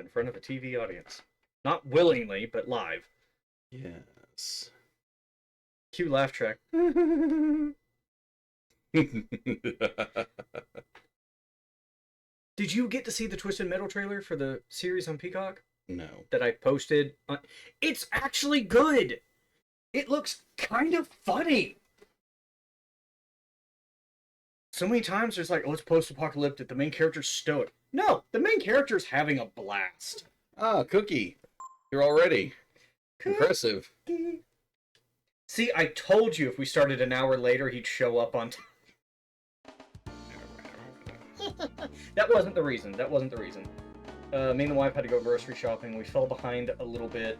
in front of a TV audience. Not willingly, but live. Yes. Cue laugh track. Did you get to see the Twisted Metal trailer for the series on Peacock? No. That I posted? It's actually good! It looks kind of funny! So many times there's like, oh, it's post-apocalyptic, the main character's stoic. No, the main character's having a blast. Ah, Cookie. You're all ready. Impressive. See, I told you if we started an hour later, he'd show up on time. That wasn't the reason. That wasn't the reason. Me and the wife had to go grocery shopping. We fell behind a little bit.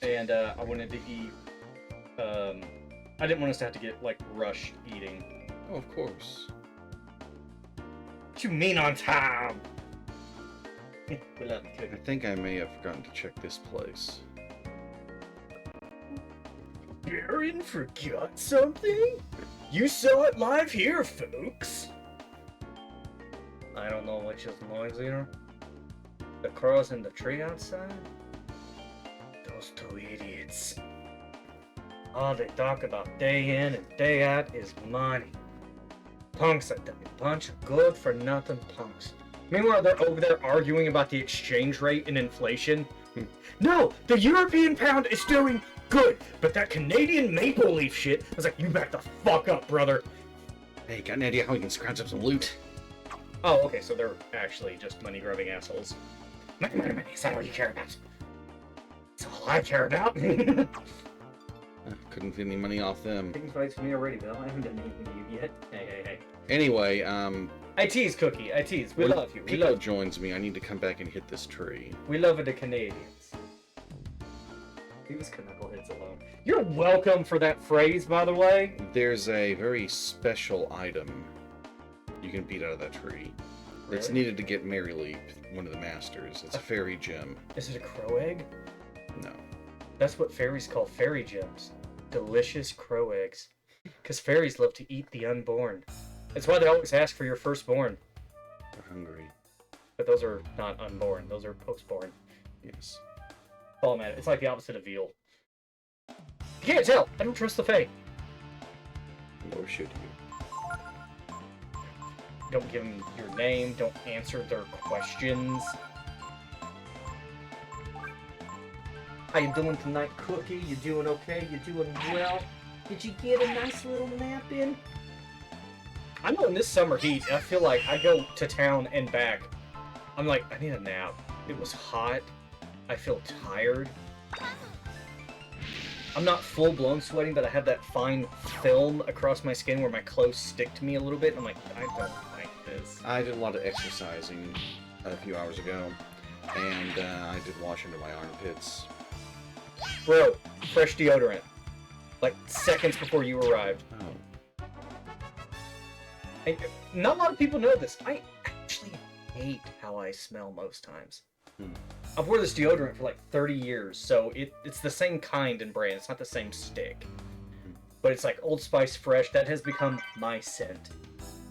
And I wanted to eat. I didn't want us to have to get, like, rushed eating. Oh, of course. What you mean on time? We love you, I Cookie. think I may have forgotten to check this place. Baron forgot something? You saw it live here, folks. I don't know which is noisier. The crows in the tree outside? Those two idiots. All they talk about day in and day out is money. Punks at them. A bunch of good for nothing punks. Meanwhile, they're over there arguing about the exchange rate and inflation. No, the European pound is doing good, but that Canadian maple leaf shit, I was like, you back the fuck up, brother. Hey, got an idea how we can scrounge up some loot? Oh, okay, so they're actually just money-grubbing assholes. Money, money, money, is that all you care about? That's all I care about. Couldn't get any money off them. Taking fights for me already, Bill. I haven't done anything to you yet. Hey. Anyway, I tease, Cookie. I tease. We love you. We Pico love you. joins me. I need to come back and hit this tree. We love the Canadians. Leave us knuckleheads alone. You're welcome for that phrase, by the way. There's a very special item you can beat out of that tree. It's Really? needed to get Maryleap, one of the masters. It's a fairy gem. Is it a crow egg? No. That's what fairies call fairy gems. Delicious crow eggs. Because fairies love to eat the unborn. That's why they always ask for your firstborn. We're hungry. But those are not unborn. Those are postborn. Yes. Oh man, it's like the opposite of veal. You can't tell. I don't trust the Fae. Nor should you. Don't give them your name. Don't answer their questions. How you doing tonight, Cookie? You doing okay? You doing well? Did you get a nice little nap in? I know in this summer heat, I feel like I go to town and back. I'm like, I need a nap. It was hot. I feel tired. I'm not full-blown sweating, but I have that fine film across my skin where my clothes stick to me a little bit. I'm like, I don't like this. I did a lot of exercising a few hours ago, and I did wash under my armpits. Bro, fresh deodorant. Like, seconds before you arrived. Oh. And not a lot of people know this. I actually hate how I smell most times. I've worn this deodorant for like 30 years, so it's the same kind and brand. It's not the same stick. But it's like Old Spice Fresh. That has become my scent.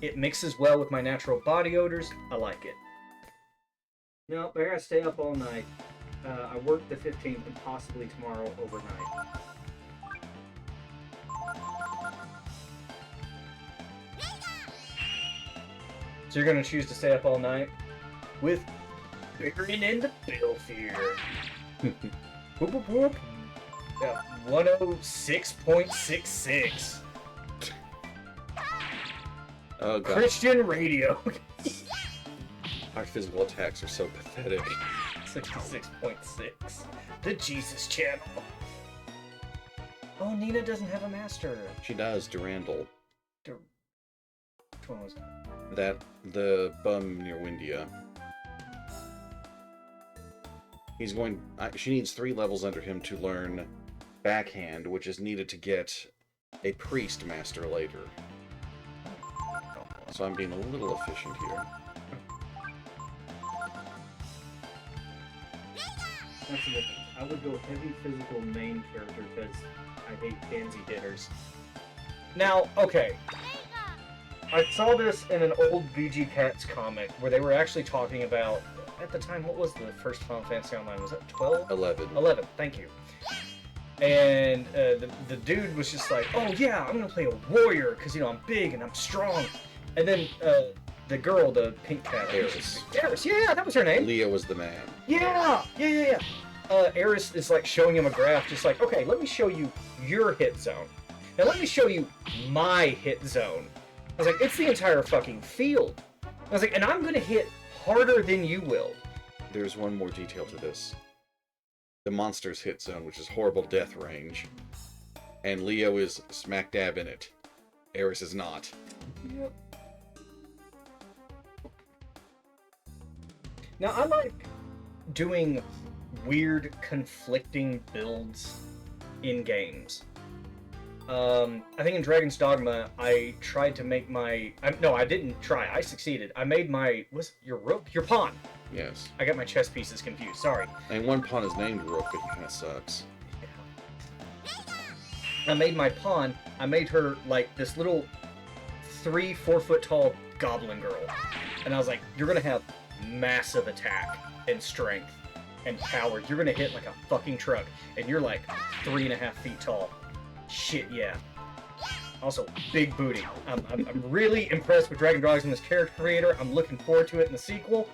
It mixes well with my natural body odors. I like it. No, but I gotta stay up all night. I work the 15th and possibly tomorrow overnight. So you're gonna choose to stay up all night? With Baron and the Bilfear. Whoop whoop whoop. 106.66. Oh god. Christian radio. Our physical attacks are so pathetic. 66.6. The Jesus Channel. Oh, Nina doesn't have a master. She does, Durandal. Which one was that? The bum near Windia. He's going. She needs 3 levels under him to learn Backhand, which is needed to get a priest master later. So I'm being a little efficient here. That's the difference. I would go heavy physical main character because I hate pansy hitters. Now, okay. I saw this in an old VG Cats comic where they were actually talking about at the time, what was the first Final Fantasy Online? Was that 12? 11. 11, thank you. And the dude was just like, oh yeah, I'm gonna play a warrior because, you know, I'm big and I'm strong. And then the girl, the pink cat. Eris. Eris, yeah, that was her name. Leah was the man. Yeah. Eris is like showing him a graph, just like, okay, let me show you your hit zone. Now let me show you my hit zone. I was like, it's the entire fucking field. I was like, and I'm gonna hit harder than you will. There's one more detail to this. The monster's hit zone, which is horrible death range. And Leo is smack dab in it. Eris is not. Yep. Now, I like doing weird, conflicting builds in games. I think in Dragon's Dogma, I tried to make my... No, I didn't try. I succeeded. I made my... What's your rook? Your pawn. Yes. I got my chess pieces confused. Sorry. And one pawn is named Rook, but he kind of sucks. I made my pawn. I made her like this little 3-4 foot tall goblin girl. And I was like, you're going to have massive attack and strength and power. You're going to hit like a fucking truck. And you're like 3.5 feet tall. Shit, yeah. Also, big booty. I'm really impressed with Dragon Dogs and this character creator. I'm looking forward to it in the sequel.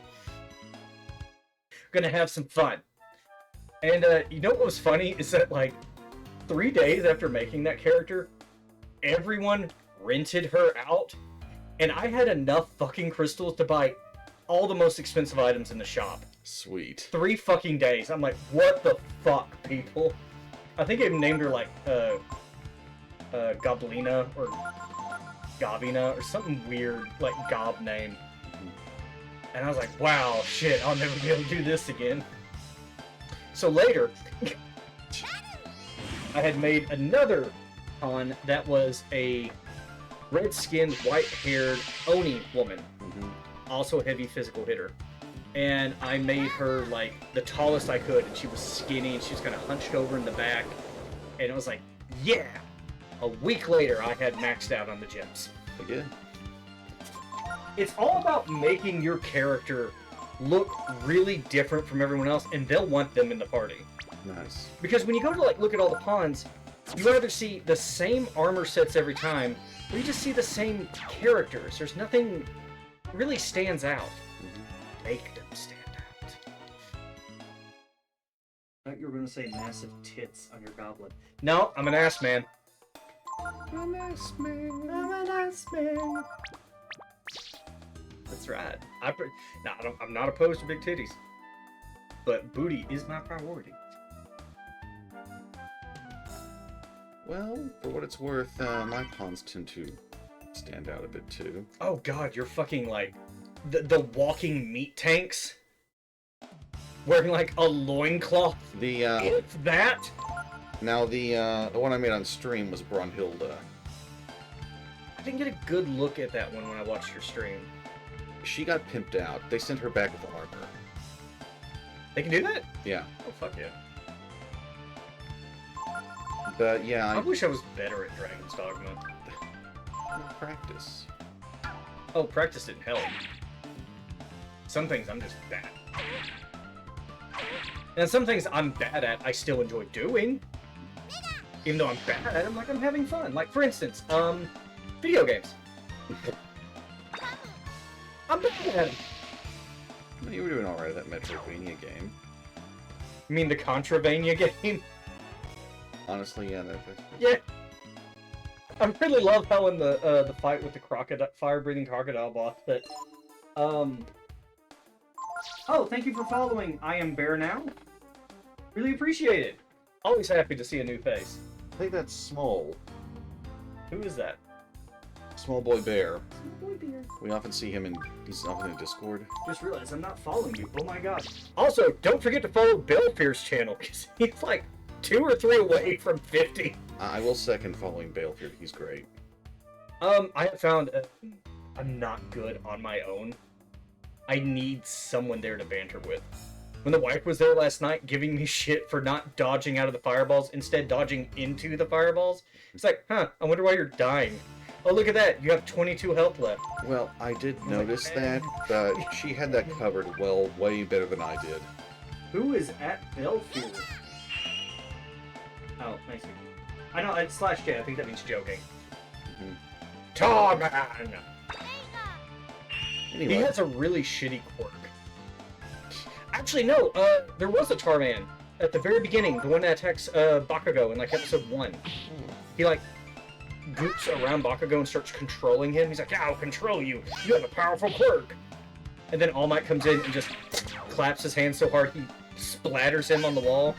Gonna have some fun. And you know what was funny is that like 3 days after making that character, everyone rented her out, and I had enough fucking crystals to buy all the most expensive items in the shop. Sweet. 3 fucking days. I'm like, what the fuck, people? I think I named her like Goblina or Gobina or something weird, like Gob name. And I was like, wow, shit, I'll never be able to do this again. So later, I had made another pawn that was a red-skinned, white-haired Oni woman. Also a heavy physical hitter. And I made her, like, the tallest I could, and she was skinny, and she was kind of hunched over in the back. And it was like, yeah! A week later, I had maxed out on the gems. Again. It's all about making your character look really different from everyone else, and they'll want them in the party. Nice. Because when you go to like look at all the pawns, you either see the same armor sets every time, or you just see the same characters. There's nothing really stands out. Make them stand out. I thought you were gonna say massive tits on your goblin. No, I'm an ass man. I'm an ass man. I'm an ass man. That's right. I'm not opposed to big titties, but booty is my priority. Well, for what it's worth, my pawns tend to stand out a bit too. Oh god, you're fucking like the walking meat tanks wearing like a loincloth. It's that. Now the one I made on stream was Brunhilde. I didn't get a good look at that one when I watched your stream. She got pimped out. They sent her back with armor. They can do that? Yeah. Oh fuck yeah. But yeah, I wish I was better at Dragon's Dogma. Practice. Oh, practice didn't help. Some things I'm just bad. And some things I'm bad at, I still enjoy doing. Even though I'm bad at them, like I'm having fun. Like for instance, video games. I'm bad at them. You were doing alright at that Metroidvania game. You mean the Contravania game? Honestly, yeah. Yeah. I really love how in the fight with the crocodile, fire-breathing crocodile boss that, Oh, thank you for following. I am Bear Now. Really appreciate it. Always happy to see a new face. I think that's Small. Who is that? Small Boy Bear. Small Boy Bear. We often see him he's often in Discord. Just realized I'm not following you. Oh my god. Also, don't forget to follow Balefier's channel, because he's like 2 or 3 away from 50. I will second following Balefear. He's great. I have found I'm not good on my own. I need someone there to banter with. When the wife was there last night giving me shit for not dodging out of the fireballs, instead dodging into the fireballs, it's like, huh, I wonder why you're dying. Oh, look at that. You have 22 health left. Well, I did like, notice that, but she had that covered well, way better than I did. Who is at Belfield? Oh, nice. I know, it's /J. I think that means joking. Mhm. Tarman! Anyway, He has a really shitty quirk. Actually, no, there was a Tarman at the very beginning, the one that attacks Bakugo in like episode 1. He like goops around Bakugo and starts controlling him. He's like, yeah, I'll control you. You have a powerful quirk. And then All Might comes in and just claps his hand so hard he splatters him on the wall.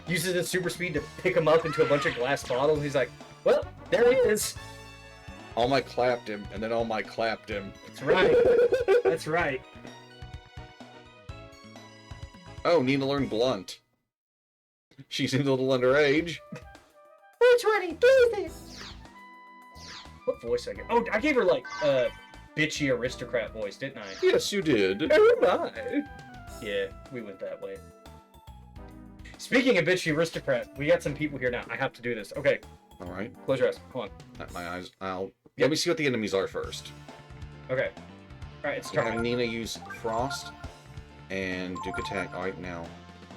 Uses his super speed to pick him up into a bunch of glass bottles. And he's like, well, there he is. All Might clapped him, and then All Might clapped him. That's right. That's right. Oh, Nina learned Blunt. She seems a little underage. Which one do this? What voice I get? Oh, I gave her like bitchy aristocrat voice, didn't I? Yes, you did. Oh my! Yeah, we went that way. Speaking of bitchy aristocrat, we got some people here now. I have to do this. Okay, All right. close your eyes. Hold on. Not my eyes. Let Yep. me see what the enemies are first. Okay. Alright, it's We're gonna have time. Nina use Frost and Duke attack. All right, now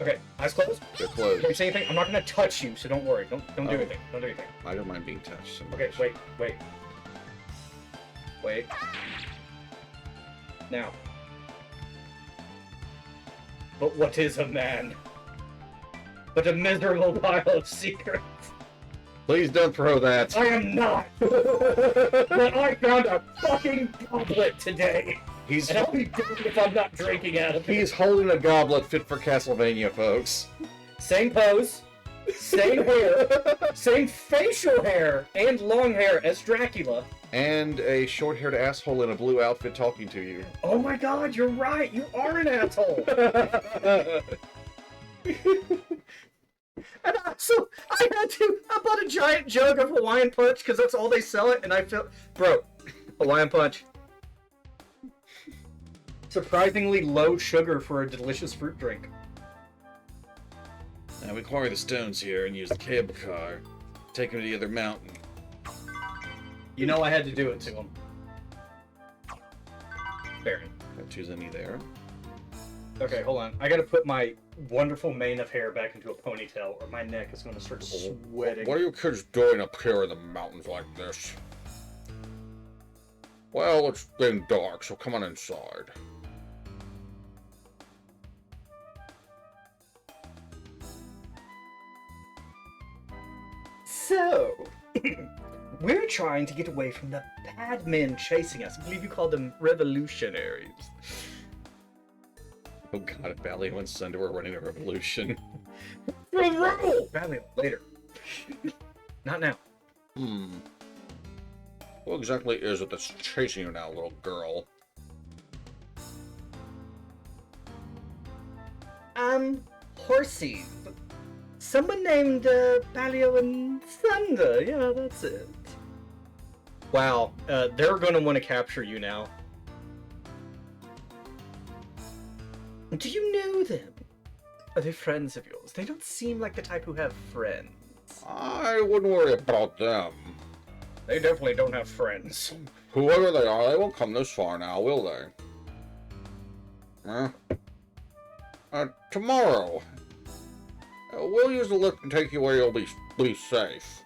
Okay, eyes closed. they're closed. Don't say anything. I'm not gonna touch you, so don't worry. Don't do Oh. anything. Don't do anything. I don't mind being touched. So much. Okay, wait. Now. But what is a man? But a miserable pile of secrets. Please don't throw that. I am not! But I found a fucking goblet today! He's And I'll be damned if I'm not drinking out of it. he's holding a goblet fit for Castlevania, folks. Same pose, same hair, same facial hair, and long hair as Dracula. And a short-haired asshole in a blue outfit talking to you. Oh my god, you're right! You are an asshole! And also, I bought a giant jug of Hawaiian Punch because that's all they sell it, and I felt, bro, Hawaiian Punch. Surprisingly low sugar for a delicious fruit drink. Now we quarry the stones here and use the cable car. Take him to the other mountain. You know I had to do it to him. Baron. Got choose any there. Okay, hold on. I gotta put my wonderful mane of hair back into a ponytail, or my neck is gonna start sweating. What are you kids doing up here in the mountains like this? Well, it's getting dark, so come on inside. So, we're trying to get away from the bad men chasing us. I believe you called them revolutionaries. Oh god, if Ballion and Sunder were running a revolution. Badly later. Not now. What exactly is it that's chasing you now, little girl? Horsey. Someone named Balio and Thunder. Yeah, that's it. Wow, they're gonna want to capture you now. Do you know them? Are they friends of yours? They don't seem like the type who have friends. I wouldn't worry about them. They definitely don't have friends. Whoever they are, they won't come this far now, will they? Tomorrow. We'll use the lift and take you where you'll be safe.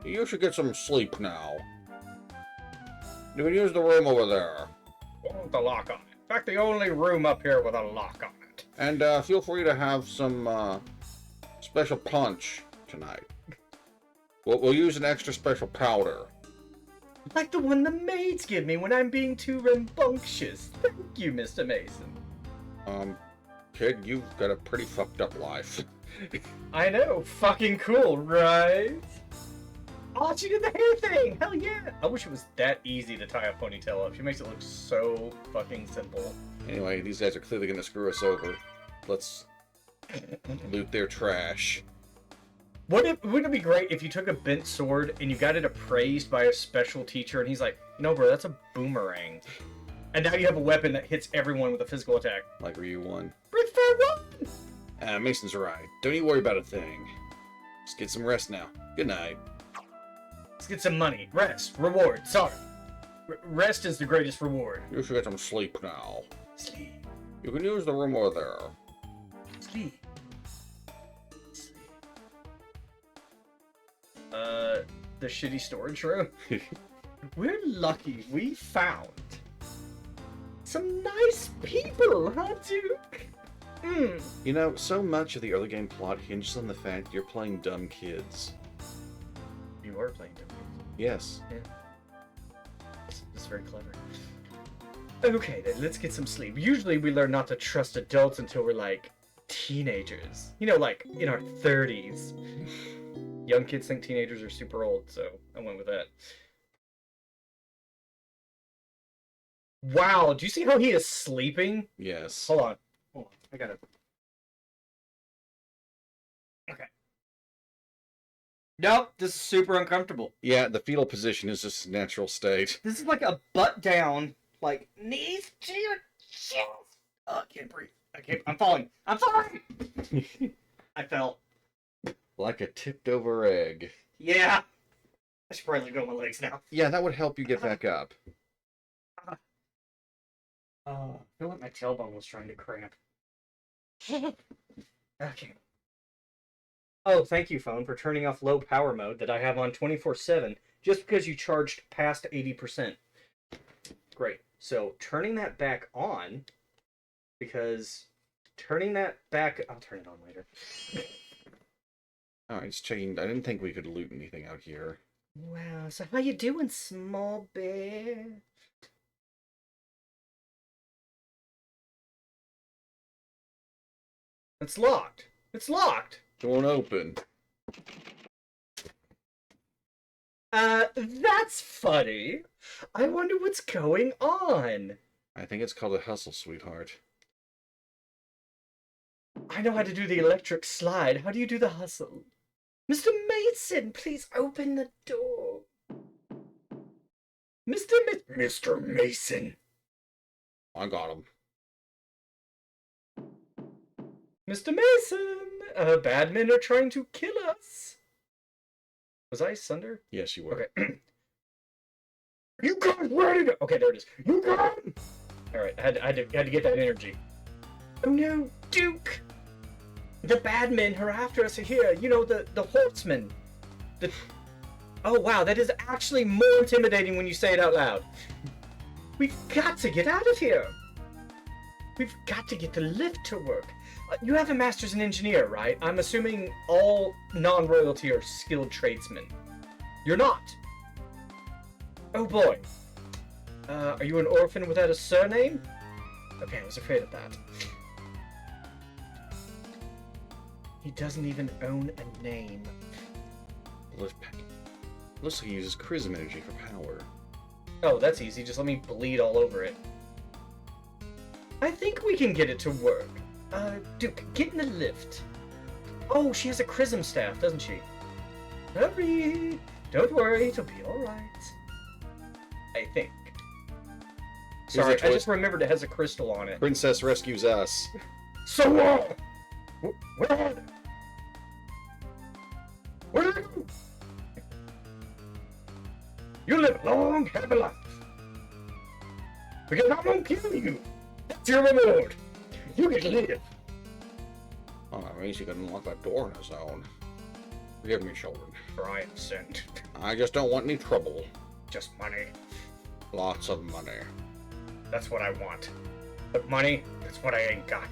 You should get some sleep now. You can use the room over there. With a lock on it. In fact, the only room up here with a lock on it. And feel free to have some special punch tonight. We'll use an extra special powder. Like the one the maids give me when I'm being too rambunctious. Thank you, Mr. Mason. Kid, you've got a pretty fucked up life. I know. Fucking cool, right? Oh, she did the hair thing! Hell yeah! I wish it was that easy to tie a ponytail up. She makes it look so fucking simple. Anyway, these guys are clearly gonna screw us over. Let's loot their trash. Wouldn't it be great if you took a bent sword and you got it appraised by a special teacher and he's like, no bro, that's a boomerang. And now you have a weapon that hits everyone with a physical attack. Like Ryu won. Ric Flair won! Mason's right. Don't you worry about a thing. Just get some rest now. Good night. Let's get some money. Rest. Reward. Sorry. Rest is the greatest reward. You should get some sleep now. Sleep. You can use the room over there. Sleep. The shitty storage room. We're lucky we found some nice people, huh, Duke? You know, so much of the early game plot hinges on the fact you're playing dumb kids. You are playing dumb Yes. kids. Yeah. It's very clever. Okay, then, let's get some sleep. Usually we learn not to trust adults until we're, like, teenagers. You know, like, in our 30s. Young kids think teenagers are super old, so I went with that. Wow, do you see how he is sleeping? Yes. Hold on. I gotta... Okay. Nope, this is super uncomfortable. Yeah, the fetal position is just a natural state. This is like a butt down, like, knees to your chest. Oh, I can't breathe. I'm falling. I'm falling! I fell. Like a tipped over egg. Yeah. I should probably go on my legs now. Yeah, that would help you get back up. I feel like my tailbone was trying to cramp. Okay. Oh, thank you, phone, for turning off low power mode that I have on 24/7 just because you charged past 80%. Great. So, turning that back on, because turning that back... I'll turn it on later. Alright, just checking. I didn't think we could loot anything out here. Wow, so how you doing, small bear? It's locked. It's locked. Don't open. That's funny. I wonder what's going on. I think it's called a hustle, sweetheart. I know how to do the electric slide. How do you do the hustle? Mr. Mason, please open the door. Mr. Mason. I got him. Mr. Mason, bad men are trying to kill us. Was I Sunder? Yes, you were. Okay. You guys ready to... Okay, there it is. You got him! Alright, I had to get that energy. Oh no, Duke! The bad men who are after us are here. You know, the horsemen. Oh wow, that is actually more intimidating when you say it out loud. We've got to get out of here. We've got to get the lift to work. You have a master's in engineer, right? I'm assuming all non-royalty are skilled tradesmen. You're not. Oh boy. Are you an orphan without a surname? Okay, I was afraid of that. He doesn't even own a name. Looks like he uses charisma energy for power. Oh, that's easy. Just let me bleed all over it. I think we can get it to work. Duke, get in the lift. Oh, she has a chrism staff, doesn't she? Hurry! Don't worry, it'll be alright. I think. Sorry, I just remembered it has a crystal on it. Princess rescues us. So what? Where are they? Where are you? You live a long, happy life. Because I won't kill you. That's your reward. You get to live. Oh, that means he can unlock that door on his own. Forgive me, children. Brian sent. I just don't want any trouble. Just money. Lots of money. That's what I want. But money, that's what I ain't got.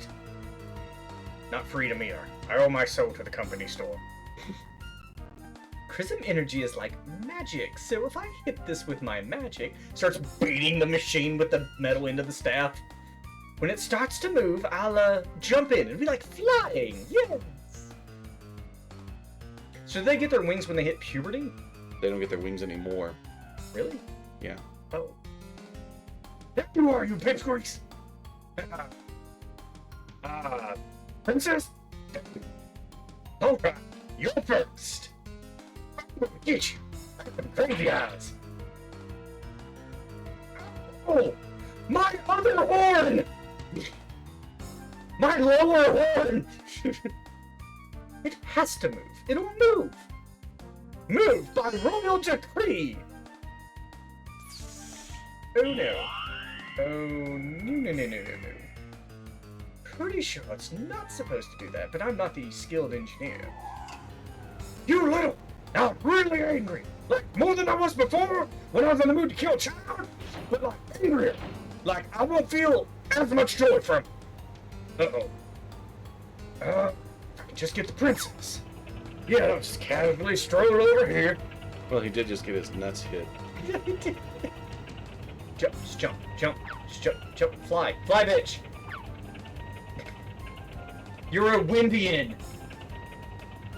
Not freedom either. I owe my soul to the company store. Chrism energy is like magic, so if I hit this with my magic, starts beating the machine with the metal into the staff, when it starts to move, I'll jump in. It'll be like flying. Yes! So do they get their wings when they hit puberty? They don't get their wings anymore. Really? Yeah. Oh. There you are, you bitch grease! Princess? Alright, you're first! Get you! Crazy eyes! Oh! My other horn! My lower horn! It has to move. It'll move. Moved by royal decree! Oh no. Oh, no. Pretty sure it's not supposed to do that, but I'm not the skilled engineer. You little! Now I'm really angry! Like, more than I was before, when I was in the mood to kill a child, but like, angrier! Like, I won't feel as much joy from it. Uh-oh. I can just get the princess. Yeah, I'll just casually stroll over here. Well, he did just get his nuts hit. Yeah, he did. Jump, just jump, fly, bitch! You're a Windian!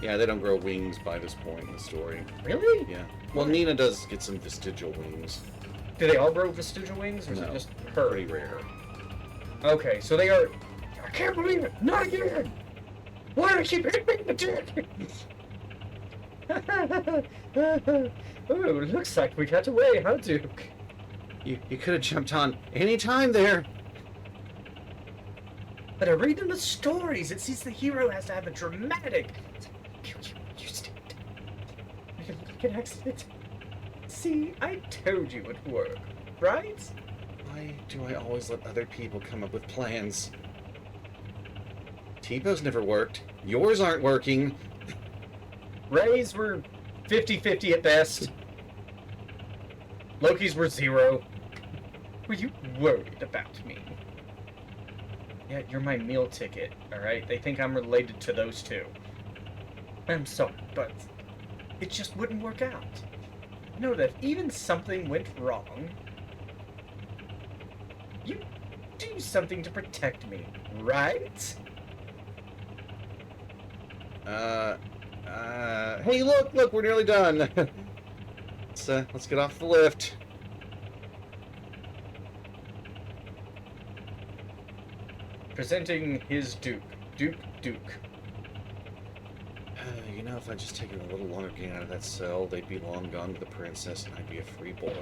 Yeah, they don't grow wings by this point in the story. Really? Yeah. Well, Nina does get some vestigial wings. Do they all grow vestigial wings, or is No, it just her? pretty rare. Okay, so they are... I can't believe it! Not again! Why do I keep hitting me in the dick? Ooh, looks like we got away, huh, Duke? You could have jumped on any time there. But I read in the stories, it seems the hero has to have a dramatic... You stand. You can make an accident. See, I told you it'd work, right? Why do I always let other people come up with plans? T-Bow's never worked. Yours aren't working. Ray's were 50-50 at best. Loki's were 0. Were you worried about me? Yeah, you're my meal ticket, alright? They think I'm related to those two. I'm sorry, but it just wouldn't work out. Know that if even something went wrong, you do something to protect me, right? Hey, look, we're nearly done. Let's get off the lift. Presenting his Duke. Duke. You know, if I'd just taken a little longer getting out of that cell, they'd be long gone with the princess, and I'd be a free boy.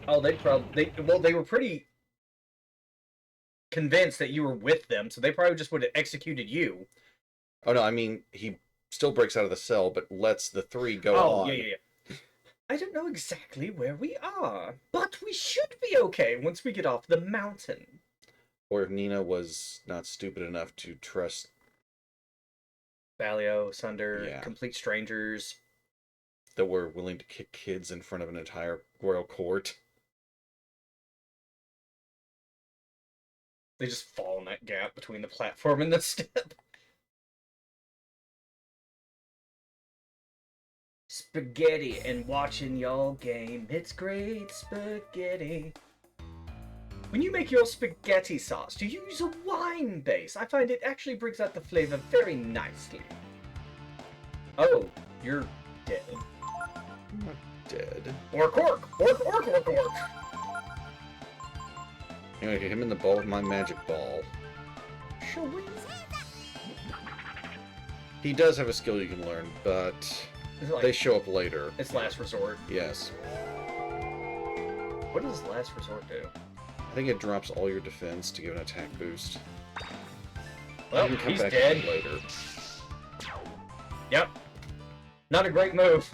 Oh, they were pretty convinced that you were with them, so they probably just would have executed you. Oh, no, I mean, he still breaks out of the cell, but lets the 3 go on. Oh, yeah. I don't know exactly where we are, but we should be okay once we get off the mountain. Or if Nina was not stupid enough to trust... Valio, Sunder, Yeah. complete strangers. that we're willing to kick kids in front of an entire royal court. They just fall in that gap between the platform and the step. Spaghetti and watching y'all game. It's great spaghetti. When you make your spaghetti sauce, do you use a wine base? I find it actually brings out the flavor very nicely. Oh, you're dead. I'm not dead. Orc. Anyway, hit him in the ball with my magic ball. Shall we? He does have a skill you can learn, but Is it like, they show up later. it's last resort. Yes. What does last resort do? I think it drops all your defense to give an attack boost. Well, You can come he's back dead. later. Yep. Not a great move.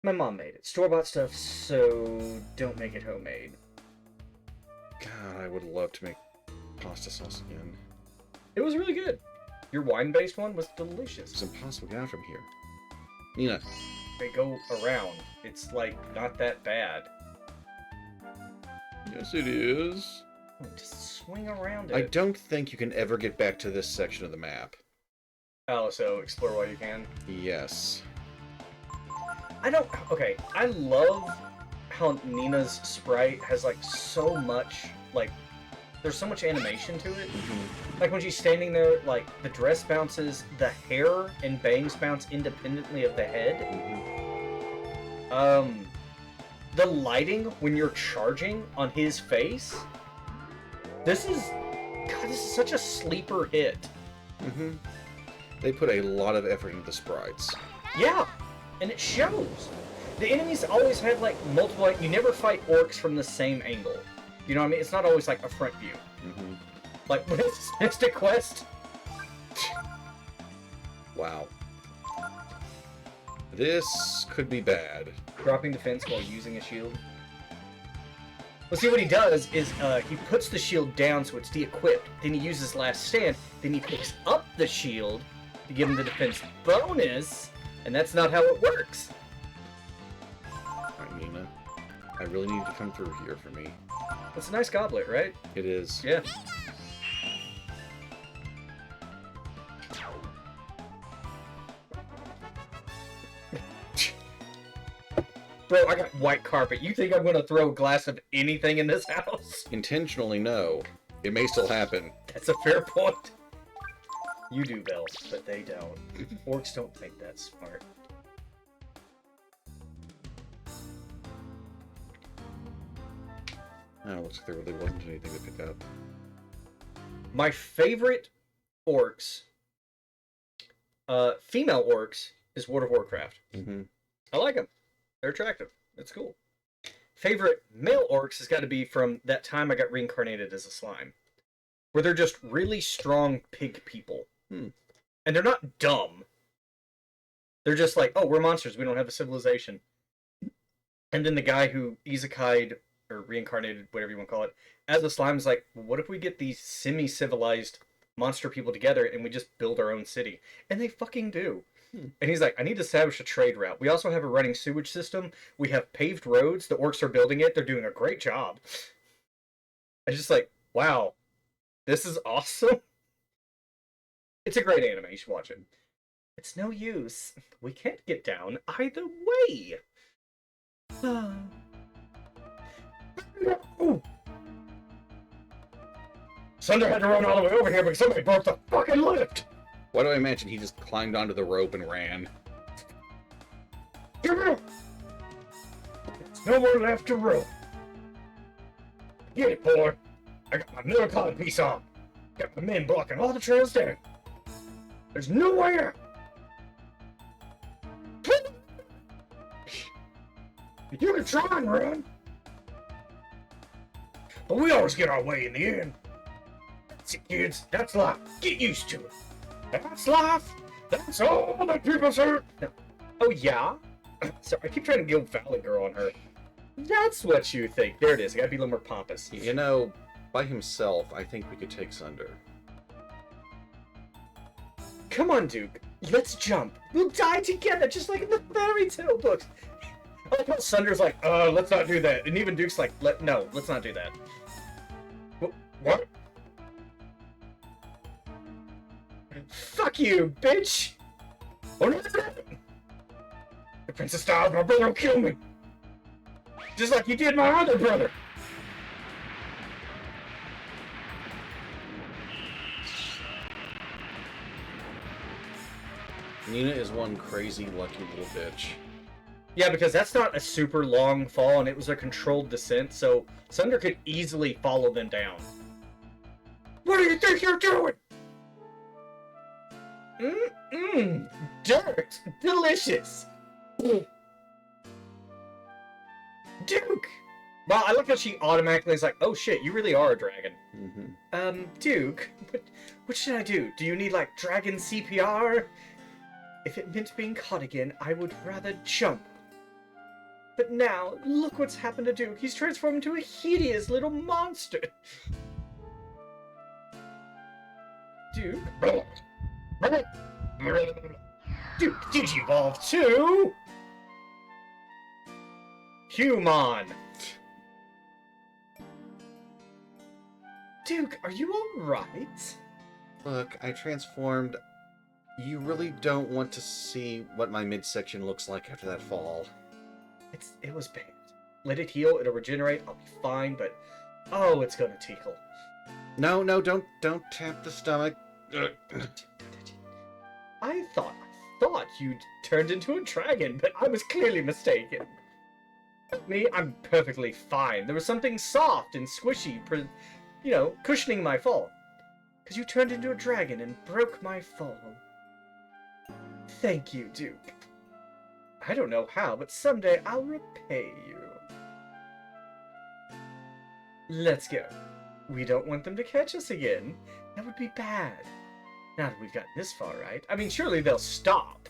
My mom made it. Store-bought stuff, so don't make it homemade. God, I would love to make pasta sauce again. It was really good. Your wine-based one was delicious. It's impossible to get out from here. Nina. They go around. It's like not that bad. Yes, it is. Just swing around it. I don't think you can ever get back to this section of the map. Oh, so explore while you can. Yes. Okay, I love how Nina's sprite has like so much there's so much animation to it. Like when she's standing there, like the dress bounces, the hair and bangs bounce independently of the head. The lighting when you're charging on his face. This is such a sleeper hit. They put a lot of effort into the sprites. Yeah, and it shows. The enemies always had like multiple. You never fight orcs from the same angle. You know what I mean? It's not always like a front view. Like when it's Mystic Quest, Wow. This could be bad. Dropping defense while using a shield. Well, see, what he does is he puts the shield down so it's de-equipped. Then he uses last stand. Then he picks up the shield to give him the defense bonus. And that's not how it works. Alright, Nina. I really need to come through here for me. It's a nice goblet, right? It is. Yeah. Bro, I got white carpet. You think I'm gonna throw a glass of anything in this house? Intentionally, no. It may still happen. That's a fair point. You do, Bell, but they don't. Orcs don't think that's smart. Oh, looks like there really wasn't anything to pick up. My favorite orcs, female orcs, is World of Warcraft. Mm-hmm. I like them. They're attractive. It's cool. Favorite male orcs has got to be from that time I got reincarnated as a slime. Where they're just really strong pig people. And they're not dumb. They're just like, oh, we're monsters. We don't have a civilization. And then the guy who isekai'd, or reincarnated, whatever you want to call it, as a slime is like, well, what if we get these semi-civilized monster people together and we just build our own city? And they fucking do. And he's like, I need to establish a trade route. We also have a running sewage system. We have paved roads. The orcs are building it. They're doing a great job. I just like, wow, this is awesome. It's a great anime. You should watch it. It's no use. We can't get down either way. Ooh. Sunder had to run all the way over here because somebody broke the fucking lift. Why do I imagine he just climbed onto the rope and ran? Get out! There's no more left to rope. Get it, boy. I got my middle collar piece on. Got my men blocking all the trails down. There's nowhere. You can try and run. But we always get our way in the end. That's it, kids. That's life. Get used to it. That's life. That's all that people say. Oh, yeah? Sorry, I keep trying to guild Valley Girl on her. That's what you think. There it is. I gotta be a little more pompous. You know, by himself, I think we could take Sunder. Come on, Duke. Let's jump. We'll die together, just like in the fairy tale books. I like how Sunder's like, let's not do that. And even Duke's like, no, let's not do that. What? Fuck you, bitch! Oh no! The Princess Styles, my brother will kill me! Just like you did my other brother! Nina is one crazy, lucky little bitch. Yeah, because that's not a super long fall, and it was a controlled descent, so Sunder could easily follow them down. What do you think you're doing? Dirt! Delicious! Duke! Well, I like how she automatically is like, oh shit, you really are a dragon. Duke, what should I do? Do you need, like, dragon CPR? If it meant being caught again, I would rather jump. But now, look what's happened to Duke. He's transformed into a hideous little monster. Duke? Duke, did you evolve too? Human. Duke, are you alright? Look, I transformed. You really don't want to see what my midsection looks like after that fall. It was bad. Let it heal, it'll regenerate, I'll be fine, but oh, it's gonna tickle. No, don't tap the stomach. I thought you'd turned into a dragon, but I was clearly mistaken. Me, I'm perfectly fine. There was something soft and squishy, cushioning my fall. Because you turned into a dragon and broke my fall. Thank you, Duke. I don't know how, but someday I'll repay you. Let's go. We don't want them to catch us again. That would be bad. Now that we've gotten this far, right? I mean, surely they'll stop.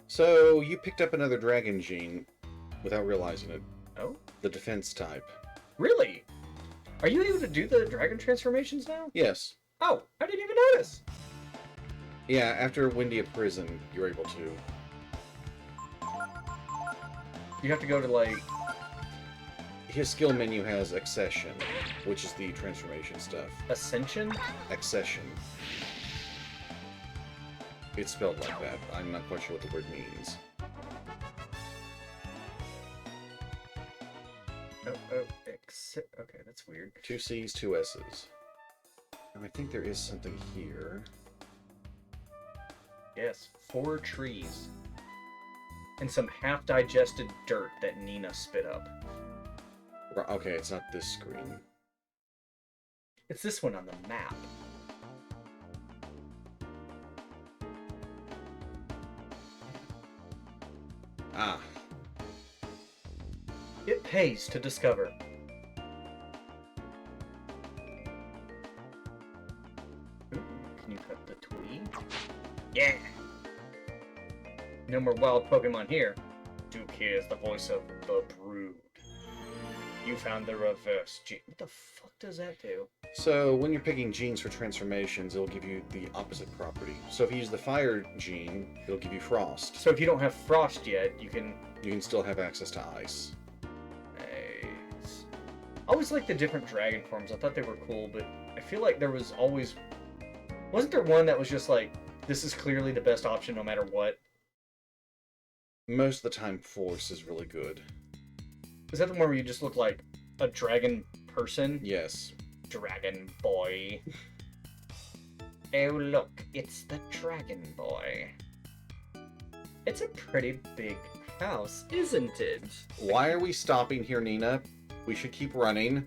So, you picked up another dragon gene without realizing it. Oh? The defense type. Really? Are you able to do the dragon transformations now? Yes. Oh, I didn't even notice. Yeah, after Windia Prison, you're able to. You have to go to, like... His skill menu has Accession, which is the transformation stuff. Ascension? Accession. It's spelled like that. I'm not quite sure what the word means. Okay, that's weird. 2 C's, 2 S's. And I think there is something here. Yes, 4 trees. And some half-digested dirt that Nina spit up. Okay, it's not this screen. It's this one on the map. Ah. It pays to discover. Ooh, can you cut the twig? Yeah! No more wild Pokemon here. Duke here is the voice of the Brood. You found the reverse gene. What the fuck does that do? So, when you're picking genes for transformations, it'll give you the opposite property. So if you use the fire gene, it'll give you frost. So if you don't have frost yet, you can... You can still have access to ice. Nice. I always liked the different dragon forms. I thought they were cool, but I feel like there was always... Wasn't there one that was just like, this is clearly the best option no matter what? Most of the time, Force is really good. Is that the one where you just look like a dragon person? Yes. Dragon boy. Oh look, it's the dragon boy. It's a pretty big house, isn't it? Why are we stopping here, Nina? We should keep running.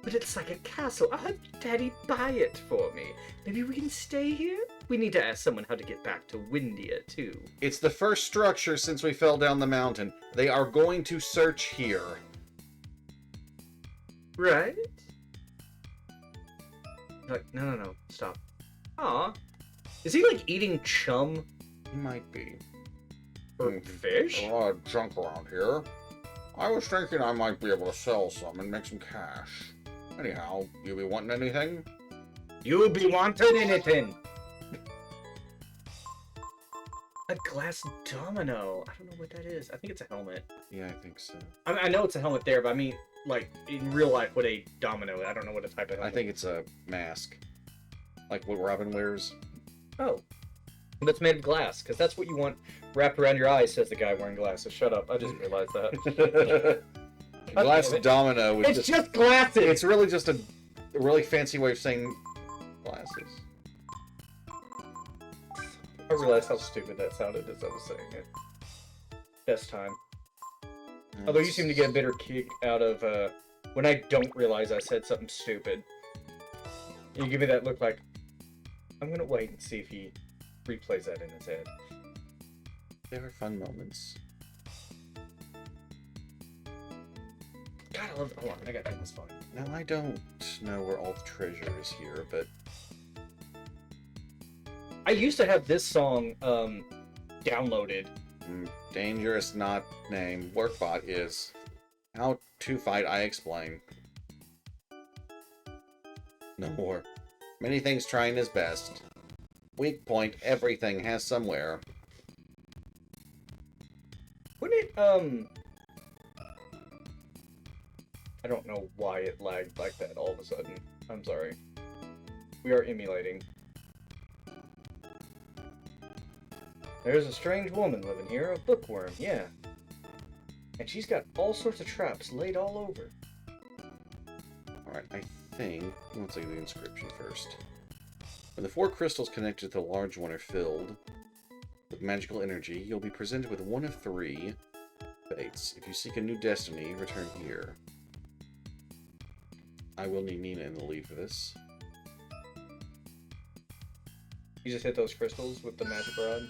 But it's like a castle. I'll have Daddy buy it for me. Maybe we can stay here? We need to ask someone how to get back to Windia, too. It's the first structure since we fell down the mountain. They are going to search here. Right? Like, no, stop. Aw. Is he, like, eating chum? He might be. Or fish? A lot of junk around here. I was thinking I might be able to sell some and make some cash. Anyhow, you be wanting anything? You be wanting anything? A glass domino. I don't know what that is. I think it's a helmet. Yeah, I think so. I know it's a helmet there, but I mean, like, in real life, what a domino, I don't know what a type of helmet. I think it's a mask. Like what Robin wears. Oh. That's made of glass, because that's what you want wrapped around your eyes, says the guy wearing glasses. Shut up. I just realized that. Glass damn it. domino is It's just glasses! It's really just a really fancy way of saying glasses. I realized how stupid that sounded as I was saying it. Best time. Although you seem to get a bitter kick out of, when I don't realize I said something stupid. You give me that look like, I'm gonna wait and see if he replays that in his head. There are fun moments. God, I love. Hold on, I gotta take this phone. Now, I don't know where all the treasure is here, but I used to have this song downloaded. dangerous not name. Workbot is how to fight. I explain. No more. Many things trying his best. Weak point. Everything has somewhere. Wouldn't it I don't know why it lagged like that all of a sudden. I'm sorry. We are emulating. There's a strange woman living here, a bookworm, yeah. And she's got all sorts of traps laid all over. Alright, I think... Let's look at the inscription first. When the 4 crystals connected to the large one are filled with magical energy, you'll be presented with one of 3 fates. If you seek a new destiny, return here. I will need Nina in the lead for this. You just hit those crystals with the magic rod?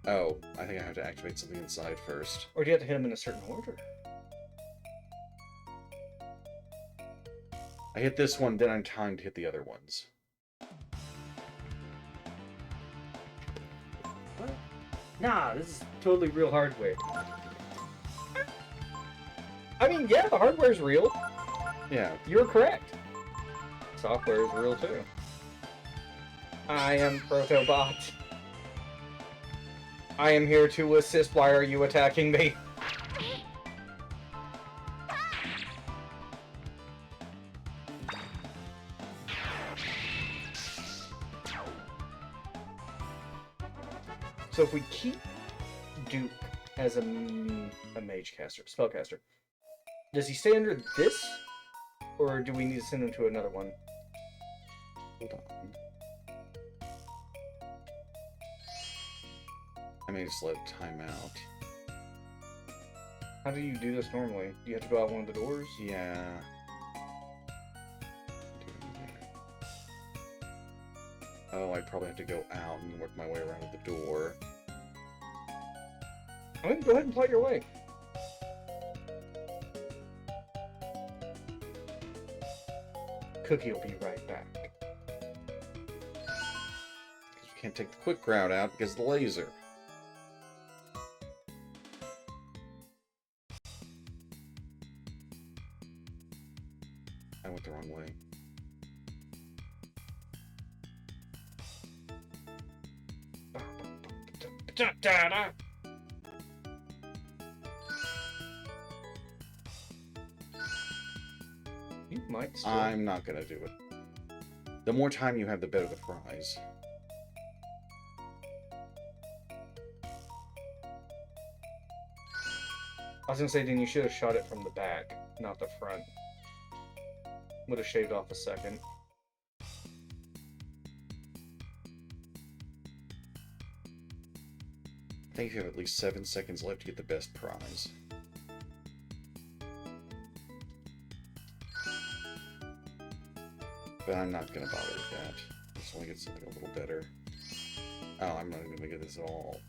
Oh, I think I have to activate something inside first. Or do you have to hit them in a certain order? I hit this one, then I'm timed to hit the other ones. What? Nah, this is totally real hardware. I mean, yeah, the hardware's real. Yeah. You're correct. Software is real too. I am Protobot. I am here to assist. Why are you attacking me? So if we keep Duke as a mage caster, spellcaster, does he stay under this? Or do we need to send him to another one? Hold on. I may just let it time out. How do you do this normally? Do you have to go out one of the doors? Yeah. Oh, I'd probably have to go out and work my way around to the door. I mean, go ahead and plot your way. Cookie will be right back. Because we can't take the quick route out because of the laser. I went the wrong way. You might still. I'm not gonna do it. The more time you have, the better the prize. I was gonna say, then you should have shot it from the back, not the front. Would have shaved off a second. I think you have at least 7 seconds left to get the best prize. But I'm not gonna bother with that. I just want to get something a little better. Oh, I'm not even gonna get this at all.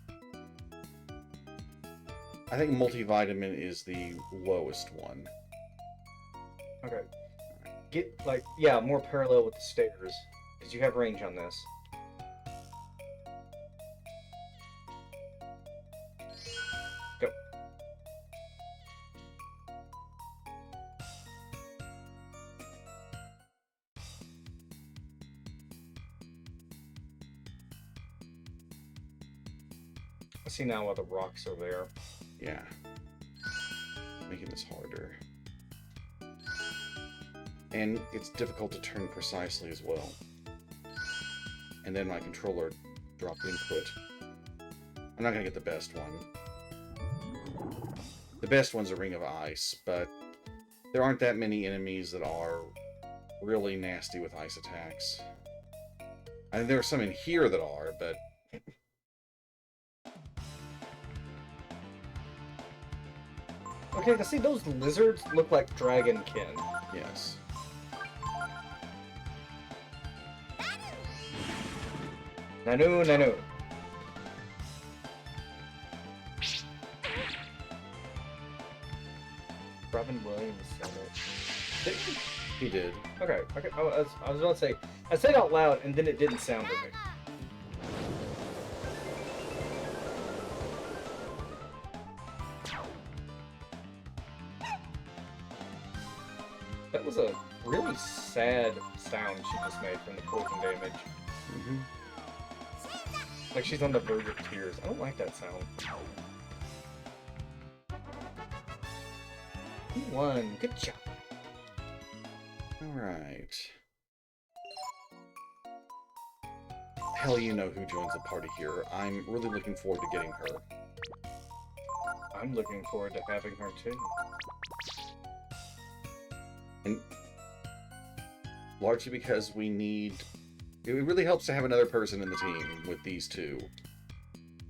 I think multivitamin is the lowest one. Okay. Get, like, yeah, more parallel with the stairs. Because you have range on this. Go. I see now why the rocks are there. Yeah. Making this harder. And it's difficult to turn precisely as well. And then my controller dropped input. I'm not gonna get the best one. The best one's a Ring of Ice, but there aren't that many enemies that are really nasty with ice attacks. I mean, there are some in here that are, but... Okay, now see, those lizards look like dragonkin. yes. Nanu, Nanu. Robin Williams said it. Did he? He did. Okay, okay. I was about to say, I said it out loud and then it didn't sound to me. That was a really sad sound she just made from the poison damage. Mm-hmm. Like she's on the verge of tears. I don't like that sound. You won. Good job. Alright. Hell, you know who joins the party here. I'm really looking forward to getting her. I'm looking forward to having her too. And largely because we need... It really helps to have another person in the team with these two.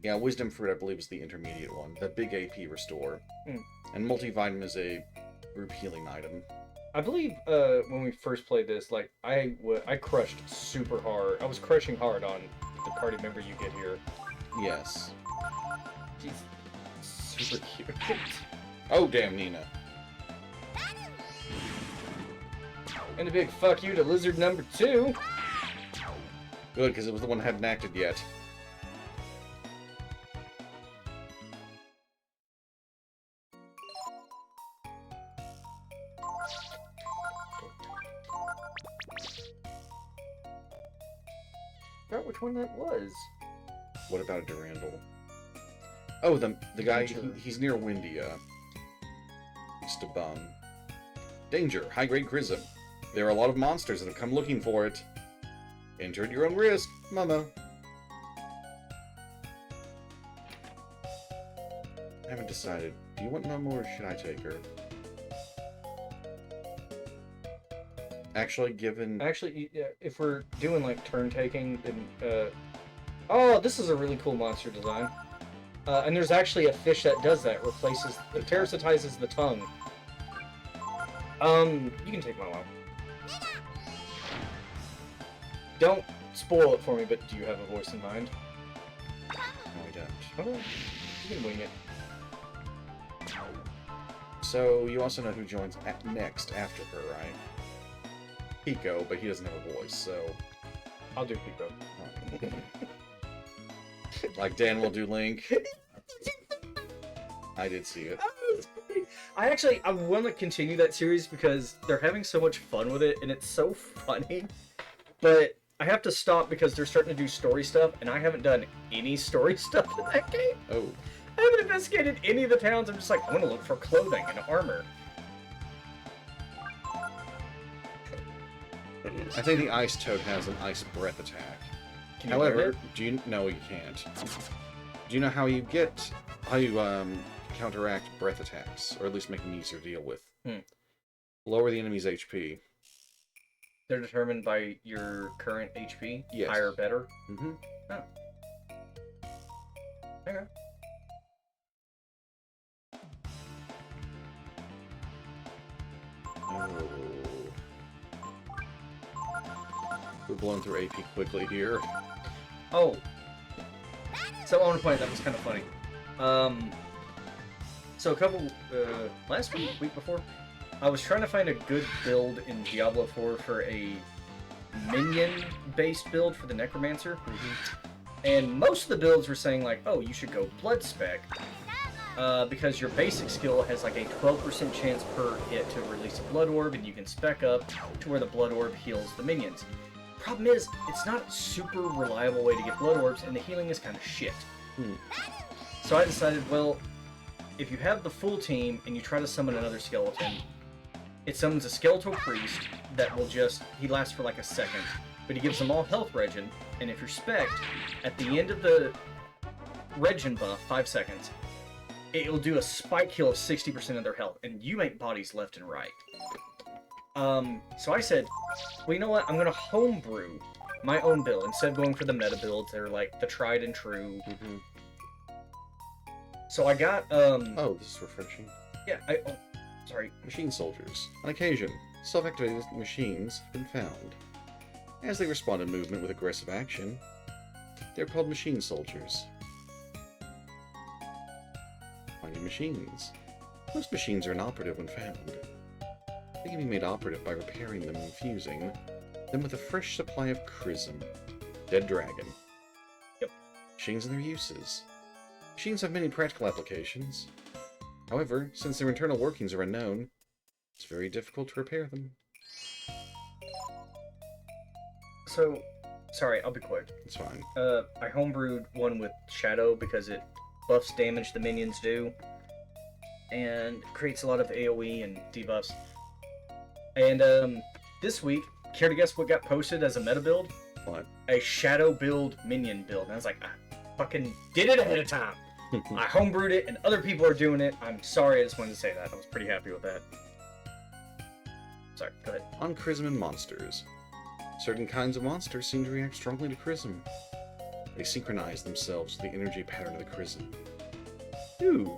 Yeah, Wisdom Fruit, I believe, is the intermediate one. The big AP restore. Mm. And Multivitamin is a group healing item. I believe when we first played this, like I crushed super hard. I was crushing hard on the party member you get here. Yes. She's super cute. Oh, damn, Nina. And a big fuck you to lizard number 2. Good, because it was the one that hadn't acted yet. I forgot which one that was. What about a Durandal? Oh, the guy, Danger. he's near Windia. Just a bum. Danger, high-grade Chrism. There are a lot of monsters that have come looking for it. Enter at your own risk, Momo. I haven't decided. Do you want Momo or should I take her? Actually, given... Actually, yeah, if we're doing like turn taking, then oh, this is a really cool monster design. And there's actually a fish that does that, parasitizes the tongue. You can take my one. Don't spoil it for me, but do you have a voice in mind? No, I don't. Oh, you can wing it. So, you also know who joins next after her, right? Pico, but he doesn't have a voice, so... I'll do Pico. Like Dan will do Link. I did see it. I want to continue that series because they're having so much fun with it, and it's so funny. But I have to stop because they're starting to do story stuff, and I haven't done any story stuff in that game. Oh. I haven't investigated any of the towns. I'm just like, I want to look for clothing and armor. I think the Ice Toad has an Ice Breath attack. Can you learn However, it? do you... No, you can't. Do you know how you counteract breath attacks? Or at least make them easier to deal with? Lower the enemy's HP. They're determined by your current HP? Yes. Higher or better? Mm-hmm. Oh. Okay. Oh. We're blowing through AP quickly here. Oh. So I want to point out, that was kind of funny. So a couple, last week before, I was trying to find a good build in Diablo 4 for a minion-based build for the Necromancer. And most of the builds were saying like, oh, you should go Blood Spec, because your basic skill has like a 12% chance per hit to release a Blood Orb, and you can spec up to where the Blood Orb heals the minions. Problem is, it's not a super reliable way to get Blood Orbs, and the healing is kind of shit. So I decided, well, if you have the full team and you try to summon another skeleton, it summons a Skeletal Priest that will just, he lasts for like a second, but he gives them all health regen, and if you're spec'd, at the end of the regen buff, 5 seconds, it'll do a spike heal of 60% of their health, and you make bodies left and right. So I said, well, you know what, I'm gonna homebrew my own build, instead of going for the meta builds that are like the tried and true. So I got, Oh, this is refreshing. yeah, sorry. Machine soldiers. On occasion, self-activated machines have been found. As they respond to movement with aggressive action, they're called machine soldiers. Finding machines. Most machines are inoperative when found. They can be made operative by repairing them and infusing them with a fresh supply of Chrism. Dead Dragon. Yep. Machines and their uses. Machines have many practical applications. However, since their internal workings are unknown, it's very difficult to repair them. So, sorry, I'll be quick. It's fine. I homebrewed one with Shadow because it buffs damage the minions do, and creates a lot of AoE and debuffs. And this week, care to guess what got posted as a meta build? What? A Shadow build minion build. And I was like, I fucking did it ahead of time. I homebrewed it, and other people are doing it. I'm sorry, I just wanted to say that. I was pretty happy with that. Sorry, go ahead. On Chrism and monsters. Certain kinds of monsters seem to react strongly to Chrism. They synchronize themselves with the energy pattern of the Chrism. Ooh,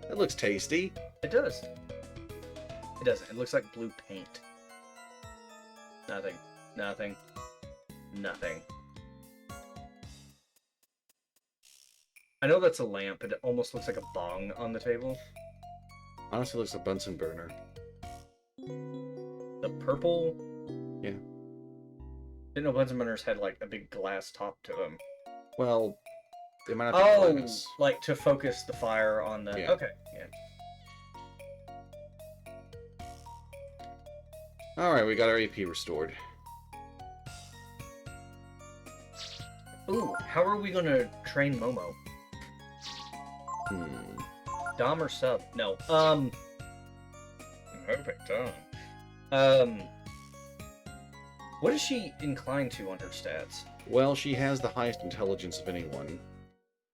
that looks tasty. It does. It doesn't. It looks like blue paint. Nothing. Nothing. Nothing. I know that's a lamp, but it almost looks like a bong on the table. Honestly, looks like a Bunsen burner. The purple Yeah. Didn't know Bunsen burners had like a big glass top to them. Well, they might not be Oh, glass. like to focus the fire on the. Yeah. Okay, yeah. Alright, we got our AP restored. Ooh, how are we gonna train Momo? Hmm. Dom or sub? No. Perfect Dom. What is she inclined to on her stats? Well, she has the highest intelligence of anyone,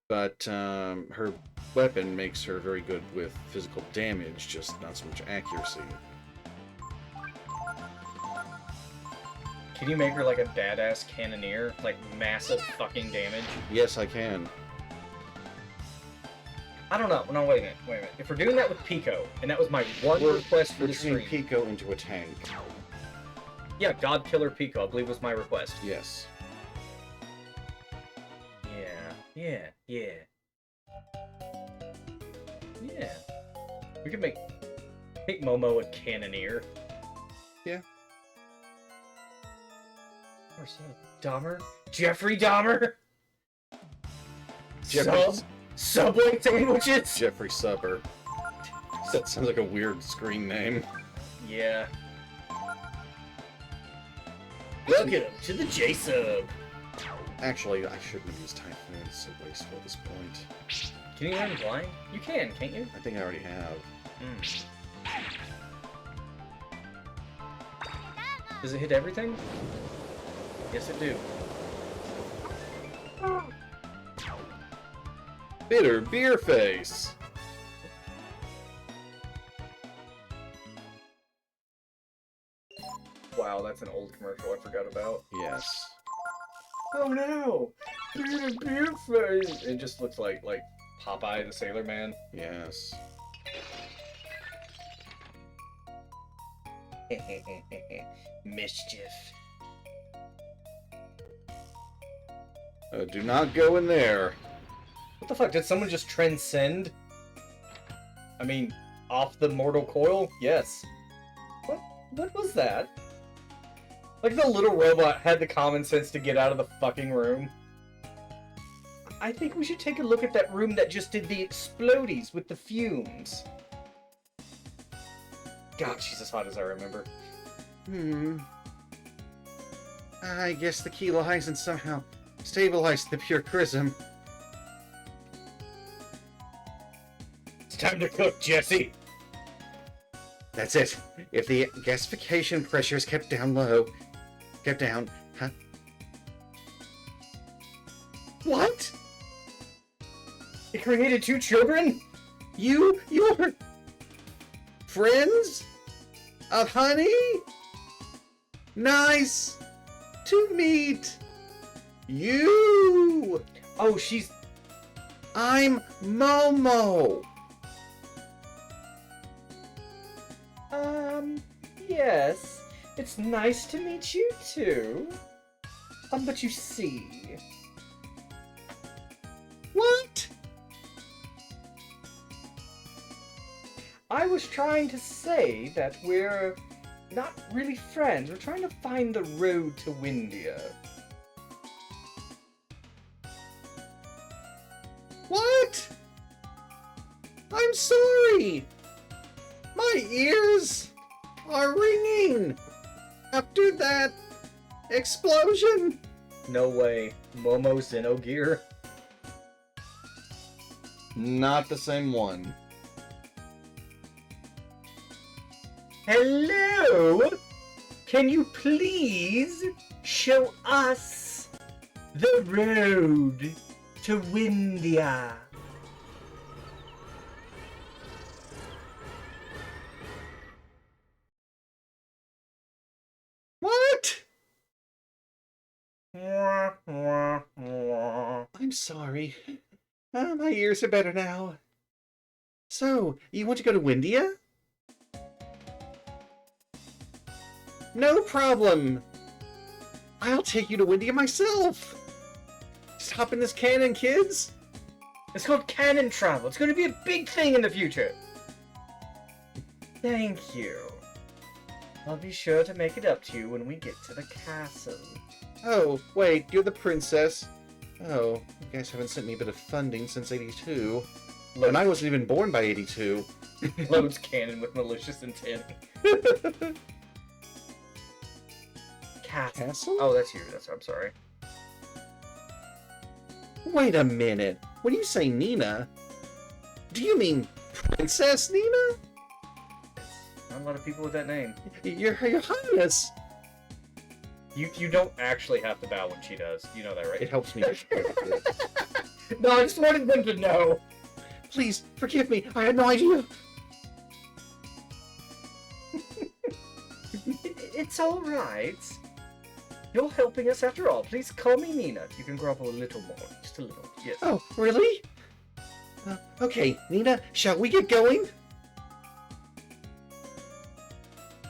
but her weapon makes her very good with physical damage, just not so much accuracy. Can you make her like a badass cannoneer? Like massive fucking damage? Yes, I can. I don't know. No, wait a minute. Wait a minute. If we're doing that with Pico, and that was my one request for We're the turning stream. Pico into a tank. Yeah, God Killer Pico, I believe was my request. Yes. Yeah. We could make Momo a cannoneer. Yeah. Or so. Dahmer? Jeffrey Dahmer? Jeffrey- Subway sandwiches? Jeffrey Subber. That sounds like a weird screen name. Yeah. Welcome to the J-Sub. Actually, I shouldn't have used Typhoon. It's so wasteful at this point. Can you learn blind? You can, can't you? I think I already have. Does it hit everything? Yes, it do. Bitter Beer Face! Wow, that's an old commercial I forgot about. Yes. Oh no! Beer face! It just looks like Popeye the Sailor Man. Yes. Mischief. Do not go in there. What the fuck? Did someone just transcend? I mean, off the mortal coil? Yes. What was that? Like the little robot had the common sense to get out of the fucking room. I think we should take a look at that room that just did the explodies with the fumes. God, she's as hot as I remember. I guess the key lies in somehow stabilized the pure chrism. It's time to cook, Jesse! That's it. If the gasification pressure is kept down low... Kept down... Huh? What? It created 2 children? You're... friends? Of honey? Nice to meet you! Oh, she's... I'm Momo! Yes. It's nice to meet you too. But you see... What? I was trying to say that we're not really friends. We're trying to find the road to Windia. What? I'm sorry! My ears are ringing! After that explosion! No way. Momo Xenogear? Not the same one. Hello? Can you please show us the road to Windia? What? I'm I'm sorry. My ears are better now. So, you want to go to Windia? No problem. I'll take you to Windia myself. Just hop in this cannon, kids. It's called canon travel. It's going to be a big thing in the future. Thank you. I'll be sure to make it up to you when we get to the castle. Oh, wait, you're the princess. Oh, you guys haven't sent me a bit of funding since 82. And I wasn't even born by 82. Loads cannon with malicious intent. Castle? Oh, that's you. I'm sorry. Wait a minute. When you say Nina, do you mean Princess Nina? Not a lot of people with that name. Your Highness. You don't actually have to bow when she does. You know that, right? It helps me. No, I just wanted them to know. Please, forgive me. I had no idea. It's all right. You're helping us after all. Please call me Nina. You can grovel a little more. Just a little. Yes. Oh, really? Okay, Nina, shall we get going?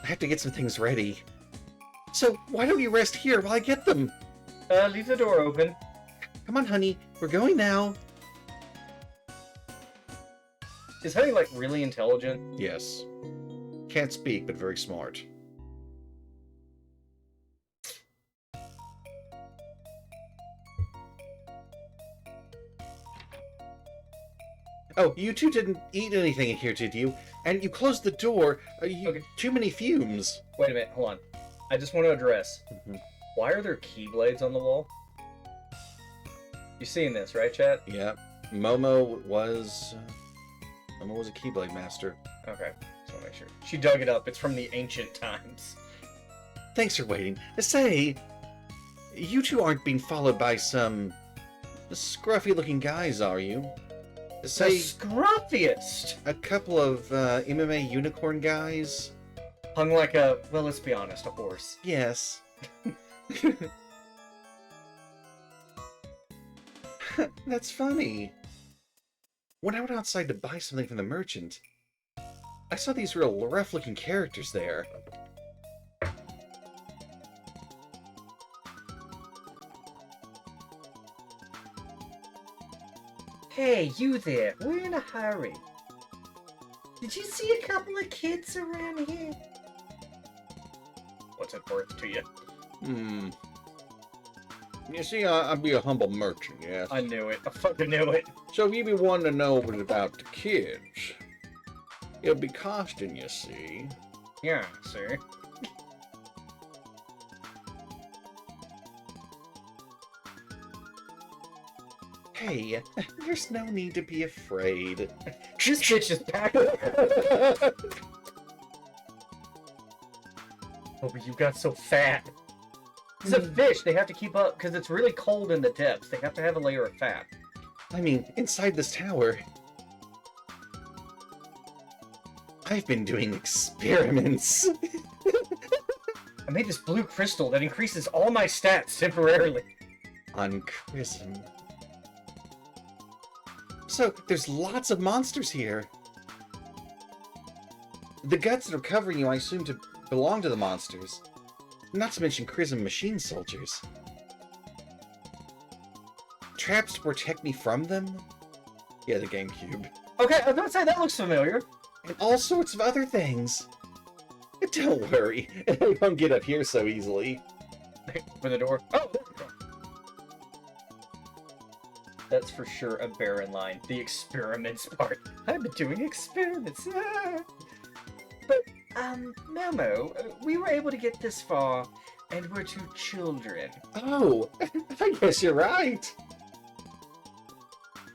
I have to get some things ready. So, why don't you rest here while I get them? Leave the door open. Come on, honey. We're going now. Is Honey, like, really intelligent? Yes. Can't speak, but very smart. Oh, you two didn't eat anything in here, did you? And you closed the door. Okay. Too many fumes. Wait a minute, hold on. I just want to address. Mhm. Why are there keyblades on the wall? You seen this, right, chat? Yeah. Momo was a Keyblade master. Okay, just want to make sure. She dug it up. It's from the ancient times. Thanks for waiting. Say, you two aren't being followed by some scruffy-looking guys, are you? The Say, scruffiest! a couple of MMA unicorn guys? Hung like a, well, let's be honest, a horse. Yes. That's funny. When I went outside to buy something from the merchant, I saw these real rough-looking characters there. Hey, you there. We're in a hurry. Did you see a couple of kids around here? What's it worth to you? You see, I'd be a humble merchant, yes? I knew it. I fucking knew it. So if you be wanting to know about the kids, it'll be costing, you see. Yeah, sir. Hey, there's no need to be afraid. This bitch is back. Oh, but you got so fat. It's a fish. They have to keep up because it's really cold in the depths. They have to have a layer of fat. I mean, inside this tower, I've been doing experiments. I made this blue crystal that increases all my stats temporarily. On Chrism. So, there's lots of monsters here. The guts that are covering you, I assume, to belong to the monsters. Not to mention Chrism machine soldiers. Traps to protect me from them? Yeah, the GameCube. Okay, I was about to say, that looks familiar. And all sorts of other things. Don't worry, I don't get up here so easily. For the door. Oh, there we go. That's for sure a barren line. The experiments part. I've been doing experiments. Ah. But, Momo, we were able to get this far, and we're two children. Oh, I guess you're right.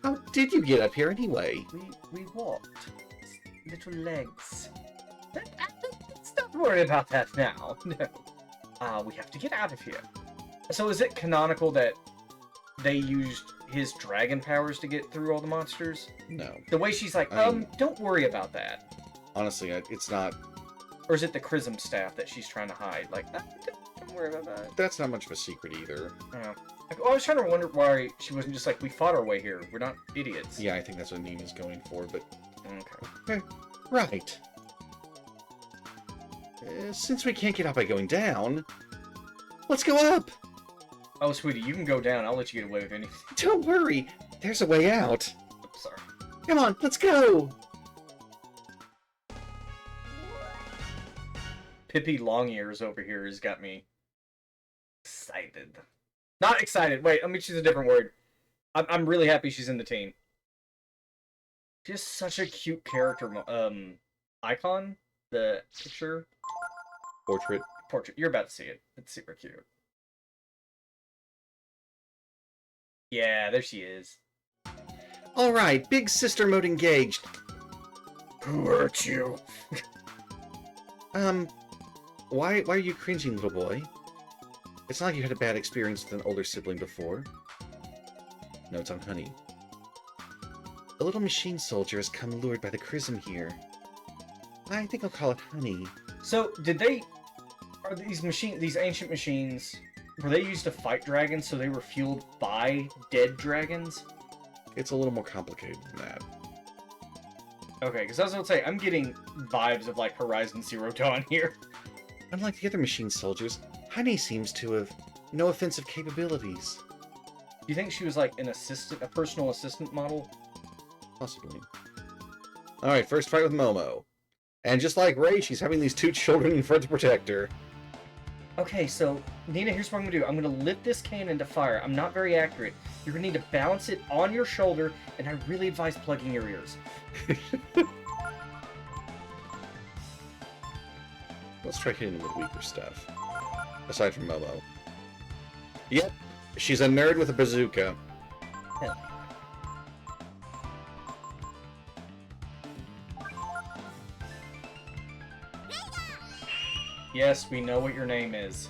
How did you get up here anyway? We walked. Little legs. Let's not worry about that now. No. We have to get out of here. So is it canonical that they used his dragon powers to get through all the monsters? No. The way she's like, I mean- don't worry about that. Honestly, it's not... Or is it the Chrism staff that she's trying to hide? Like, don't worry about that. That's not much of a secret either. Yeah. I was trying to wonder why she wasn't just like, we fought our way here. We're not idiots. Yeah, I think that's what Nina's going for, but... Okay. Right. Since we can't get up by going down, let's go up! Oh, sweetie, you can go down. I'll let you get away with anything. Don't worry, there's a way out. Oops, sorry. Come on, let's go! Pippi Longears over here has got me excited. Not excited. Wait, let me choose a different word. I'm really happy she's in the team. Just such a cute character. Icon. The picture. Portrait. Portrait. You're about to see it. It's super cute. Yeah, there she is. All right, big sister mode engaged. Who hurt you? Why are you cringing, little boy? It's not like you had a bad experience with an older sibling before. Notes on Honey. A little machine soldier has come lured by the chrism here. I think I'll call it Honey. So, are these ancient machines, were they used to fight dragons, so they were fueled by dead dragons? It's a little more complicated than that. Okay, because I was going to say, I'm getting vibes of, like, Horizon Zero Dawn here. Unlike the other machine soldiers, Honey seems to have no offensive capabilities. Do you think she was, like, a personal assistant model? Possibly. Alright, first fight with Momo. And just like Ray, she's having these two children in front to protect her. Okay, so, Nina, here's what I'm going to do. I'm going to lift this cannon to fire. I'm not very accurate. You're going to need to balance it on your shoulder, and I really advise plugging your ears. Let's try hitting them with weaker stuff. Aside from Momo. Yep, she's a nerd with a bazooka. Hell. Yes, we know what your name is.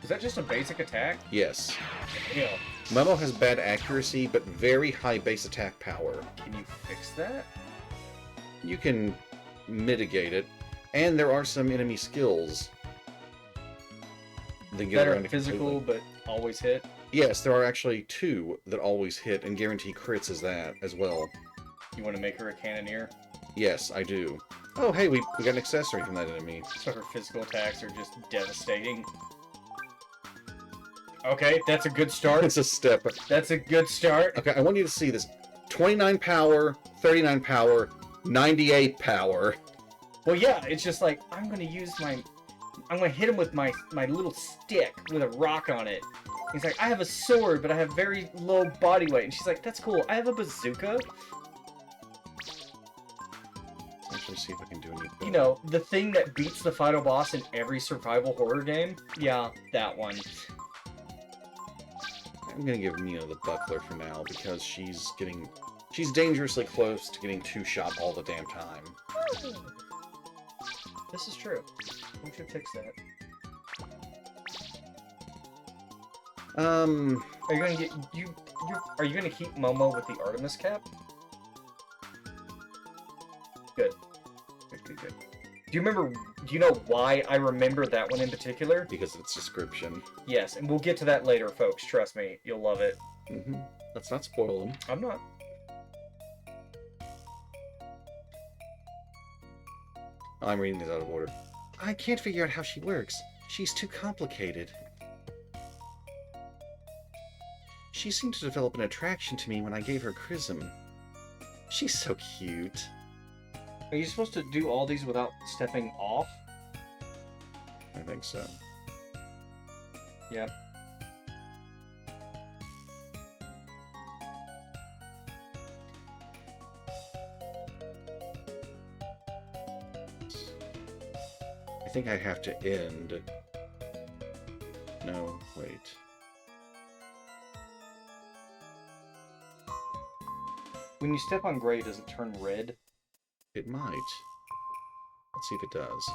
Is that just a basic attack? Yes. Yeah. Momo has bad accuracy, but very high base attack power. Can you fix that? You can mitigate it, and there are some enemy skills that get That around are it physical, completely. but always hit? Yes, there are actually two that always hit and guarantee crits as well. You want to make her a cannoneer? Yes, I do. Oh, hey, we got an accessory from that enemy. So her physical attacks are just devastating. Okay, that's a good start. It's a step. That's a good start. Okay, I want you to see this. 29 power, 39 power, 98 power. Well, yeah, it's just like, I'm gonna hit him with my little stick with a rock on it. He's like, I have a sword, but I have very low body weight. And she's like, that's cool, I have a bazooka. Let's actually see if I can do anything. You know, the thing that beats the final boss in every survival horror game? Yeah, that one. I'm gonna give Mina the buckler for now, because she's dangerously close to getting two-shot all the damn time. This is true. We should fix that. Are you gonna get are you gonna keep Momo with the Artemis cap? Good. Good. Do you know why I remember that one in particular? Because of its description. Yes, and we'll get to that later, folks. Trust me, you'll love it. Let's not spoil them. I'm not. I'm reading this out of order. I can't figure out how she works. She's too complicated. She seemed to develop an attraction to me when I gave her chrism. She's so cute. Are you supposed to do all these without stepping off? I think so. Yep. I think I have to end. No, wait. When you step on gray, does it turn red? It might. Let's see if it does.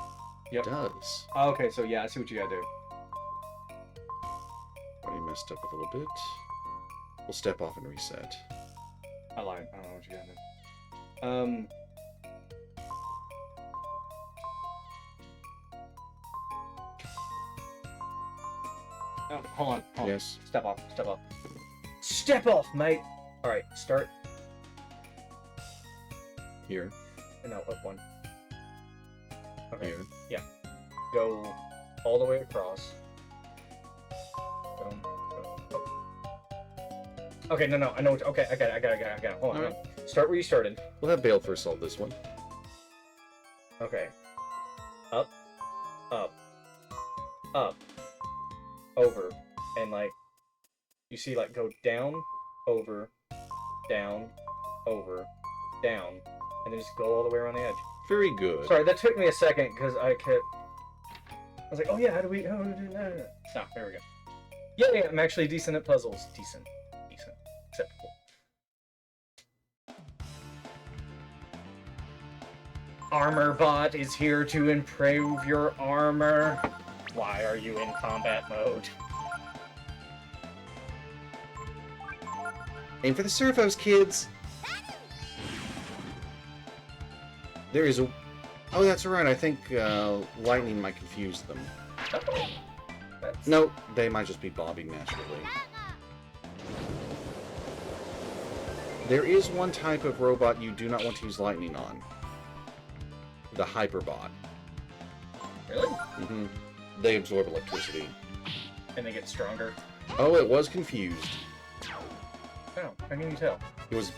Yep. It does. Oh, okay, so yeah, I see what you gotta do. Already messed up a little bit. We'll step off and reset. I lied. I don't know what you gotta do. Oh, hold on. Yes. Step off. Step off, mate! Alright, start. Here. No, up one. Okay. Here. Yeah. Go all the way across. Go. Okay, no, I know. Okay, I got it. Hold on. Alright. Hold on. Start where you started. We'll have Bale first solve this one. Okay. Up, up, up, over, and like you see, like go down, over, down, over, down, and then just go all the way around the edge. Very good. Sorry, that took me a second because I was like, oh yeah, how do we? Oh, no. Stop. There we go. Yeah, I'm actually decent at puzzles. Decent, acceptable. Armorbot is here to improve your armor. Why are you in combat mode? Aim for the servos, kids! There is a... Oh, that's right. I think lightning might confuse them. Oh, that's... No, they might just be bobbing naturally. There is one type of robot you do not want to use lightning on. The Hyperbot. Really? Mm-hmm. They absorb electricity. And they get stronger. Oh, it was confused. Oh, how can you tell? It was...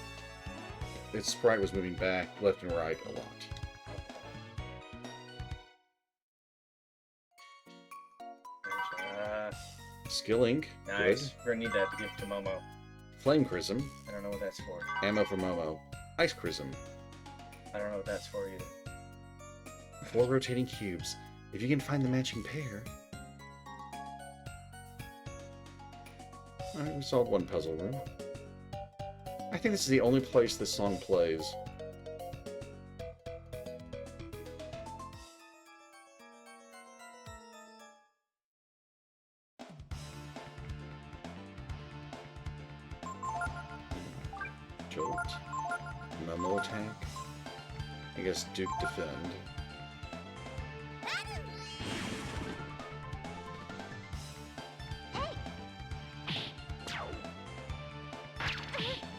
Its sprite was moving back, left and right a lot. Skilling. Nice. Good. We're gonna need that to give to Momo. Flame Chrism. I don't know what that's for. Ammo for Momo. Ice Chrism. I don't know what that's for either. 4 rotating cubes. If you can find the matching pair. Alright, we solved one puzzle room. I think this is the only place this song plays. Jolt. Momo attack. I guess Duke defend.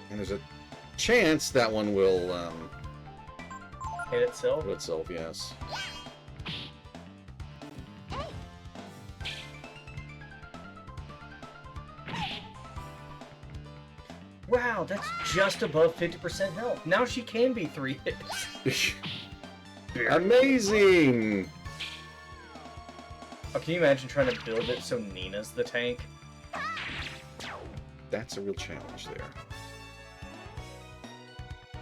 And there's a chance that one will Hit itself? kill itself, yes. Wow, that's just above 50% health. Now she can be 3 hits. Amazing! Oh, can you imagine trying to build it so Nina's the tank? That's a real challenge there.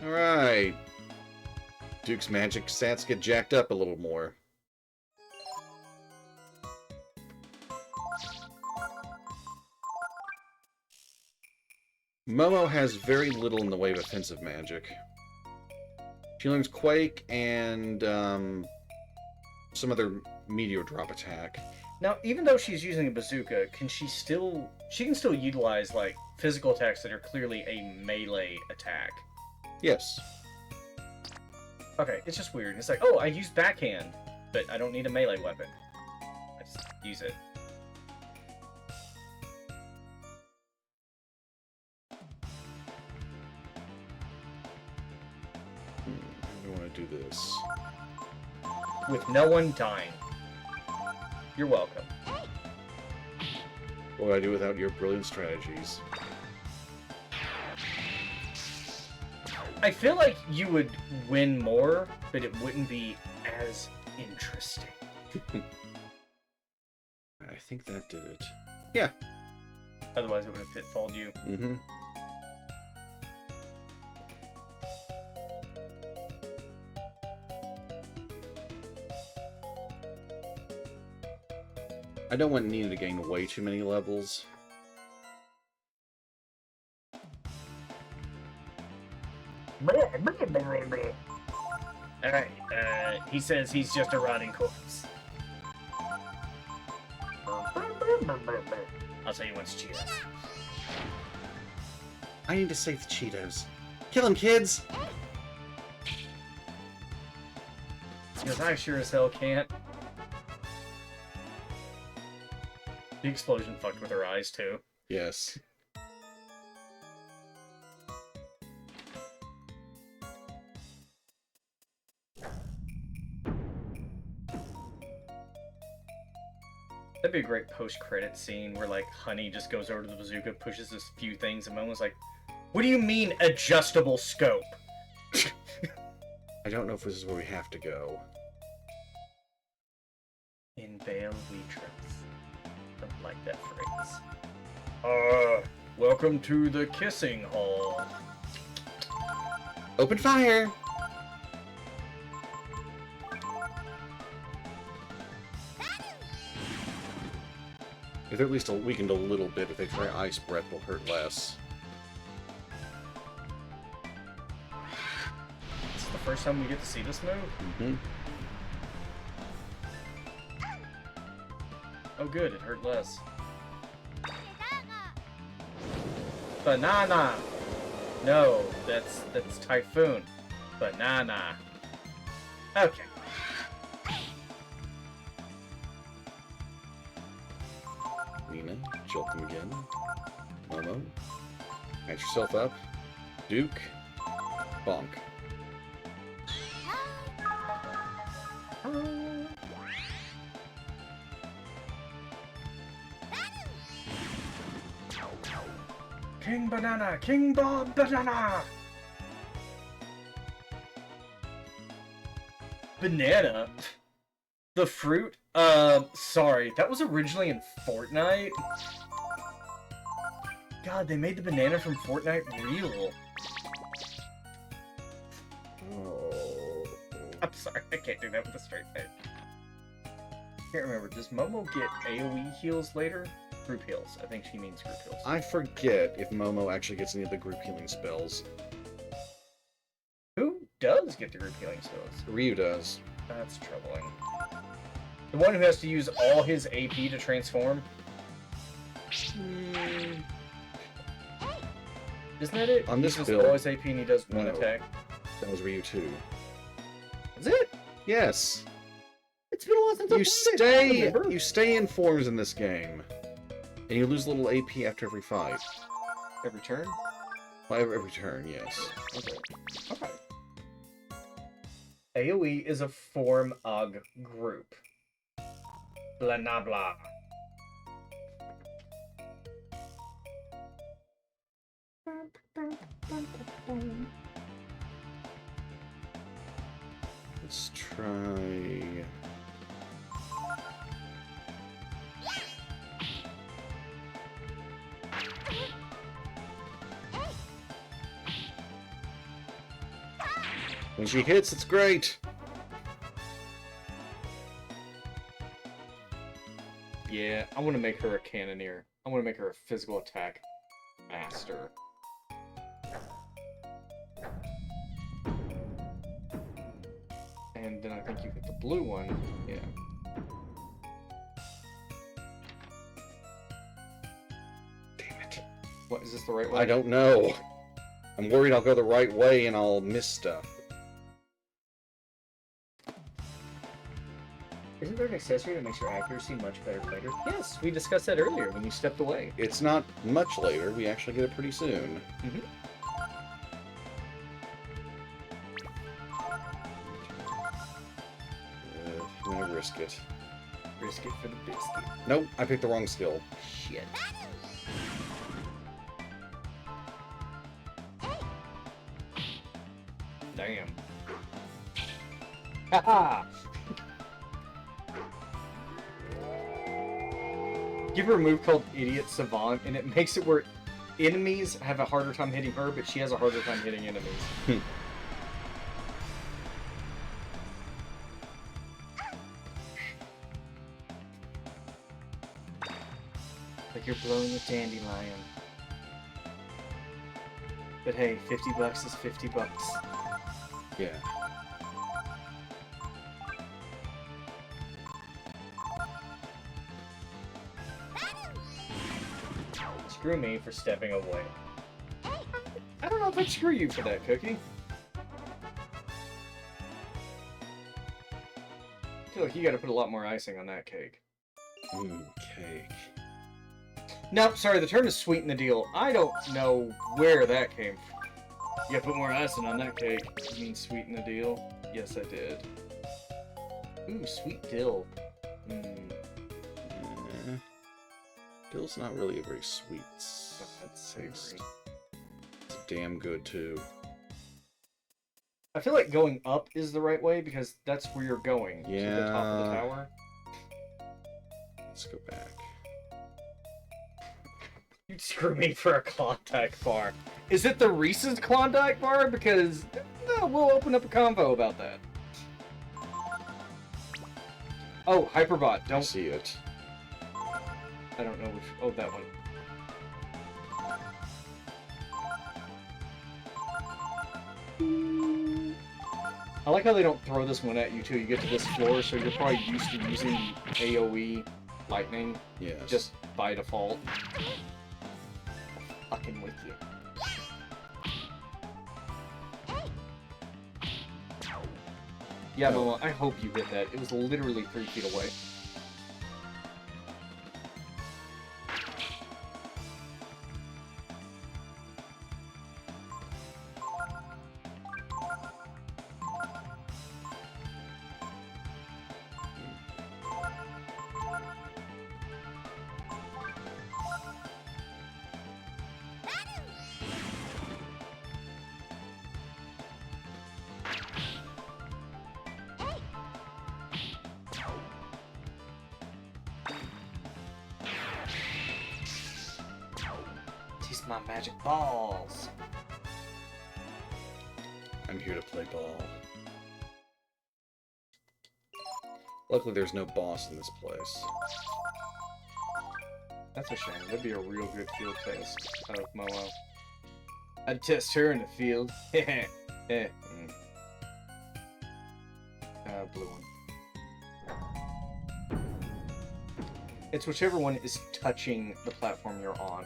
Alright. Duke's magic stats get jacked up a little more. Momo has very little in the way of offensive magic. She learns Quake and some other meteor drop attack. Now, even though she's using a bazooka, she can still utilize, like, physical attacks that are clearly a melee attack. Yes. Okay, it's just weird. It's like, oh, I use backhand, but I don't need a melee weapon. I just use it. I want to do this. With no one dying. You're welcome. What would I do without your brilliant strategies? I feel like you would win more, but it wouldn't be as interesting. I think that did it. Yeah. Otherwise, it would have pitfalled you. Mm-hmm. I don't want Nina to gain way too many levels. Alright, he says he's just a rotting corpse. I'll tell you once, Cheetos. I need to save the Cheetos. Kill him, kids! Because I sure as hell can't. The explosion fucked with her eyes, too. Yes. That'd be a great post-credit scene where, like, Honey just goes over to the bazooka, pushes a few things, and Momo's like, What do you mean, adjustable scope? I don't know if this is where we have to go. In Vale we trust. Don't like that phrase. Welcome to the kissing hall. Open fire! If they're at least weakened a little bit, if they try Ice Breath, will hurt less. This is the first time we get to see this move? Mm-hmm. Oh good, it hurt less. Banana! No, that's Typhoon. Banana. Okay. Nina, jolt them again. Momo. Patch yourself up. Duke. Bonk. King Banana! King Bob Banana! Banana? The fruit? Sorry. That was originally in Fortnite? God, they made the banana from Fortnite real. Oh. I'm sorry, I can't do that with a straight face. Can't remember. Does Momo get AoE heals later? Group heals. I think she means group heals. I forget if Momo actually gets any of the group healing spells. Who does get the group healing spells? Ryu does. That's troubling. The one who has to use all his AP to transform? Isn't that it? On this he uses build- all his AP and he does one No. attack. That was Ryu too. Is it? Yes. It's been a while since I You played it. you stay in forms in this game. And you lose a little AP after every fight. Every turn? Well, every turn, yes. Okay. Okay. AoE is a form of group. Blah blah blah. Let's try... When she hits, it's great! Yeah, I want to make her a cannoneer. I want to make her a physical attack master. And then I think you get the blue one. Yeah. Damn it. What, is this the right way? I don't know. I'm worried I'll go the right way and I'll miss stuff. Isn't there an accessory that makes your accuracy much better later? Yes, we discussed that earlier when you stepped away. It's not much later. We actually get it pretty soon. Mm-hmm. I'm gonna risk it. Risk it for the biscuit. Nope, I picked the wrong skill. Shit. Damn. Haha! Give her a move called Idiot Savant, and it makes it where enemies have a harder time hitting her, but she has a harder time hitting enemies. Like you're blowing a dandelion. But hey, 50 bucks is 50 bucks. Yeah. Screw me for stepping away. I don't know if I'd screw you for that, Cookie. I feel like you gotta put a lot more icing on that cake. Cake. No, sorry, the term is sweeten the deal. I don't know where that came from. You gotta put more icing on that cake. You mean sweeten the deal? Yes, I did. Ooh, sweet dill. Dill's not really a very sweet That's taste. savory. It's damn good, too. I feel like going up is the right way because that's where you're going. To the top of the Yeah. tower. Let's go back. You'd screw me for a Klondike bar. Is it the Reese's Klondike bar? Because no, we'll open up a convo about that. Oh, Hyperbot. I Don't. see it. I don't know which. Oh, that one. I like how they don't throw this one at you till you get to this floor, so you're probably used to using AoE lightning Yes. just by default. Fucking with you. Yeah, No. Momo, I hope you hit that. It was literally 3 feet away. Taste my magic balls. I'm here to play ball. Luckily, there's no boss in this place. That's a shame. That'd be a real good field test of Momo. I'd test her in the field. Heh. Blue one. It's whichever one is touching the platform you're on.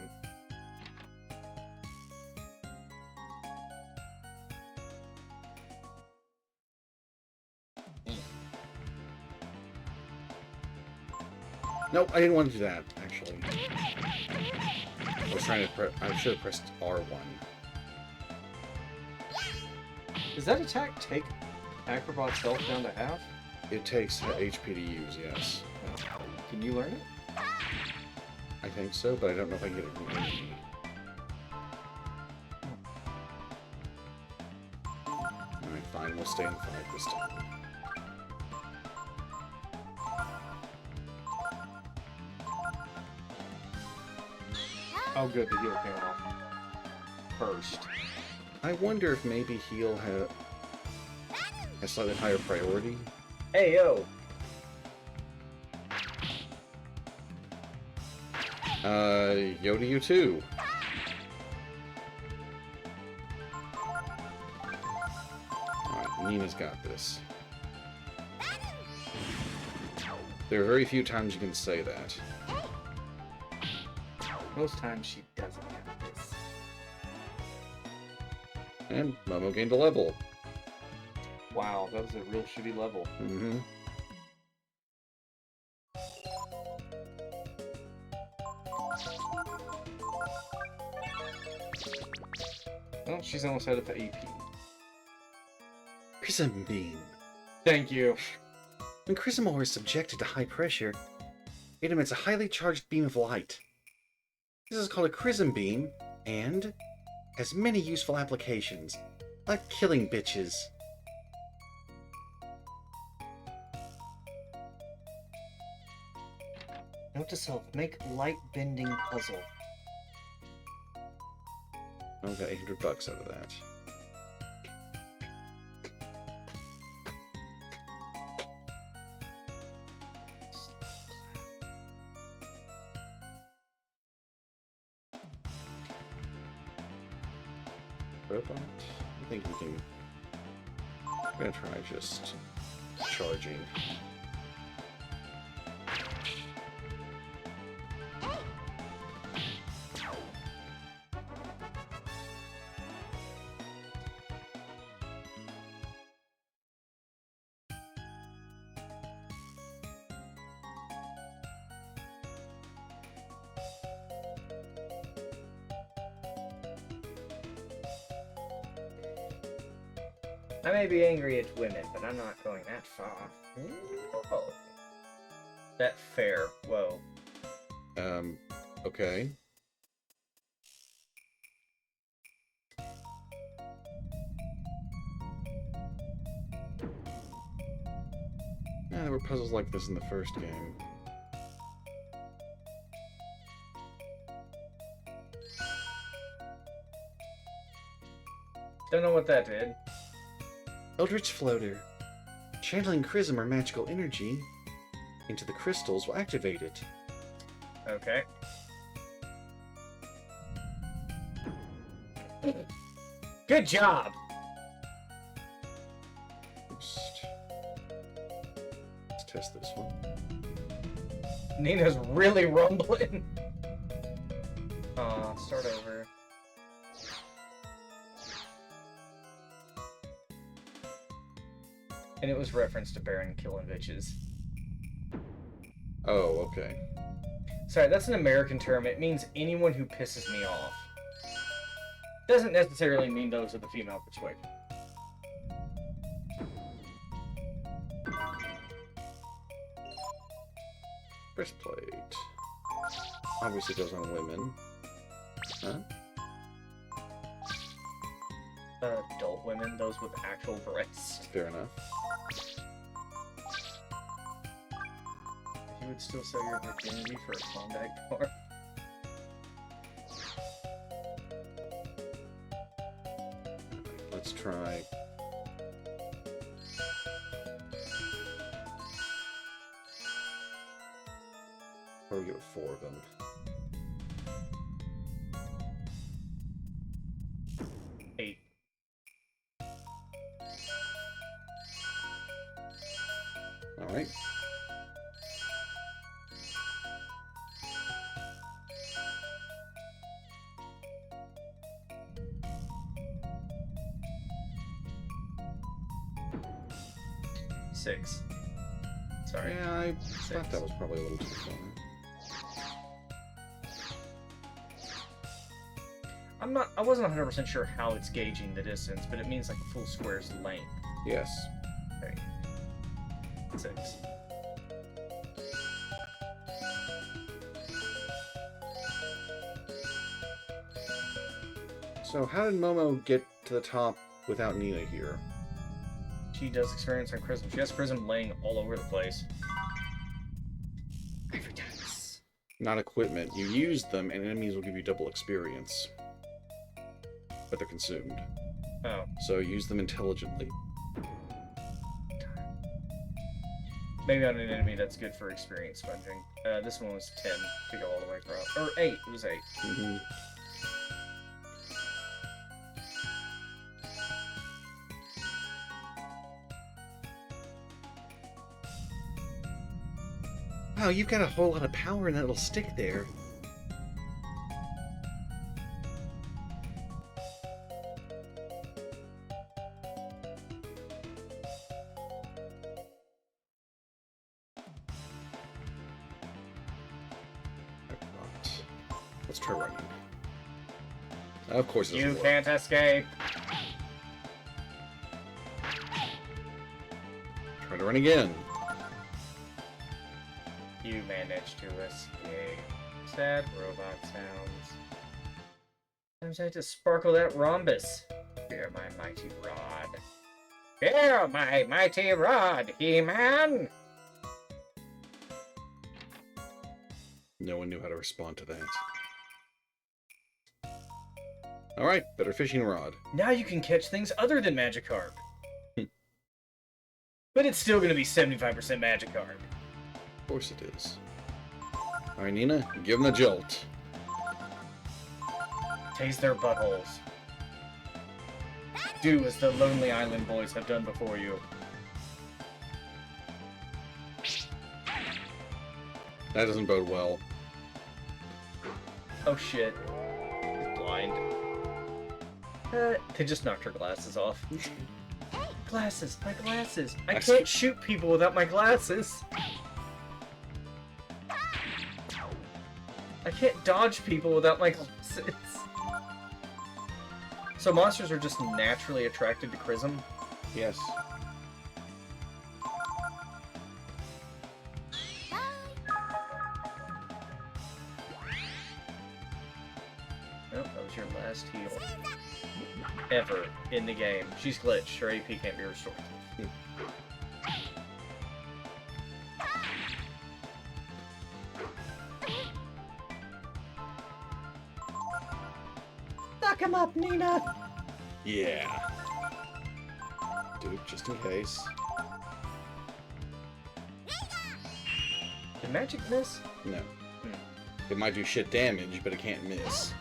Nope, I didn't want to do that, actually. I was trying to I should have pressed R1. Does that attack take Acrobot's health down to half? It takes HP to use, yes. Can you learn it? I think so, but I don't know if I can get it from enemy. Alright, fine, we'll stay in 5 this time. Oh good, the heal came off. First. I wonder if maybe heal had a slightly higher priority. Hey yo! Yo to you too. Alright, Nina's got this. There are very few times you can say that. Most times she doesn't have this. And Momo gained a level. Wow, that was a real shitty level. Mm-hmm. Well, she's almost out of the AP. Prism beam. Thank you. When Prism ore is subjected to high pressure, it emits a highly charged beam of light. This is called a Prism beam, and has many useful applications, like killing bitches. Note to self, make light bending puzzle. I got $800 out of that. Robot? I think we can... I'm gonna try just charging. I may be angry at women, but I'm not going that far. Whoa. That fair. Whoa. Okay. Yeah, there were puzzles like this in the first game. Don't know what that did. Eldritch Floater. Channeling Chrism or magical energy into the crystals will activate it. Okay. Good job! Let's test this one. Nina's really rumbling. Start over. And it was reference to Baron killing bitches. Oh, okay. Sorry, that's an American term. It means anyone who pisses me off. Doesn't necessarily mean those of the female persuasion. Breastplate. Obviously goes on women. Huh? Adult women, those with actual breasts. Fair enough. You would still sell your virginity for a Klondike bar? Let's try. Or we get 4 of them. Alright. Six. Sorry. Yeah, I Six. thought that was probably a little too far. I wasn't 100% sure how it's gauging the distance, but it means like a full square's length. Yes. Okay. 6. So how did Momo get to the top without Nina here? She does experience on Chrism. She has Chrism laying all over the place. Every dice. Not equipment. You use them and enemies will give you double experience. But they're consumed. Oh. So use them intelligently. Maybe on an enemy that's good for experience sponging. This one was 10 to go all the way across. Or 8. It was 8. Mm-hmm. Wow, you've got a whole lot of power and that little stick there. Let's try running. Of course it doesn't You work. can't escape! Try to run again. You managed to escape. Sad robot sounds. Sometimes I have to sparkle that rhombus. Fear my mighty rod. Fear my mighty rod, He-Man! No one knew how to respond to that. Alright, better fishing rod. Now you can catch things other than Magikarp. But it's still gonna be 75% Magikarp. Of course it is. Alright, Nina, give them the jolt. Taste their buttholes. Do as the Lonely Island boys have done before you. That doesn't bode well. Oh shit. He's blind. They just knocked her glasses off. Glasses, my glasses. I can't shoot people without my glasses. I can't dodge people without my glasses. So monsters are just naturally attracted to Chrism? Yes. Nope, that was your last heal. Ever in the game. She's glitched. Her AP can't be restored. him up, Nina! Yeah. Dude, just in case. Did magic miss? No. It might do shit damage, but it can't miss.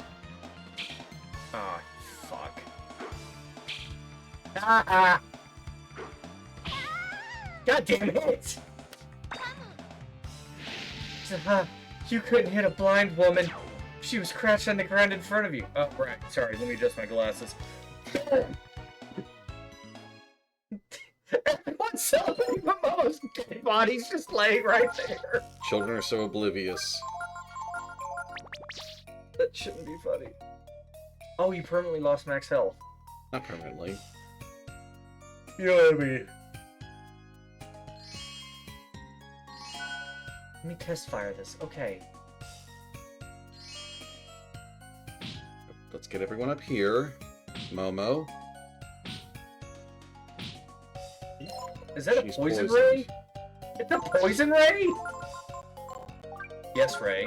Ah, fuck. Ah! God damn it! You couldn't hit a blind woman. She was crouched on the ground in front of you. Oh, right. Sorry, let me adjust my glasses. Everyone's celebrating Momo's dead body's just laying right there. Children are so oblivious. That shouldn't be funny. Oh, you permanently lost max health. Not permanently. You know what I mean. Let me test fire this. Okay. Let's get everyone up here. Momo. Is that She's a poison poisoned. ray? It's a poison ray? Yes, Ray.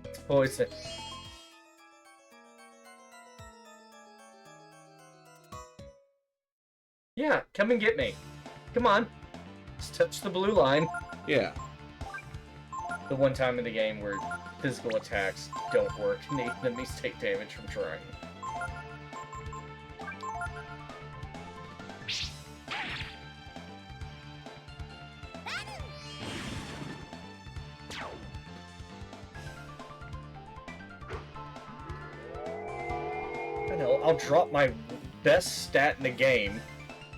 It's poison. Yeah, come and get me. Come on. Just touch the blue line. Yeah. The one time in the game where physical attacks don't work and the enemies take damage from trying. I know, I'll drop my best stat in the game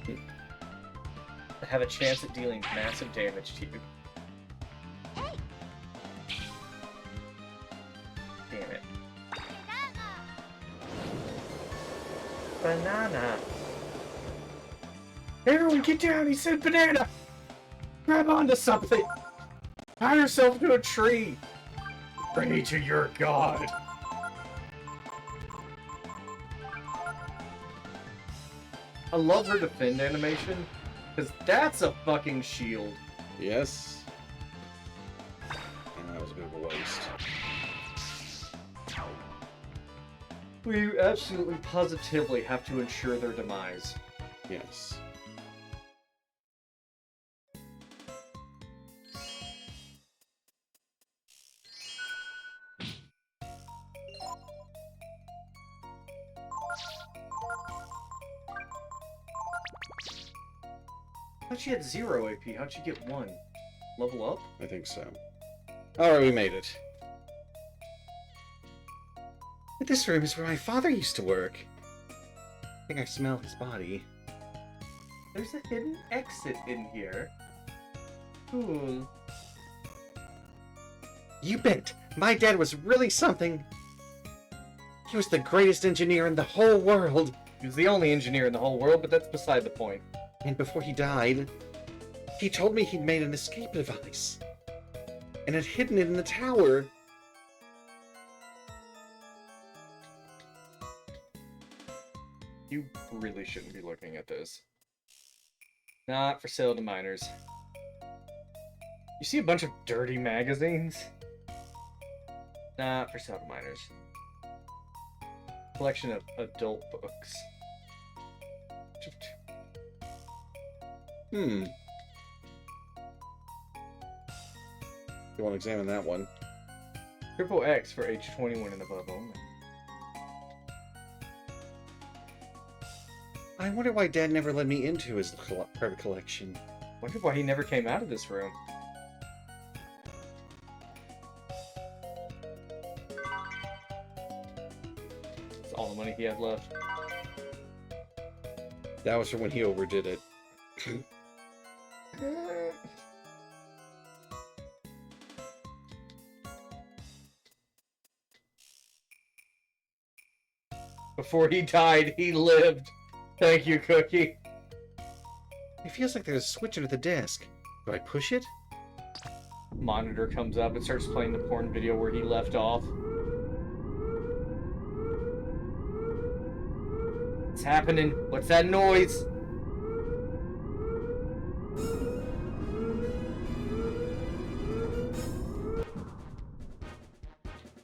to have a chance at dealing massive damage to you. Damn it. Banana. Everyone get down, he said banana! Grab onto something! Tie yourself to a tree! Pray to your god! I love her defend animation, because that's a fucking shield. Yes. And that was a bit of a waste. We absolutely positively have to ensure their demise. Yes. I thought she had 0 AP. How'd she get 1? Level up? I think so. Alright, we made it. This room is where my father used to work. I think I smell his body. There's a hidden exit in here. Cool. You bet! My dad was really something! He was the greatest engineer in the whole world! He was the only engineer in the whole world, but that's beside the point. And before he died, he told me he'd made an escape device. And had hidden it in the tower. You really shouldn't be looking at this. Not for sale to minors. You see a bunch of dirty magazines? Not for sale to minors. Collection of adult books. Hmm. You want to examine that one? Triple X for age 21 and above only. I wonder why Dad never let me into his private collection. Wonder why he never came out of this room. It's all the money he had left. That was for when he overdid it. Before he died, he lived. Thank you, Cookie. It feels like there's a switch under the desk. Do I push it? Monitor comes up and starts playing the porn video where he left off. What's happening? What's that noise?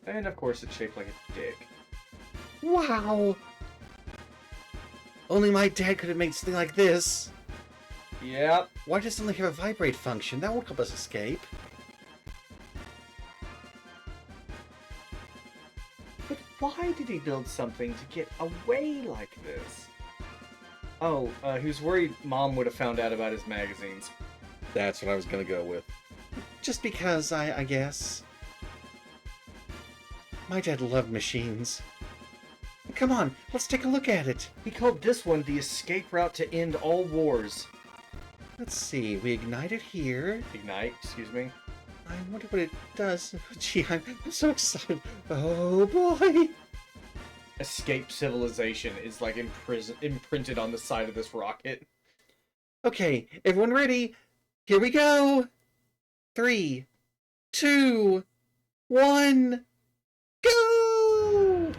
And of course it's shaped like a dick. Wow! Only my dad could have made something like this. Yep. Why does it only have a vibrate function? That won't help us escape. But why did he build something to get away like this? Oh, he was worried Mom would have found out about his magazines. That's what I was gonna go with. Just because, I guess. My dad loved machines. Come on, let's take a look at it. He called this one the escape route to end all wars. Let's see, we ignite it here. Ignite, excuse me. I wonder what it does. Gee, I'm so excited. Oh boy! Escape civilization is like imprinted on the side of this rocket. Okay, everyone ready? Here we go! 3, 2, 1, go!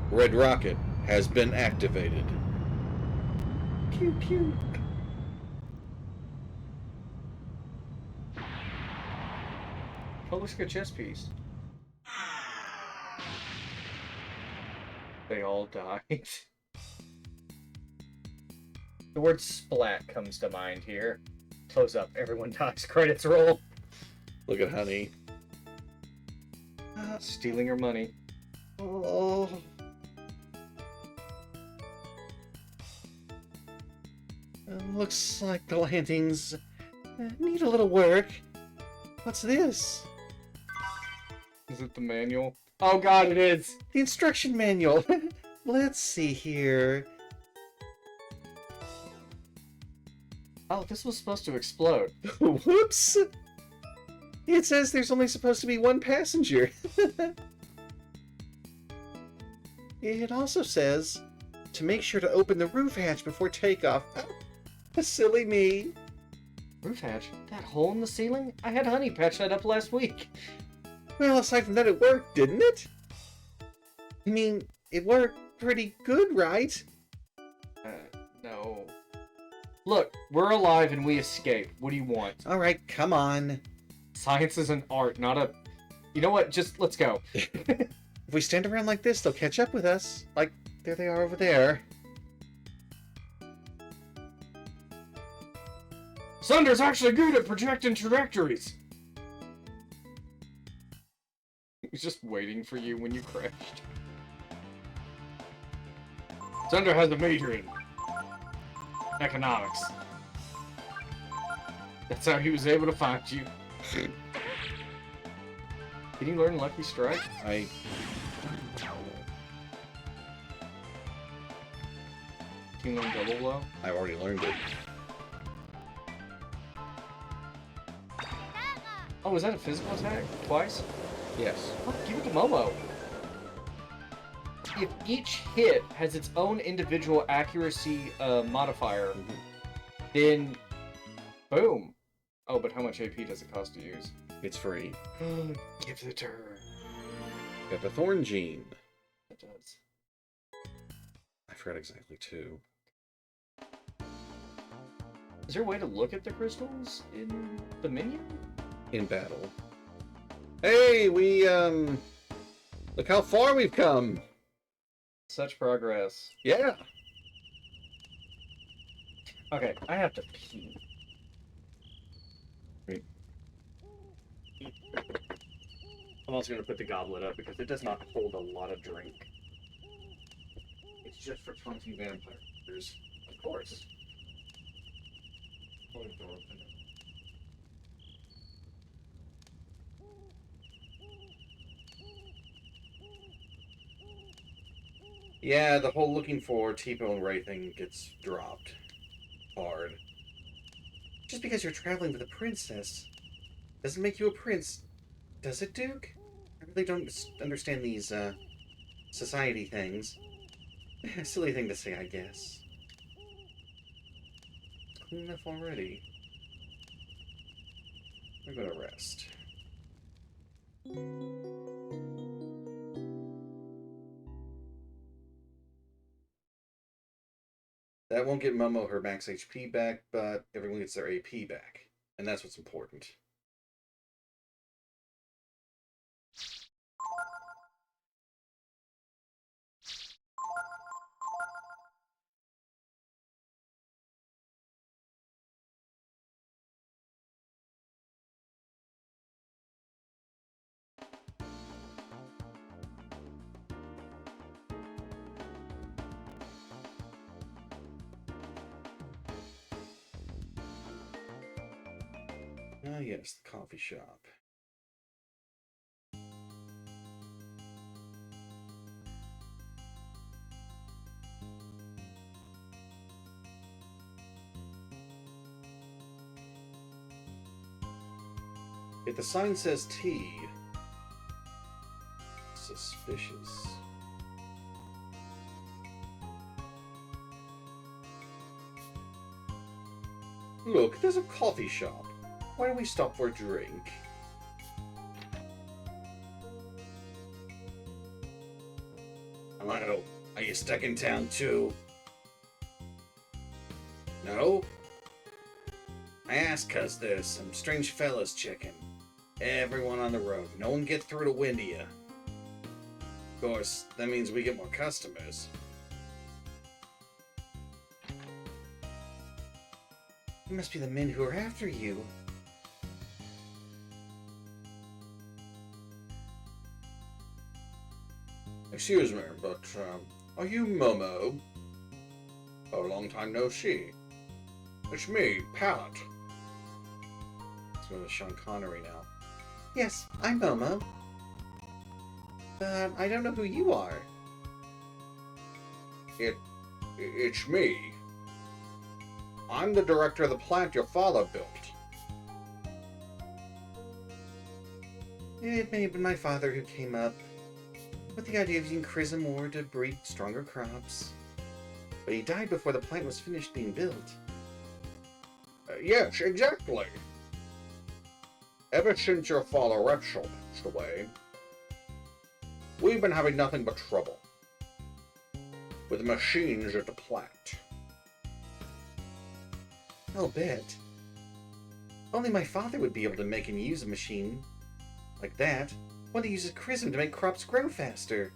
Red rocket has been activated. Pew pew. Oh, looks like a chess piece. They all died. The word splat comes to mind here. Close up, everyone dies, credits roll. Look at Honey. Stealing her money. Oh. Looks like the landings need a little work. What's this? Is it the manual? Oh god, it is! The instruction manual. Let's see here. Oh, this was supposed to explode. Whoops! It says there's only supposed to be one passenger. It also says to make sure to open the roof hatch before takeoff. Silly me. Roof hatch? That hole in the ceiling? I had Honey patch that up last week. Well, aside from that, it worked, didn't it? I mean, it worked pretty good, right? No. Look, we're alive and we escaped. What do you want? Alright, come on. Science is an art, not a... You know what? Just, let's go. If we stand around like this, they'll catch up with us. Like, there they are over there. Sunder's actually good at projecting trajectories! He's just waiting for you when you crashed. Sunder has a major in economics. That's how he was able to find you. Can you learn Lucky Strike? I... Can you learn Double Blow? I've already learned it. Oh, is that a physical attack? Twice? Yes. Oh, give it to Momo. If each hit has its own individual accuracy modifier, then boom. Oh, but how much AP does it cost to use? It's free. Give it to her. Got the Thorn Gene. It does. I forgot exactly two. Is there a way to look at the crystals in the menu? In battle. Hey, we, look how far we've come! Such progress. Yeah! Okay, I have to pee. Wait. I'm also going to put the goblet up because it does not hold a lot of drink. It's just for funky vampires. Of course. Hold the door open. Yeah, the whole looking for T-Bone Ray thing gets dropped. Hard. Just because you're traveling with a princess doesn't make you a prince, does it, Duke? I really don't understand these, society things. Silly thing to say, I guess. It's clean enough already. We're gonna rest. That won't get Momo her max HP back, but everyone gets their AP back. And that's what's important. Ah, yes, the coffee shop. If the sign says tea, suspicious. Look, there's a coffee shop. Why don't we stop for a drink? Hello, are you stuck in town too? No? I asked 'cause there's some strange fellas checking everyone on the road. No one gets through to Windia. Of course, that means we get more customers. It must be the men who are after you. Excuse me, but are you Momo? Oh, long time no see. It's me, Pallet. It's one of Sean Connery now. Yes, I'm Momo. But I don't know who you are. It's me. I'm the director of the plant your father built. It may have been my father who came up with the idea of using Chrism ore to breed stronger crops. But he died before the plant was finished being built. Yes, exactly. Ever since your father Repshol passed away, we've been having nothing but trouble with the machines at the plant. I'll bet. Only my father would be able to make and use a machine like that, one that uses Chrism to make crops grow faster.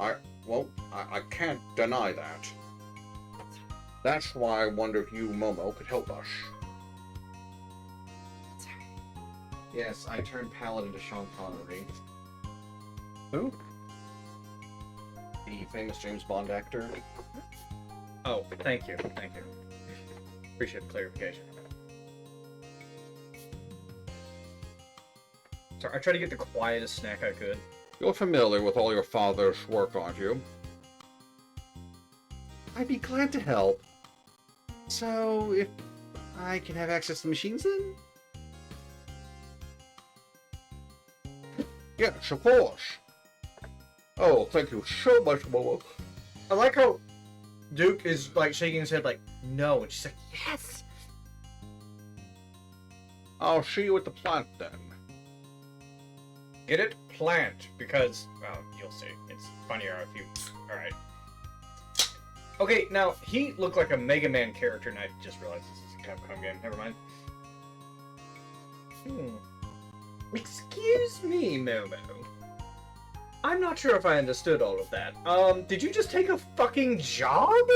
I can't deny that. That's why I wonder if you, Momo, could help us. Yes, I turned Pallet into Sean Connery. Who? The famous James Bond actor. Oh, thank you. Thank you. Appreciate the clarification. Sorry, I tried to get the quietest snack I could. You're familiar with all your father's work, aren't you? I'd be glad to help. So, if I can have access to the machines then? Yes, of course. Oh, thank you so much, Momo. I like how Duke is like shaking his head like, no, and she's like, yes! I'll see you at the plant then. Get it? Plant. Because, well, you'll see. It's funnier if you... Alright. Okay, now, he looked like a Mega Man character, and I just realized this is a Capcom game. Never mind. Excuse me, Momo. I'm not sure if I understood all of that. Did you just take a fucking job?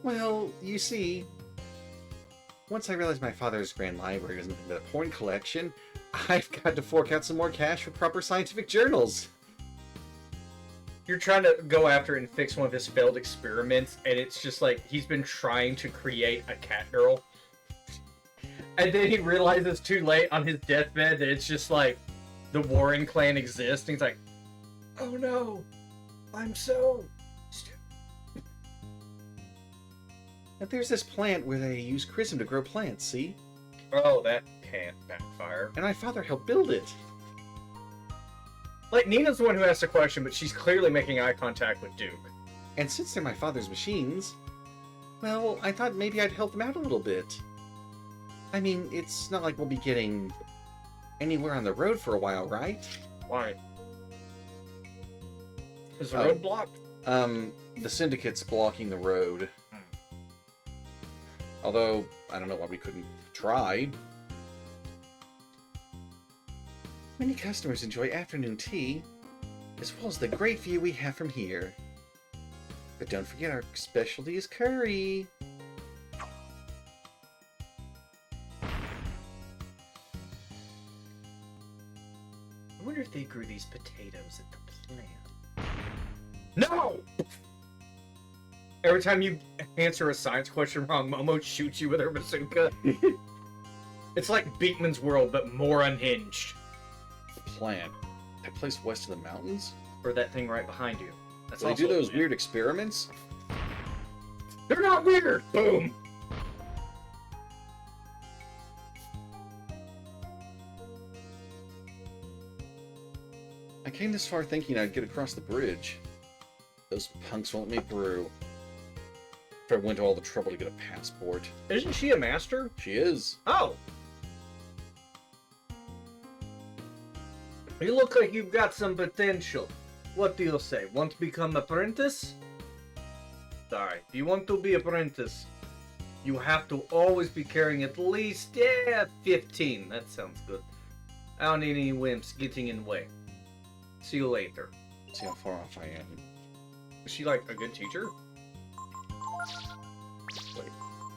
Well, you see, once I realized my father's grand library was nothing but a porn collection, I've got to fork out some more cash for proper scientific journals. You're trying to go after and fix one of his failed experiments, and it's just like, he's been trying to create a cat girl. And then he realizes too late on his deathbed that it's just like, the Warren clan exists, and he's like, oh no, I'm so stupid. But there's this plant where they use Chrism to grow plants, see? Oh, that can't backfire. And my father helped build it. Like, Nina's the one who asked the question, but she's clearly making eye contact with Duke. And since they're my father's machines, well, I thought maybe I'd help them out a little bit. I mean, it's not like we'll be getting anywhere on the road for a while, right? Why? Is the road blocked? The Syndicate's blocking the road. Although, I don't know why we couldn't try. Many customers enjoy afternoon tea, as well as the great view we have from here. But don't forget our specialty is curry. I wonder if they grew these potatoes at the plant. No! Every time you answer a science question wrong, Momo shoots you with her bazooka. It's like Beakman's World, but more unhinged. The plant. That place west of the mountains? Or that thing right behind you. That's Do they also do those a plant. weird experiments? They're not weird! Boom! I came this far thinking I'd get across the bridge. Those punks won't let me through. If I went to all the trouble to get a passport. Isn't she a master? She is. Oh! You look like you've got some potential. What do you say? Want to become apprentice? Sorry, if you want to be apprentice, you have to always be carrying at least, 15. That sounds good. I don't need any wimps getting in the way. See you later. See how far off I am. Is she like a good teacher? Wait,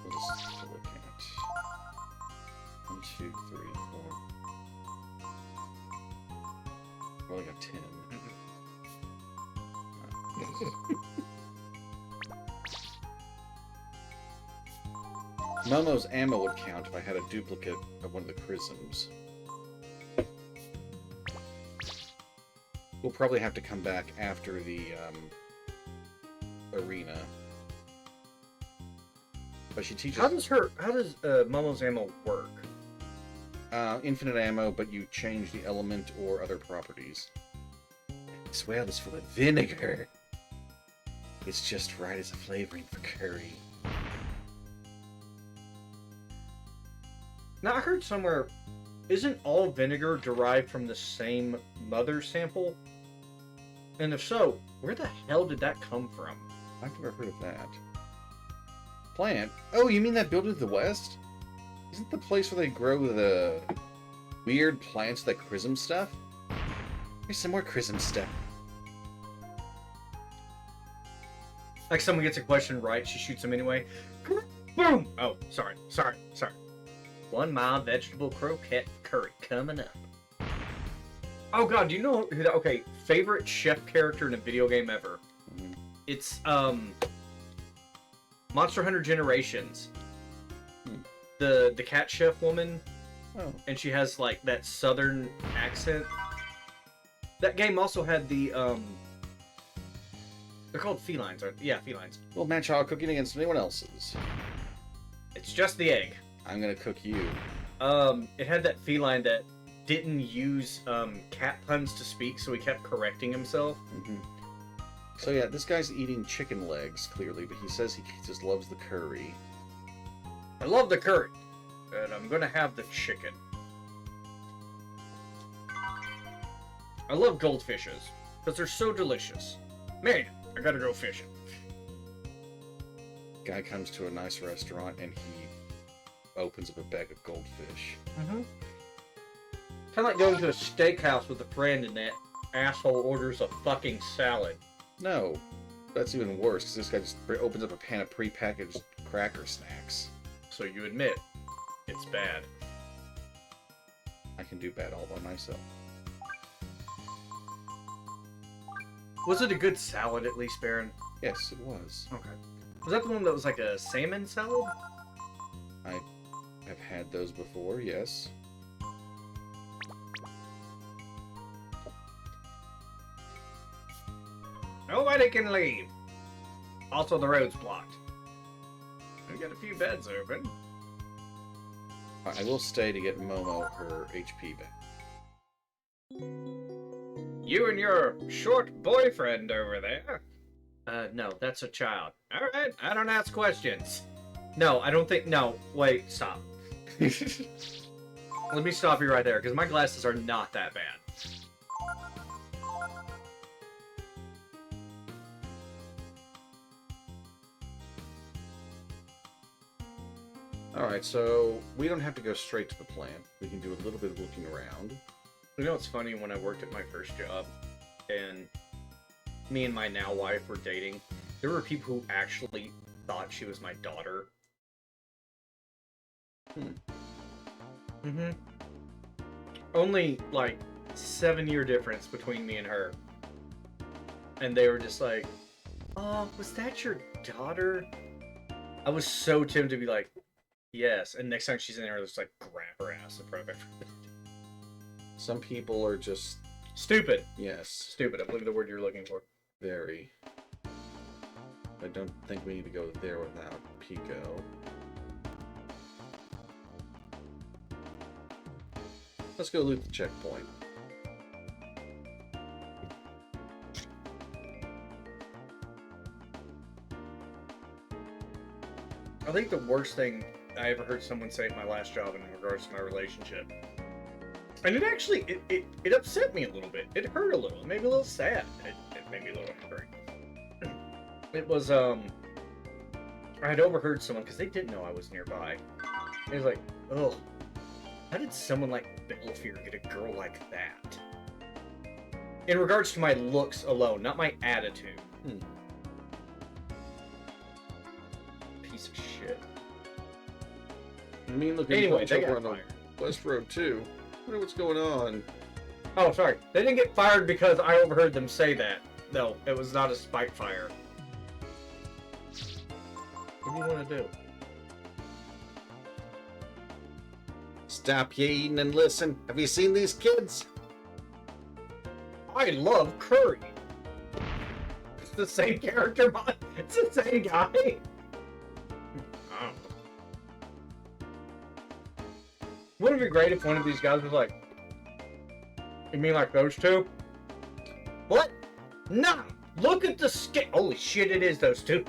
we'll just look at 1, 2, 3, 4. We only got 10. Momo's ammo would count if I had a duplicate of one of the chrisms. We'll probably have to come back after the arena. But she teaches How does Momo's ammo work? infinite ammo, but you change the element or other properties. This well is full of vinegar. It's just right as a flavoring for curry. Now I heard somewhere, isn't all vinegar derived from the same mother sample? And if so, where the hell did that come from? I've never heard of that. Plant? Oh, you mean that building to the west? Isn't the place where they grow the weird plants, that chrism stuff? Here's some more chrism stuff. Like someone gets a question right, she shoots them anyway. Boom! Oh, sorry. 1 mile vegetable croquette curry coming up. Oh god, do you know who that? Okay, favorite chef character in a video game ever. Mm-hmm. It's Monster Hunter Generations. The cat chef woman, Oh. and she has like that southern accent. That game also had the they're called felines, aren't they? Yeah, felines. We'll match our cooking against anyone else's. It's just the egg. I'm gonna cook you. It had that feline that didn't use cat puns to speak, so he kept correcting himself. Mm-hmm. So yeah, this guy's eating chicken legs, clearly, but he says he just loves the curry. I love the curry, but I'm gonna have the chicken. I love goldfishes, because they're so delicious. Man, I gotta go fishing. Guy comes to a nice restaurant and he opens up a bag of goldfish. Mm-hmm. Kind of like going to a steakhouse with a friend and that asshole orders a fucking salad. No, that's even worse, because this guy just opens up a pan of prepackaged cracker snacks. So you admit, it's bad. I can do bad all by myself. Was it a good salad at least, Baron? Yes, it was. Okay. Was that the one that was like a salmon salad? I have had those before, yes. Nobody can leave. Also, the road's blocked. We got a few beds open. I will stay to get Momo her HP back. You and your short boyfriend over there. No, that's a child. Alright, I don't ask questions. No, I don't think. No, wait, stop. Let me stop you right there, because my glasses are not that bad. Alright, so we don't have to go straight to the plant. We can do a little bit of looking around. You know what's funny? When I worked at my first job, and me and my now wife were dating, there were people who actually thought she was my daughter. Mm-hmm. Only, like, 7-year difference between me and her. And they were just like, Oh, was that your daughter? I was so tempted to be like, yes. And next time she's in there, just like grab her ass in front of everybody. Some people are just, Stupid. yes, Stupid. I believe the word you're looking for. very. I don't think we need to go there without Pico. Let's go loot the checkpoint. I think the worst thing I ever heard someone say at my last job in regards to my relationship. And it actually, it upset me a little bit. It hurt a little. It made me a little sad. It made me a little angry. It was, I had overheard someone, because they didn't know I was nearby. It was like, oh, how did someone like Belfier get a girl like that? In regards to my looks alone, not my attitude. Piece of shit. Mean looking Anyway, punch they over got on the fired. West Road too. I wonder what's going on. Oh, sorry. They didn't get fired because I overheard them say that. No, it was not a spike fire. What do you want to do? Stop ye eating and listen. Have you seen these kids? I love curry. It's the same character, but it's the same guy. Oh. Wouldn't it be great if one of these guys was like, you mean like those two? What? No! Look at the skin! Holy shit, it is those two.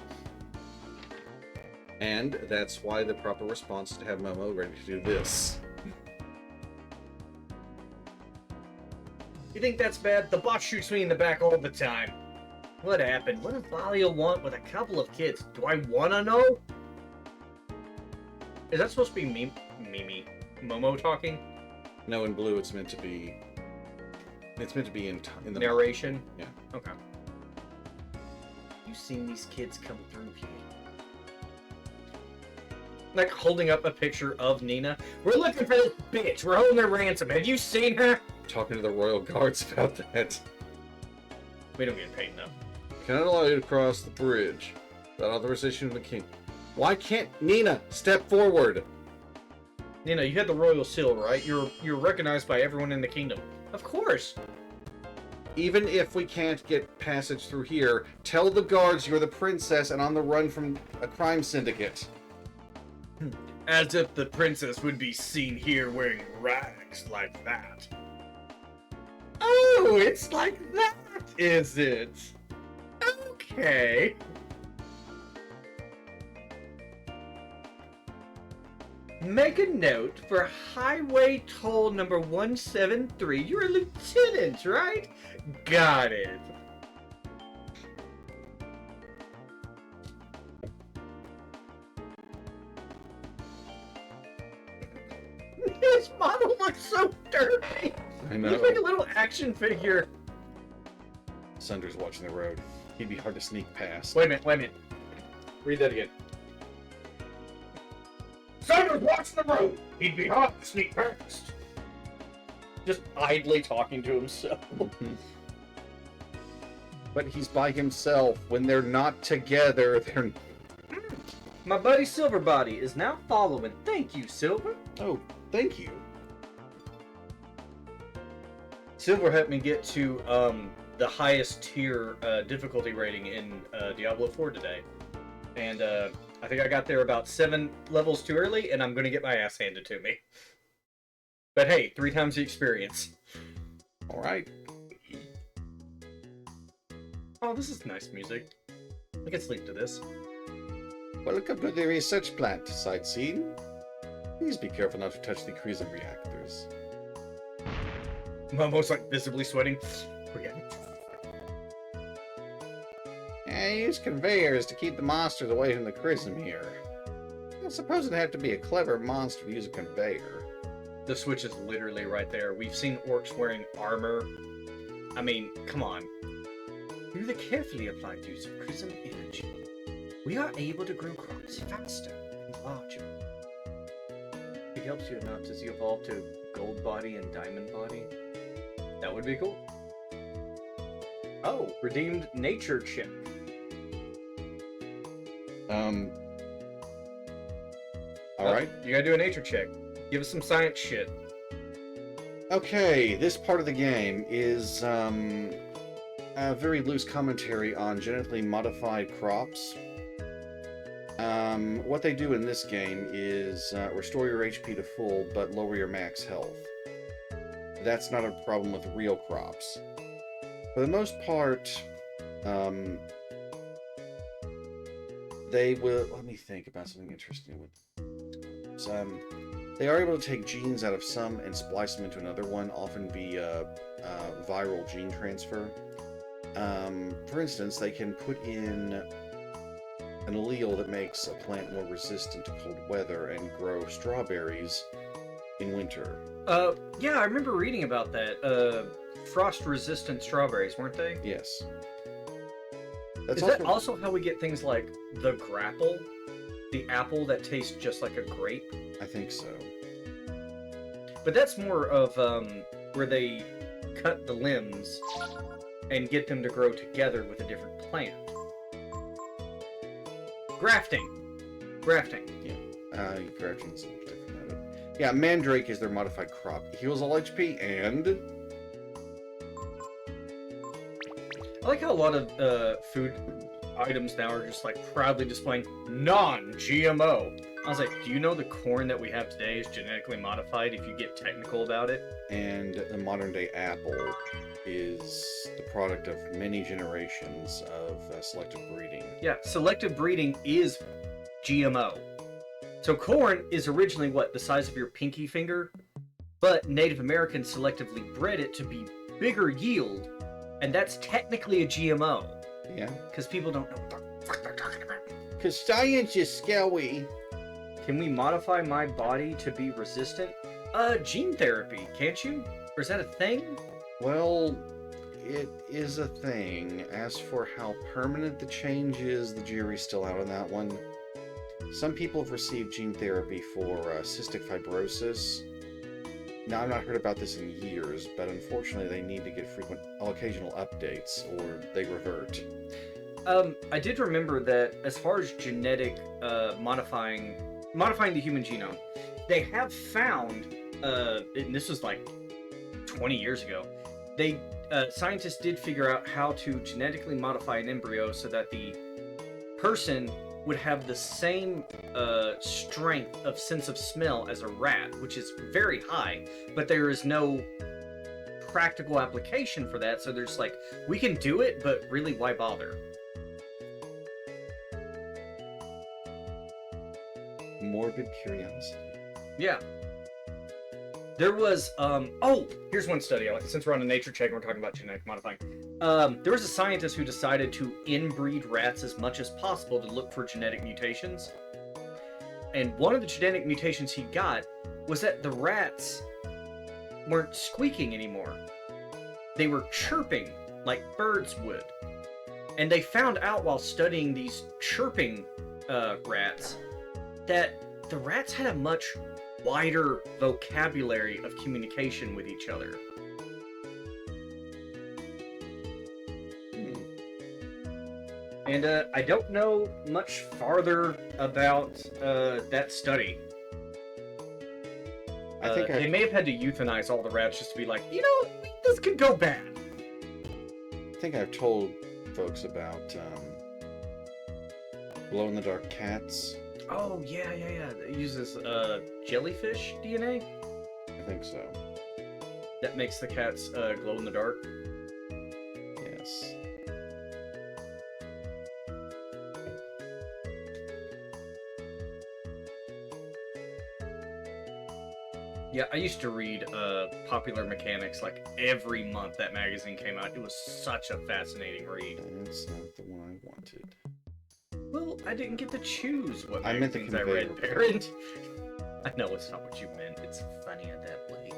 And that's why the proper response is to have Momo ready to do this. You think that's bad? The boss shoots me in the back all the time. What happened? What does Valia want with a couple of kids? Do I want to know? Is that supposed to be Mimi? Momo talking? No, in blue it's meant to be. It's meant to be in the Narration? Yeah. Okay. You seen these kids come through here? Like holding up a picture of Nina. We're looking for this bitch. We're holding her ransom. Have you seen her? Talking to the royal guards about that. We don't get paid enough. Cannot allow you to cross the bridge without authorization from the king. Why can't Nina step forward? Nina, you had the royal seal, right? You're recognized by everyone in the kingdom. Of course. Even if we can't get passage through here, tell the guards you're the princess and on the run from a crime syndicate. As if the princess would be seen here wearing rags like that. Oh, it's like that, is it? Okay. Make a note for highway toll number 173. You're a lieutenant, right? Got it. This model looks so dirty. I know. Looks like a little action figure. Sunder's watching the road. He'd be hard to sneak past. Wait a minute. Read that again. Sunder's watching the road. He'd be hard to sneak past. Just idly talking to himself. But he's by himself. When they're not together, they're... My buddy Silverbody is now following. Thank you, Silver. Oh, thank you. Silver helped me get to the highest tier difficulty rating in Diablo 4 today. And I think I got there about 7 levels too early, and I'm going to get my ass handed to me. But hey, 3 times the experience. All right. Oh, this is nice music. I can sleep to this. Welcome to the research plant, sightseeing. Please be careful not to touch the Crescent reactors. I'm almost like visibly sweating. Forget. Use conveyors to keep the monsters away from the Chrism here. I suppose it'd have to be a clever monster to use a conveyor. The switch is literally right there. We've seen orcs wearing armor. I mean, come on. Through the carefully applied use of Chrism energy, we are able to grow crops faster and larger. It helps you not to evolve to gold body and diamond body. That would be cool. Oh, redeemed nature chip. All Well, right. You gotta do a nature check. Give us some science shit. Okay, this part of the game is a very loose commentary on genetically modified crops. What they do in this game is restore your HP to full, but lower your max health. That's not a problem with real crops. For the most part, they will... Let me think about something interesting with... they are able to take genes out of some and splice them into another one, often via viral gene transfer. For instance, they can put in an allele that makes a plant more resistant to cold weather and grow strawberries in winter. Yeah, I remember reading about that. Frost-resistant strawberries, weren't they? Yes. Is that also how we get things like the grapple? The apple that tastes just like a grape? I think so. But that's more of where they cut the limbs and get them to grow together with a different plant. Grafting. Grafting. Grafting's a little different. Yeah, Mandrake is their modified crop. Heals all HP and... I like how a lot of food items now are just like proudly displaying non-GMO. I was like, do you know the corn that we have today is genetically modified if you get technical about it? And the modern day apple is the product of many generations of selective breeding. Yeah, selective breeding is GMO. So corn is originally what, the size of your pinky finger? But Native Americans selectively bred it to be bigger yield, and that's technically a GMO. Yeah. Because people don't know what the fuck they're talking about. Because science is scary. Can we modify my body to be resistant? Gene therapy, can't you? Or is that a thing? Well, it is a thing. As for how permanent the change is, the jury's still out on that one. Some people have received gene therapy for cystic fibrosis. Now, I've not heard about this in years, but unfortunately they need to get occasional updates, or they revert. I did remember that as far as genetic modifying the human genome, they have found, and this was like 20 years ago, scientists did figure out how to genetically modify an embryo so that the person would have the same strength of sense of smell as a rat, which is very high, but there is no practical application for that, so there's like, we can do it, but really, why bother? Morbid curiosity. Yeah. There was, oh, here's one study. Since we're on a nature check and we're talking about genetic modifying. There was a scientist who decided to inbreed rats as much as possible to look for genetic mutations. And one of the genetic mutations he got was that the rats weren't squeaking anymore. They were chirping like birds would. And they found out while studying these chirping rats that the rats had a much wider vocabulary of communication with each other. And I don't know much farther about that study. I think they may have had to euthanize all the rats just to be like, you know, this could go bad. I think I've told folks about glow-in-the-dark cats. Oh, yeah. It uses jellyfish DNA? I think so. That makes the cats glow in the dark? Yes. Yeah, I used to read Popular Mechanics like every month that magazine came out. It was such a fascinating read. That's not the one I wanted. Well, I didn't get to choose what I meant the magazines I read, conveyor. parent. I know it's not what you meant. It's funny at that way.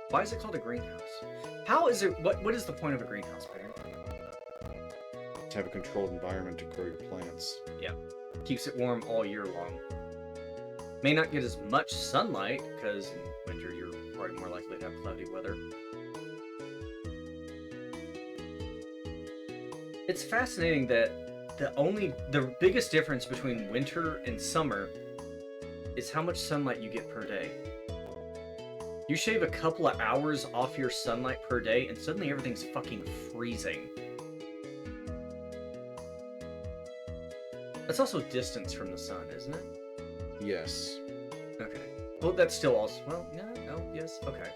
Why is it called a greenhouse? How is it? What is the point of a greenhouse, parent? To have a controlled environment to grow your plants. Yeah, keeps it warm all year long. May not get as much sunlight because in winter you're probably more likely to have cloudy weather. It's fascinating that the biggest difference between winter and summer is how much sunlight you get per day. You shave a couple of hours off your sunlight per day, and suddenly everything's fucking freezing. That's also distance from the sun, isn't it? Yes. Okay. Well, that's still also... Well, yeah, no, yes, okay.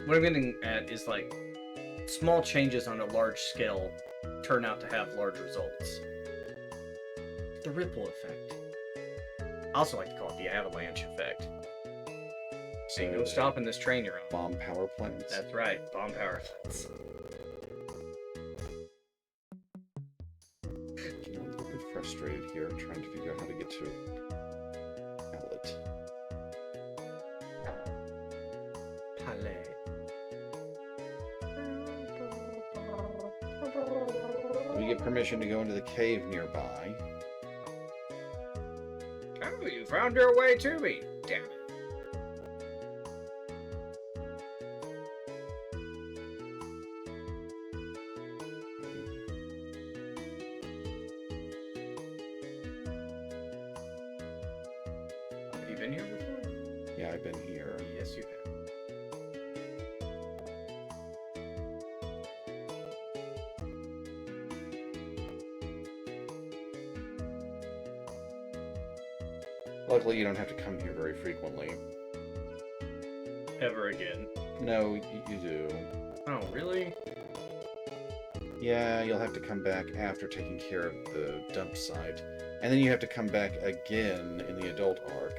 What I'm getting at is, like, small changes on a large scale turn out to have large results. The ripple effect. I also like to call it the avalanche effect. So Ain't no stopping this train you're on. bomb power plants. That's right, bomb power plants. You know, I'm a little bit frustrated here, trying to figure out how to get to pallet. Palais. We get permission to go into the cave nearby. Oh, you found your way to me. Damn it. Have you been here before? Yeah, I've been here. Yes, you have. Luckily, you don't have to come here very frequently. Ever again. No, you do. Oh, really? Yeah, you'll have to come back after taking care of the dump site. And then you have to come back again in the adult arc.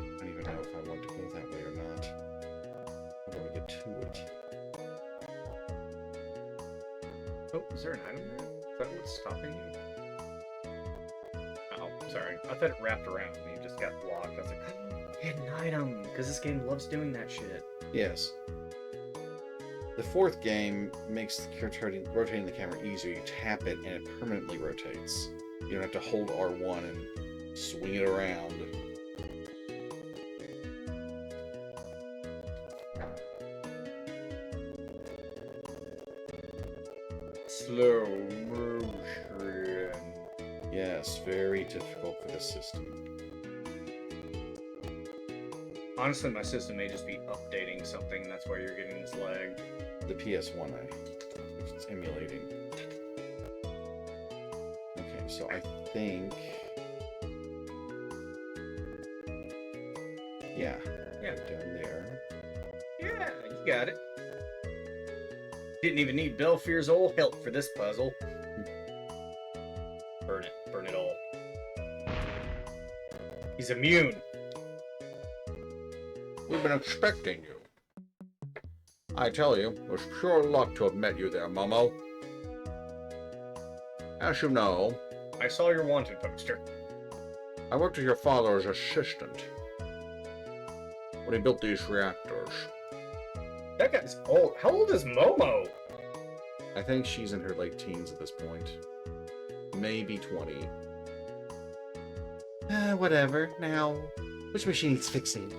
I don't even know if I want to go that way or not. How do I get to it? Oh, is there an item there? Is that what's stopping you? Oh, sorry. I thought it wrapped around and you just got blocked. I was like, oh, hidden item! Because this game loves doing that shit. Yes. The fourth game makes rotating the camera easier. You tap it and it permanently rotates. You don't have to hold R1 and swing it around. Slow motion. Yes, very difficult for this system. Honestly, my system may just be updating something, and that's why you're getting this lag. The PS1, it's emulating. Okay, so I think... Yeah. Yeah. Down there. Yeah, you got it. Didn't even need Belfier's old help for this puzzle. Burn it. Burn it all. He's immune. We've been expecting you. I tell you, it was pure luck to have met you there, Momo. As you know, I saw your wanted poster. I worked with your father as assistant when he built these reactors. That guy's old. How old is Momo? I think she's in her late teens at this point. Maybe 20. Whatever. Now, which machine needs fixing?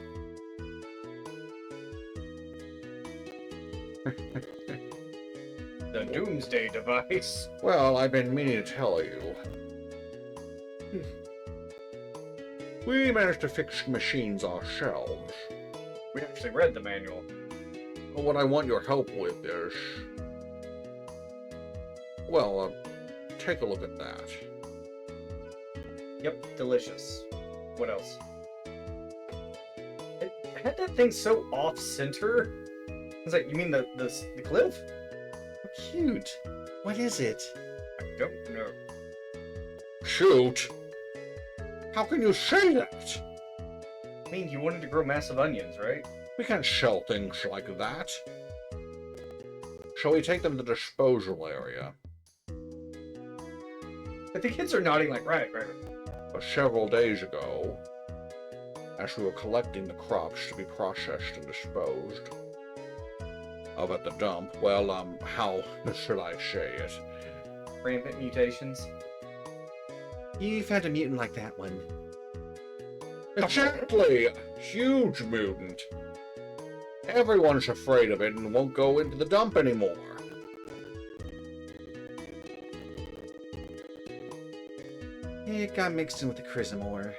The Doomsday device. Well, I've been meaning to tell you. We managed to fix machines ourselves. We actually read the manual. But what I want your help with is... Well, take a look at that. Yep, delicious. What else? It had that thing so off-center. It's like, you mean the cliff? Cute. What is it? I don't know. Shoot! How can you say that? I mean, you wanted to grow massive onions, right? We can't sell things like that. Shall we take them to the disposal area? But the kids are nodding like, right. But several days ago, as we were collecting the crops to be processed and disposed, Of at the dump. Well, how should I say it? Rampant mutations. You found a mutant like that one. Exactly! Huge mutant. Everyone's afraid of it and won't go into the dump anymore. It got mixed in with the Chrism ore.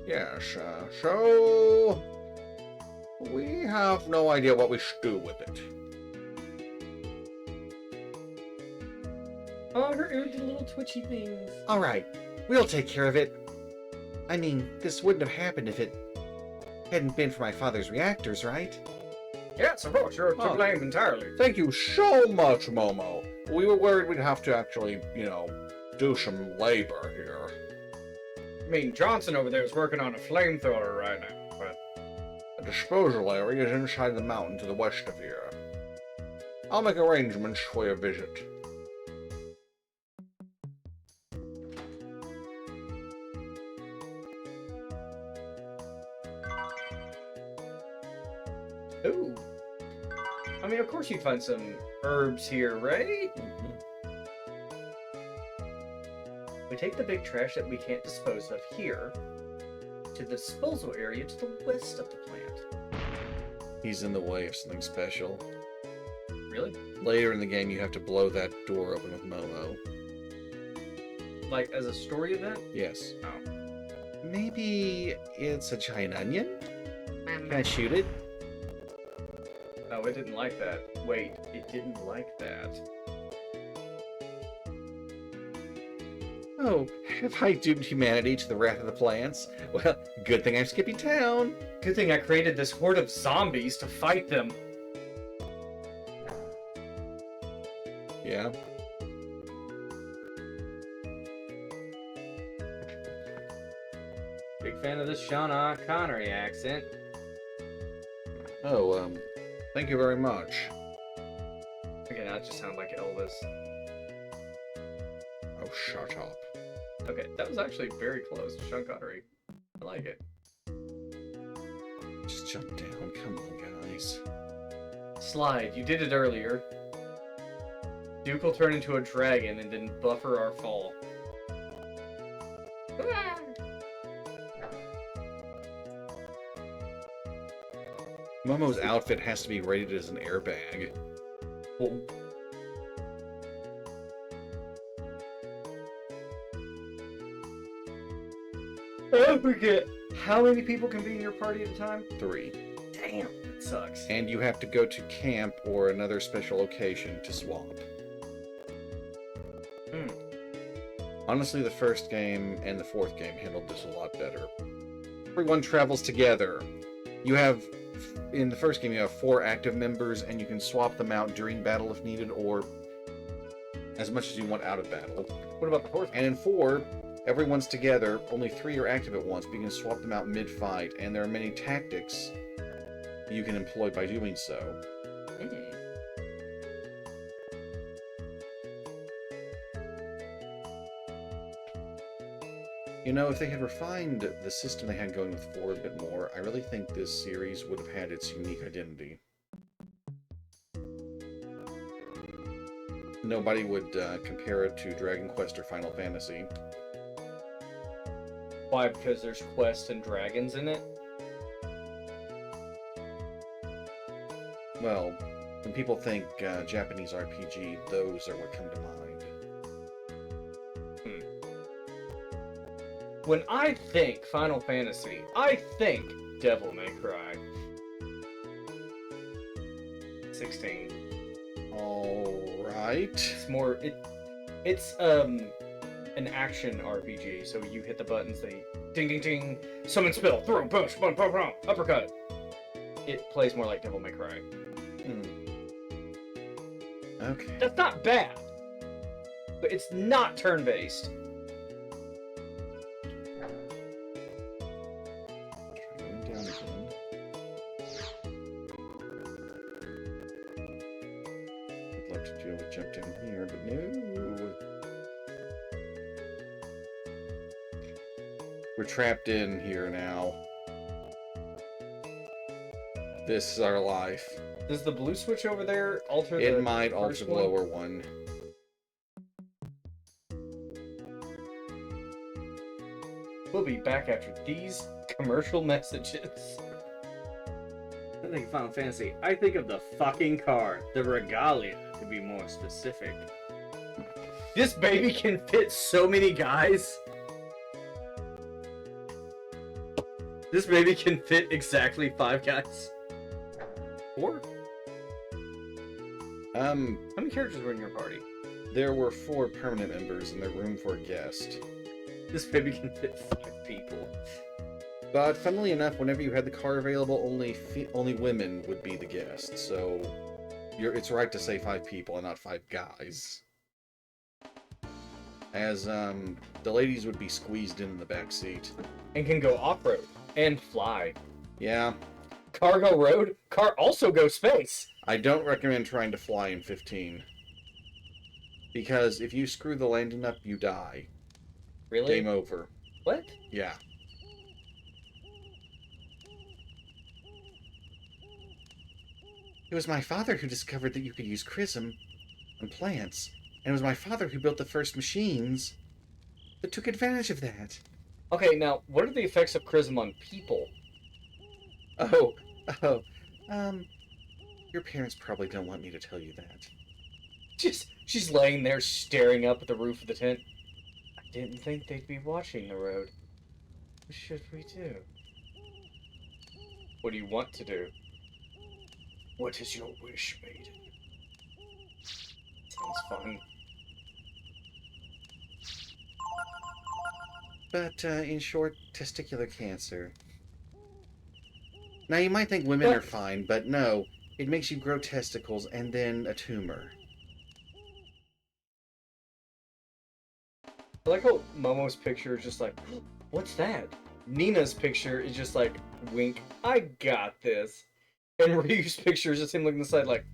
Yes, so... we have no idea what we should do with it. Oh, her ear did little twitchy things. Alright, we'll take care of it. I mean, this wouldn't have happened if it hadn't been for my father's reactors, right? Yes, of course, you're to Oh. blame entirely. Thank you so much, Momo. We were worried we'd have to actually, do some labor here. I mean, Johnson over there is working on a flamethrower right now, but The disposal area is inside the mountain to the west of here. I'll make arrangements for your visit. ooh. I mean, of course you'd find some herbs here, right? We take the big trash that we can't dispose of here to the disposal area to the west of the plant. He's in the way of something special. Really? Later in the game, you have to blow that door open with Momo. Like, as a story event? Yes. Oh. Maybe it's a giant onion? Can I shoot it? No, it didn't like that. Wait, it didn't like that. Oh, have I doomed humanity to the wrath of the plants? Well, good thing I'm skipping town. Good thing I created this horde of zombies to fight them. Yeah? Big fan of this Sean Connery accent. Oh, thank you very much. Okay, now it just sounds like Elvis. Oh, shut up. Okay, that was actually very close to Sean Connery. I like it. Just jump down. Come on, guys. Slide, you did it earlier. Duke will turn into a dragon and then buffer our fall. Momo's outfit has to be rated as an airbag. I forget. How many people can be in your party at a time? 3. Damn, that sucks. And you have to go to camp or another special location to swap. Hmm. Honestly, the first game and the fourth game handled this a lot better. Everyone travels together. You have, in the first game, you have 4 active members, and you can swap them out during battle if needed, or as much as you want out of battle. What about the fourth? And in 4, everyone's together, only 3 are active at once, but you can swap them out mid-fight, and there are many tactics you can employ by doing so. You know, if they had refined the system they had going with 4 a bit more, I really think this series would have had its unique identity. Nobody would compare it to Dragon Quest or Final Fantasy. Why? Because there's quests and dragons in it? Well, when people think Japanese RPG, those are what come to mind. When I think Final Fantasy, I think Devil May Cry. 16. Alright. It's more it's an action RPG, so you hit the buttons, they ding ding ding, summon spell, throw, push, boom, boom, boom, uppercut. It plays more like Devil May Cry. Okay. That's not bad, but it's not turn-based. Going down again. I'd love to be able to jump down here, but no. We're trapped in here now. This is our life. Does the blue switch over there alter the It might alter first the one? lower one. We'll be back after these commercial messages. I think Final Fantasy. I think of the fucking car, the regalia, to be more specific. This baby can fit so many guys. This baby can fit exactly 5 guys. 4? How many characters were in your party? There were 4 permanent members and there's room for a guest. This baby can fit 5 people. But funnily enough, whenever you had the car available, only women would be the guests. So it's right to say 5 people and not 5 guys. As the ladies would be squeezed in the back seat. And can go off-road. And fly. Yeah. Car go road, car also go space. I don't recommend trying to fly in 15. Because if you screw the landing up, you die. Really? Game over. What? Yeah. It was my father who discovered that you could use Chrism on plants. And it was my father who built the first machines that took advantage of that. Okay, now, what are the effects of Chrism on people? Oh, your parents probably don't want me to tell you that. She's laying there staring up at the roof of the tent. I didn't think they'd be watching the road. What should we do? What do you want to do? What is your wish, maiden? Sounds fun. But, in short, testicular cancer. Now, you might think women are fine, but no. It makes you grow testicles and then a tumor. I like how Momo's picture is just like, what's that? Nina's picture is just like, wink, I got this. And Ryu's picture is just him looking to the side like,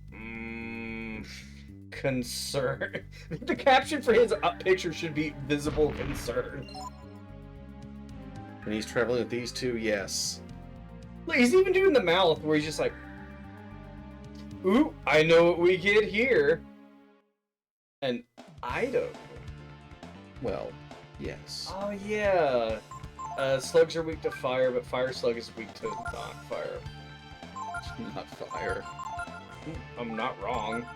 concern. The caption for his picture should be visible concern. When he's traveling with these two, yes. Look, he's even doing the mouth where he's just like, ooh, I know what we get here. An item. Well, yes. Oh, yeah. Slugs are weak to fire, but fire slug is weak to not fire. Not fire. I'm not wrong.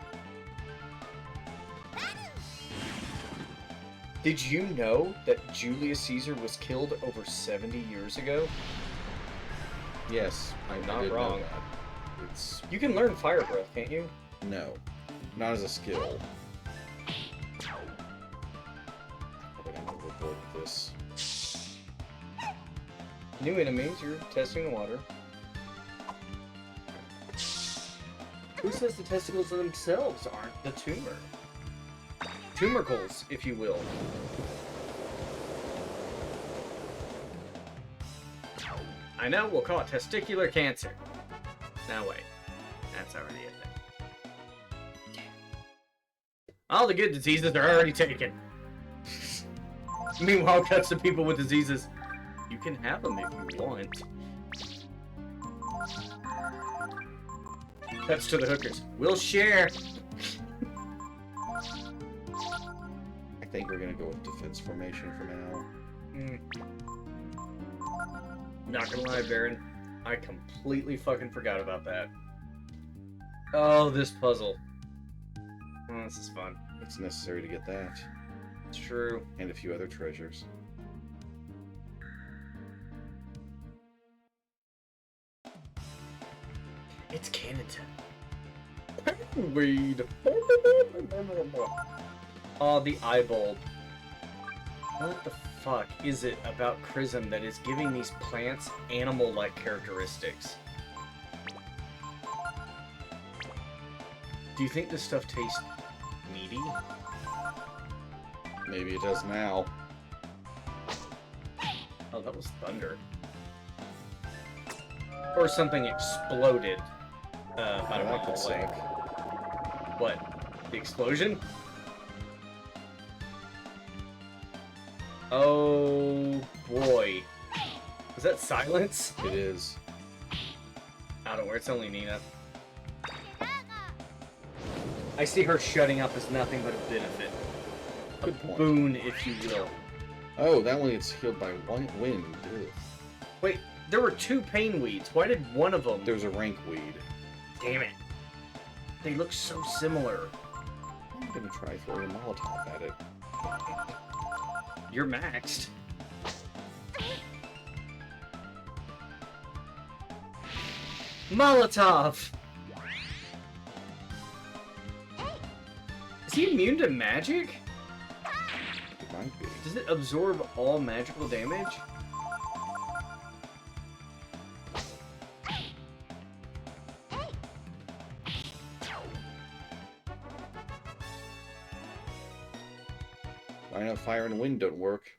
Did you know that Julius Caesar was killed over 70 years ago? Yes, I'm I not did know wrong. that. It's... You can learn fire breath, can't you? No. Not as a skill. Probably gonna overboard with this. New enemies, you're testing the water. Who says the testicles themselves aren't the tumor? Tumorcles, if you will. I know, we'll call it testicular cancer. Now wait, that's already a thing. All the good diseases are already taken. Meanwhile, cuts to people with diseases. You can have them if you want. Cuts to the hookers. We'll share. I think we're gonna go with defense formation for now. Not gonna lie, Baron. I completely fucking forgot about that. Oh, this puzzle. Oh, this is fun. It's necessary to get that. It's true. And a few other treasures. It's Canada. Weed. Oh, the eye bulb. What the fuck is it about Chrism that is giving these plants animal-like characteristics? Do you think this stuff tastes meaty? Maybe it does now. Oh, that was thunder. Or something exploded. About a That mile could away. sink. What? The explosion? Oh boy. Was that silence? It is. Out of where it's only Nina. I see her shutting up as nothing but a benefit. Good point. Boon, if you will. Oh, that one gets healed by wind. Ugh. Wait, there were 2 pain weeds. Why did one of them... There's a rank weed. Damn it. They look so similar. I'm gonna try throwing a Molotov at it. You're maxed. Molotov! Is he immune to magic? It might be. Does it absorb all magical damage? I know fire and wind don't work.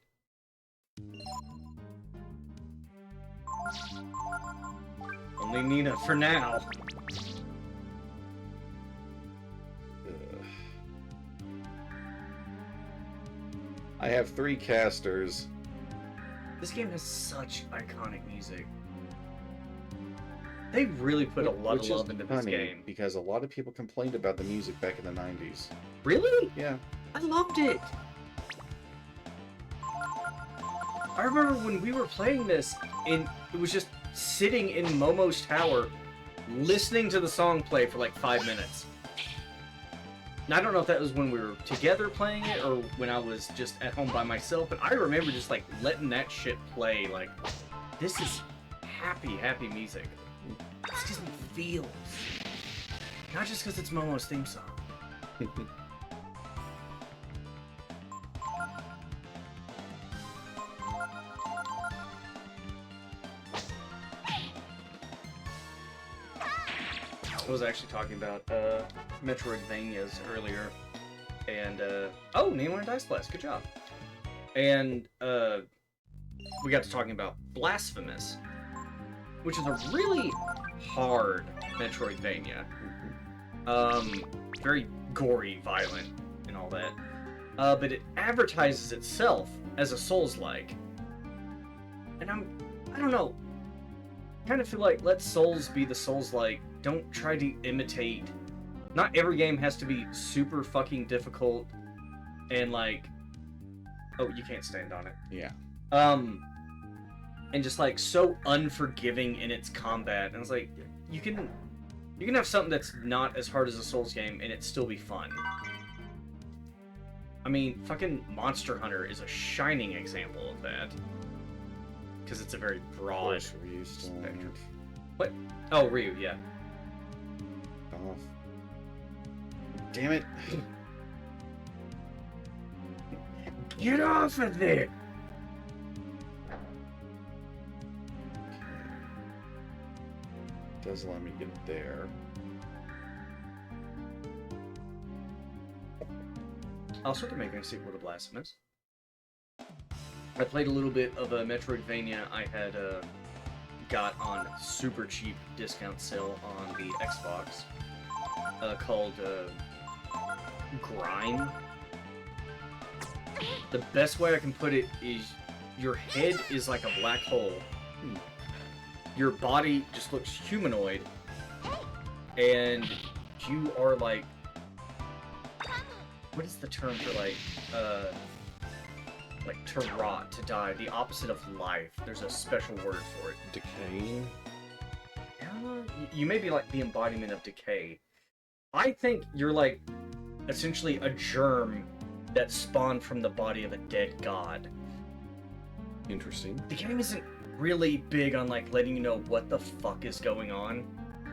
Only Nina for now. Ugh. I have 3 casters. This game has such iconic music. They really put a lot Which of love is into this funny, game. because a lot of people complained about the music back in the 90s. Really? Yeah. I loved it. I remember when we were playing this, and it was just sitting in Momo's tower, listening to the song play for like 5 minutes. And I don't know if that was when we were together playing it, or when I was just at home by myself, but I remember just like letting that shit play, like, this is happy, happy music. This doesn't feel. Not just because it's Momo's theme song. I was actually talking about Metroidvanias earlier, and oh, Name on Dice Blast, good job. And we got to talking about Blasphemous, which is a really hard Metroidvania. Very gory, violent, and all that. But it advertises itself as a Souls-like, and I don't know. Kind of feel like let Souls be the Souls-like. Don't try to imitate. Not every game has to be super fucking difficult and like, oh, you can't stand on it. Yeah. And just like so unforgiving in its combat. And it's like, you can have something that's not as hard as a Souls game and it still be fun. I mean, fucking Monster Hunter is a shining example of that. Because it's a very broad spectrum. What? Oh, Ryu, yeah. Off. Damn it. Get off of there! Does allow me to get there. Also, they're making a sequel to Blasphemous. I played a little bit of a Metroidvania I had got on super cheap discount sale on the Xbox called Grime. The best way I can put it is your head is like a black hole. Your body just looks humanoid. And you are like... What is the term for like to rot, to die, the opposite of life? There's a special word for it. Decaying? You may be like the embodiment of decay. I think you're like essentially a germ that spawned from the body of a dead god. Interesting. The game isn't really big on like letting you know what the fuck is going on.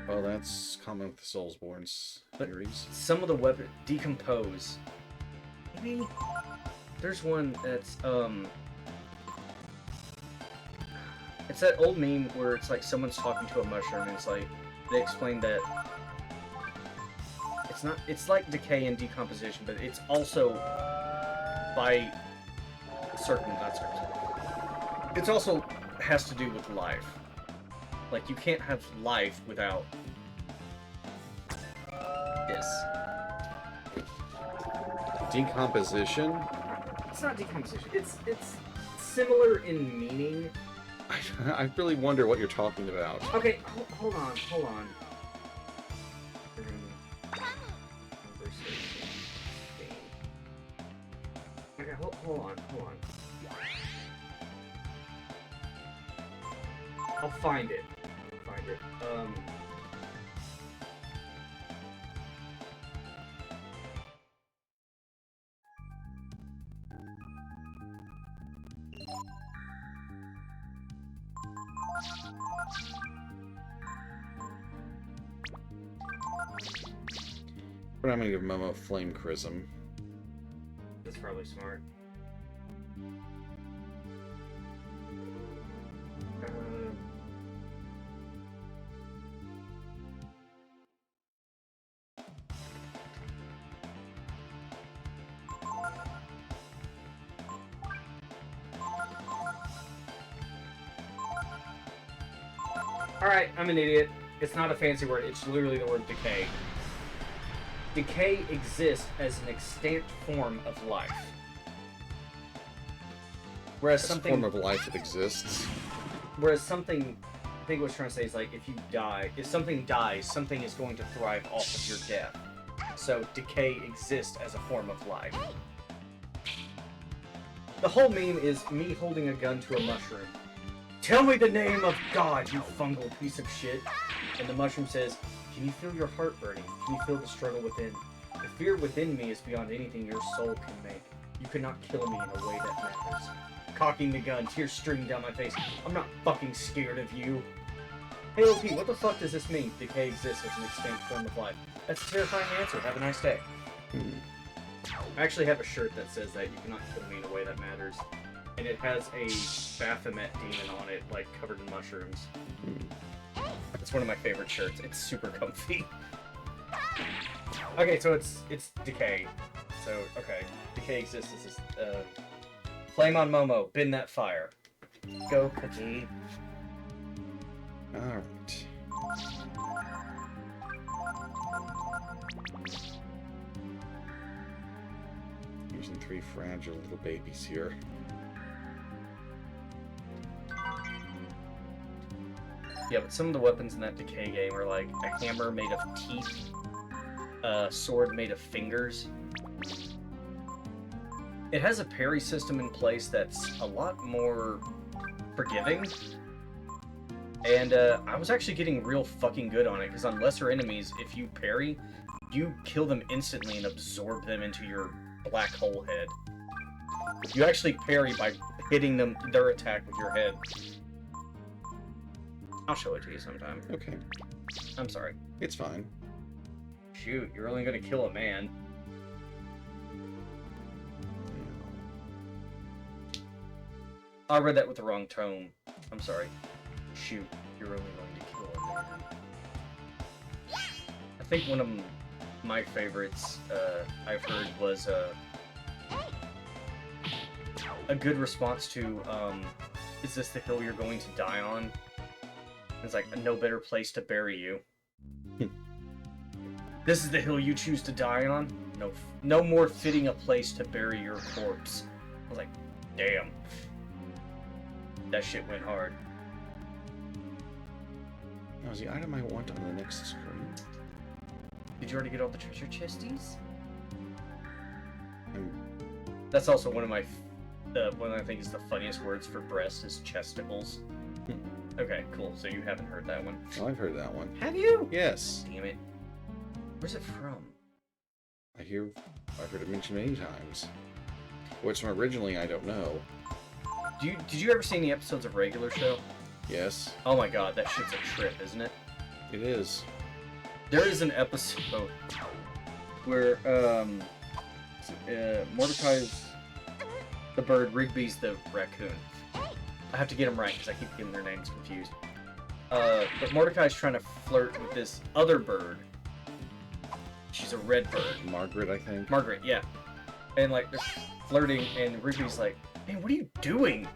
Well, that's common with the Soulsborne series. Some of the weapons decompose. Maybe there's one that's it's that old meme where it's like someone's talking to a mushroom and it's like they explain that it's like decay and decomposition, but it's also by it's also has to do with life. Like you can't have life without this. Decomposition? It's not decomposition. It's similar in meaning. I I really wonder what you're talking about. Okay, hold on. Okay, hold on. I'll find it. But I'm gonna give Momo Flame Chrism. That's probably smart. Alright, I'm an idiot. It's not a fancy word, it's literally the word decay. Decay exists as an extant form of life. Whereas As a form of life that exists. Whereas something, I think what I was trying to say is like, if you die, if something dies, something is going to thrive off of your death. So decay exists as a form of life. The whole meme is me holding a gun to a mushroom. Tell me the name of God, you fungal piece of shit. And the mushroom says, can you feel your heart burning? Can you feel the struggle within? The fear within me is beyond anything your soul can make. You cannot kill me in a way that matters. Cocking the gun, tears streaming down my face. I'm not fucking scared of you. Hey OP, what the fuck does this mean? Decay exists as an extant form of life. That's a terrifying answer. Have a nice day. I actually have a shirt that says that you cannot kill me in a way that matters. And it has a Baphomet demon on it, like covered in mushrooms. It's one of my favorite shirts. It's super comfy. Okay, so it's Decay. So, okay. Decay exists as this, Flame on Momo, bend that fire. Go, Cookie. Alright. Using 3 fragile little babies here. Yeah, but some of the weapons in that Decay game are like a hammer made of teeth, a sword made of fingers. It has a parry system in place that's a lot more forgiving. And I was actually getting real fucking good on it, because on lesser enemies, if you parry, you kill them instantly and absorb them into your black hole head. You actually parry by hitting them their attack with your head. I'll show it to you sometime. Okay. I'm sorry. It's fine. Shoot, you're only gonna kill a man. I read that with the wrong tone. I'm sorry. Shoot, you're only going to kill a man. I think one of my favorites I've heard was a good response to, is this the hill you're going to die on? It's like, no better place to bury you. This is the hill you choose to die on? No more fitting a place to bury your corpse. I was like, damn. That shit went hard. Now, is the item I want on the next screen? Did you already get all the treasure chesties? That's also one of my, one I think is the funniest words for breast is chesticles. Okay, cool. So you haven't heard that one. Oh, I've heard that one. Have you? Yes. Damn it. Where's it from? I've heard it mentioned many times. Where it's from originally, I don't know. Did you ever see any episodes of Regular Show? Yes. Oh my god, that shit's a trip, isn't it? It is. There is an episode where Mordecai's the bird, Rigby's the raccoon. I have to get them right because I keep getting their names confused. But Mordecai's trying to flirt with this other bird. She's a red bird. Margaret, I think. Margaret, yeah. And like they're flirting, and Rigby's like, "Man, what are you doing?"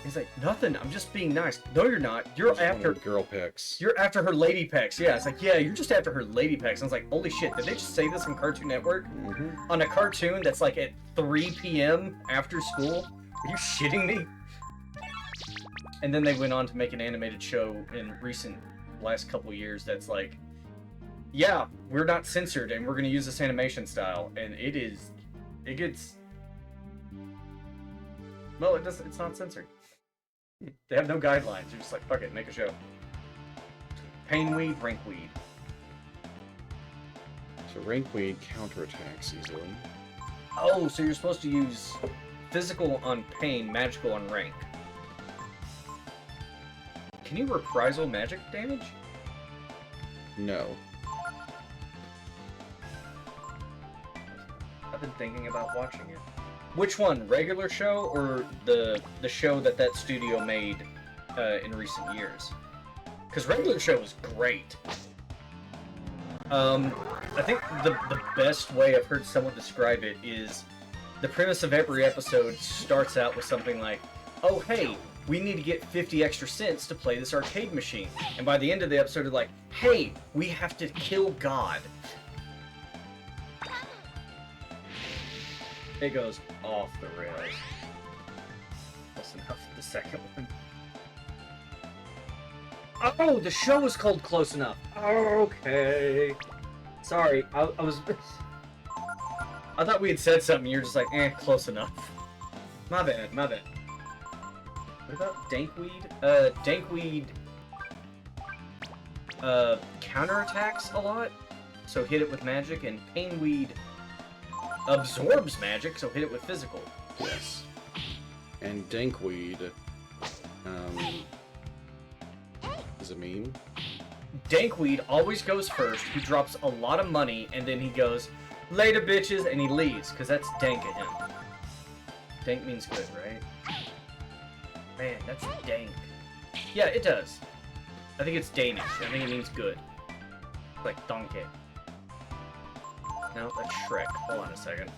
He's like, "Nothing. I'm just being nice." No, you're not. You're after girl pecs. You're after her lady pecs. Yeah, it's like, yeah, you're just after her lady pecs. I was like, holy shit, did they just say this on Cartoon Network? Mm-hmm. On a cartoon that's like at 3 p.m. after school? Are you shitting me? And then they went on to make an animated show in last couple years that's like, yeah, we're not censored and we're gonna use this animation style, and it gets, well, it's not censored. They have no guidelines. You're just like, fuck it, make a show. Painweed, Rankweed. So Rankweed counterattacks easily. Oh, so you're supposed to use physical on Pain, magical on Rank. Can you reprisal magic damage? No. I've been thinking about watching it. Which one? Regular show or the show that studio made in recent years? Because regular show was great. I think the best way I've heard someone describe it is the premise of every episode starts out with something like, oh hey, we need to get 50 extra cents to play this arcade machine. And by the end of the episode, they're like, hey, we have to kill God. It goes off the rails. Close enough. The second one. Oh, the show is called Close Enough. Okay. Sorry, I was... I thought we had said something, you're just like, close enough. My bad, my bad. What about Dankweed? Dankweed... counterattacks a lot, so hit it with magic, and Painweed absorbs magic, so hit it with physical. Yes. And Dankweed, is a meme. Dankweed always goes first, he drops a lot of money, and then he goes, later bitches, and he leaves, because that's dank at him. Dank means good, right? Man, that's dank. Yeah, it does. I think it's Danish. I think it means good. Like donkey. No, that's Shrek. Hold on a second.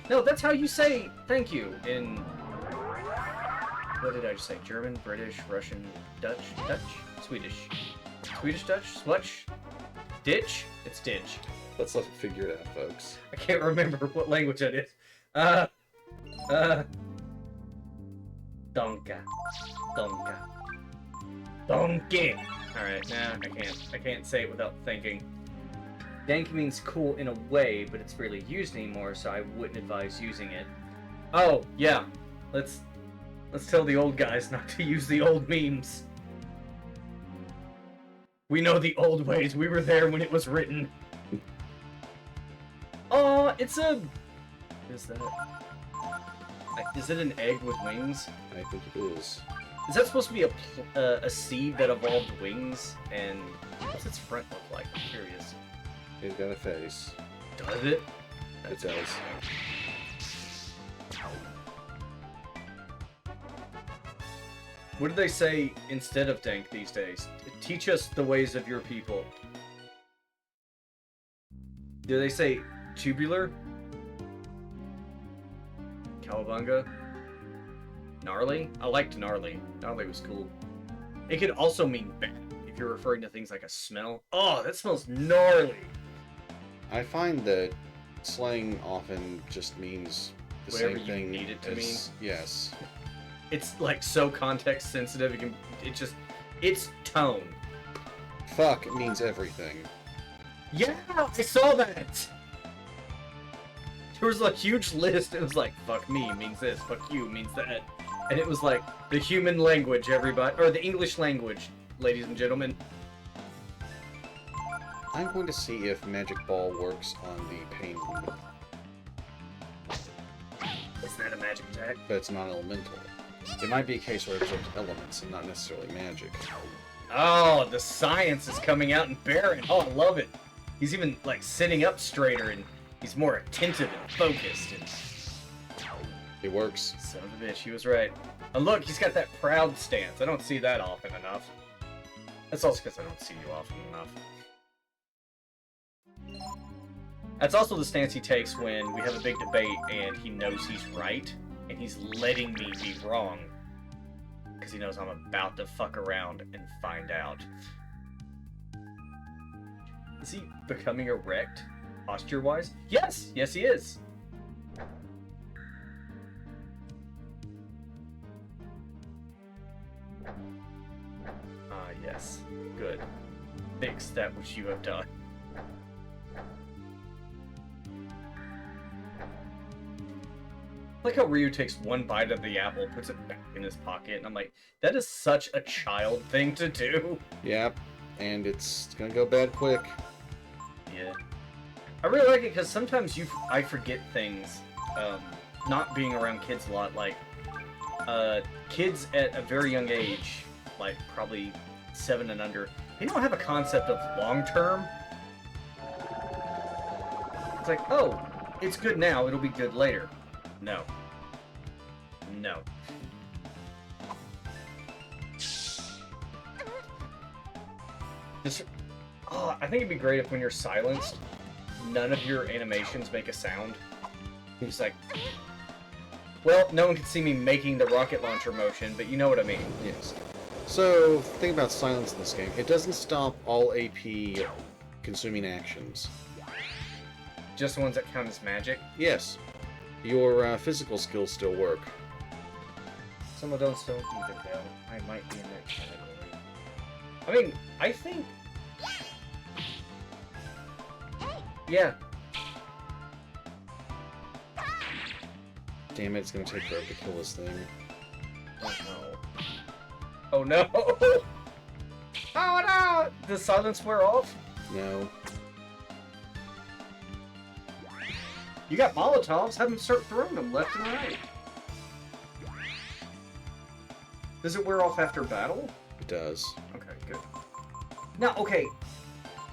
No, that's how you say thank you in... What did I just say? German, British, Russian, Dutch? Dutch? Swedish. Swedish, Dutch? Swutch? Ditch? It's ditch. Let's figure it out, folks. I can't remember what language that is. Donka. Donka. Donkey! Alright, nah, I can't say it without thinking. Dank means cool in a way, but it's rarely used anymore, so I wouldn't advise using it. Oh, yeah. Let's tell the old guys not to use the old memes. We know the old ways. We were there when it was written. Oh, it's a... What is that? Is it an egg with wings? I think it is. Is that supposed to be a seed that evolved wings? And what's its front look like? I'm curious. It's got a face. Does it? It does. What do they say instead of dank these days? Teach us the ways of your people. Do they say tubular? Cowabunga? Gnarly? I liked gnarly. Gnarly was cool. It could also mean bad, if you're referring to things like a smell. Oh, that smells gnarly! I find that slang often just means the Whatever same you thing need it to as... mean. Yes. It's like so context sensitive, it's tone. Fuck means everything. Yeah, I saw that! There was a huge list, it was like, fuck me means this, fuck you means that. And it was like, the human language, everybody, or the English language, ladies and gentlemen. I'm going to see if Magic Ball works on the Pain one, Is that a magic attack? but it's not elemental. It might be a case where it absorbs elements and not necessarily magic. Oh, the science is coming out in Baron. Oh, I love it. He's even, like, sitting up straighter, and he's more attentive and focused, and... It works. Son of a bitch, he was right. And look, he's got that proud stance. I don't see that often enough. That's also because I don't see you often enough. That's also the stance he takes when we have a big debate and he knows he's right, and he's letting me be wrong. Because he knows I'm about to fuck around and find out. Is he becoming erect, posture-wise? Yes! Yes, he is! Yes. Good. Fix that which you have done. Like how Ryu takes one bite of the apple, puts it back in his pocket, and I'm like, that is such a child thing to do. Yep, and it's gonna go bad quick. Yeah. I really like it because sometimes I forget things, not being around kids a lot, like, kids at a very young age, like probably 7 and under, they don't have a concept of long term. It's like, oh, it's good now, it'll be good later. No. No. Just, I think it'd be great if when you're silenced, none of your animations make a sound. You're just like, well, no one can see me making the rocket launcher motion, but you know what I mean. Yes. So, thing about silence in this game, it doesn't stop all AP consuming actions. Just the ones that count as magic. Yes. Your physical skills still work. Some of those don't even though. I might be in that category. I mean, I think... Yeah. Damn it, it's gonna take forever to kill this thing. Oh no. Oh no! Oh no! Does silence wear off? No. You got Molotovs, have them start throwing them left and right. Does it wear off after battle? It does. Okay, good. Now, okay.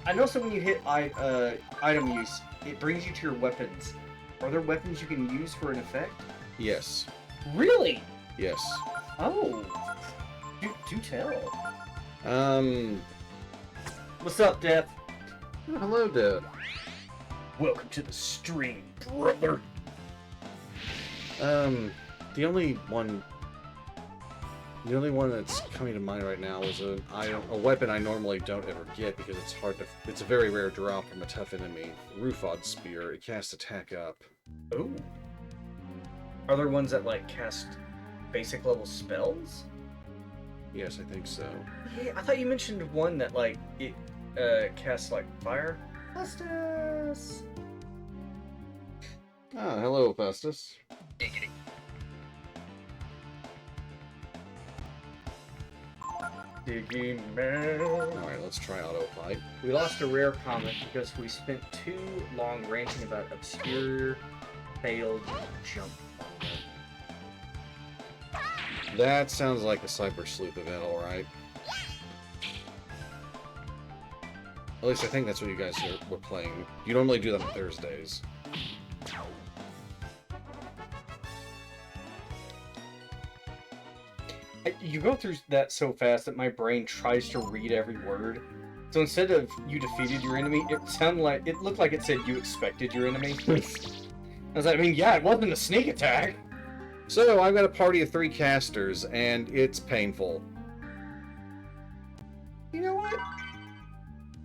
I know so when you hit item use, it brings you to your weapons. Are there weapons you can use for an effect? Yes. Really? Yes. Oh. Do tell. What's up, Death? Oh, hello, Dad. Welcome to the stream, brother. The only one that's coming to mind right now is a weapon I normally don't ever get because it's a very rare drop from a tough enemy. Rufod Spear. It casts attack up. Ooh. Are there ones that, like, cast basic level spells? Yes, I think so. Yeah, I thought you mentioned one that, like, it casts, like, fire. Festus! Ah, hello, Festus. Diggy man. Alright, let's try auto fight. We lost a rare comment because we spent too long ranting about obscure failed jump. That sounds like a Cyber Sleuth event, alright. At least I think that's what you guys were playing. You normally do that on Thursdays. You go through that so fast that my brain tries to read every word. So instead of you defeated your enemy, it looked like it said you expected your enemy. I was like, I mean, yeah, it wasn't a sneak attack. So, I've got a party of 3 casters, and it's painful. You know what?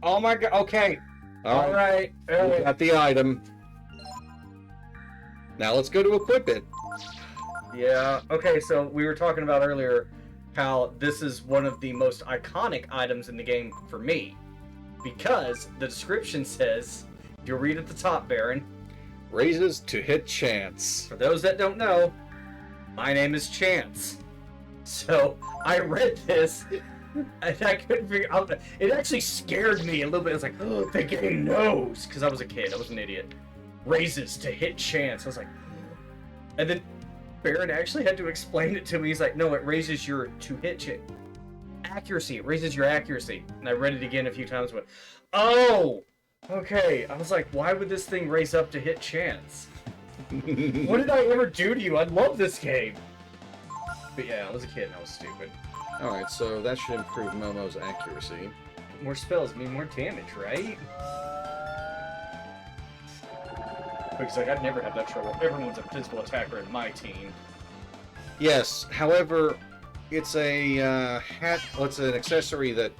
Oh my god, okay. Alright. We got the item. Now let's go to equip it. Yeah, okay, so we were talking about earlier how this is one of the most iconic items in the game for me. Because the description says, you'll read at the top, Baron. Raises to hit chance. For those that don't know, my name is Chance. So I read this and I couldn't figure out. It actually scared me a little bit. I was like, oh, the game knows. Because I was a kid. I was an idiot. Raises to hit chance. I was like, and then Baron actually had to explain it to me. He's like, no, it raises your to hit accuracy. It raises your accuracy. And I read it again a few times. Went, oh, okay. I was like, why would this thing raise up to hit chance? What did I ever do to you? I love this game. But yeah, I was a kid and I was stupid. Alright, so that should improve Momo's accuracy. More spells mean more damage, right? Because like, I'd never have that trouble. Everyone's a physical attacker in my team. Yes, however, it's a it's an accessory that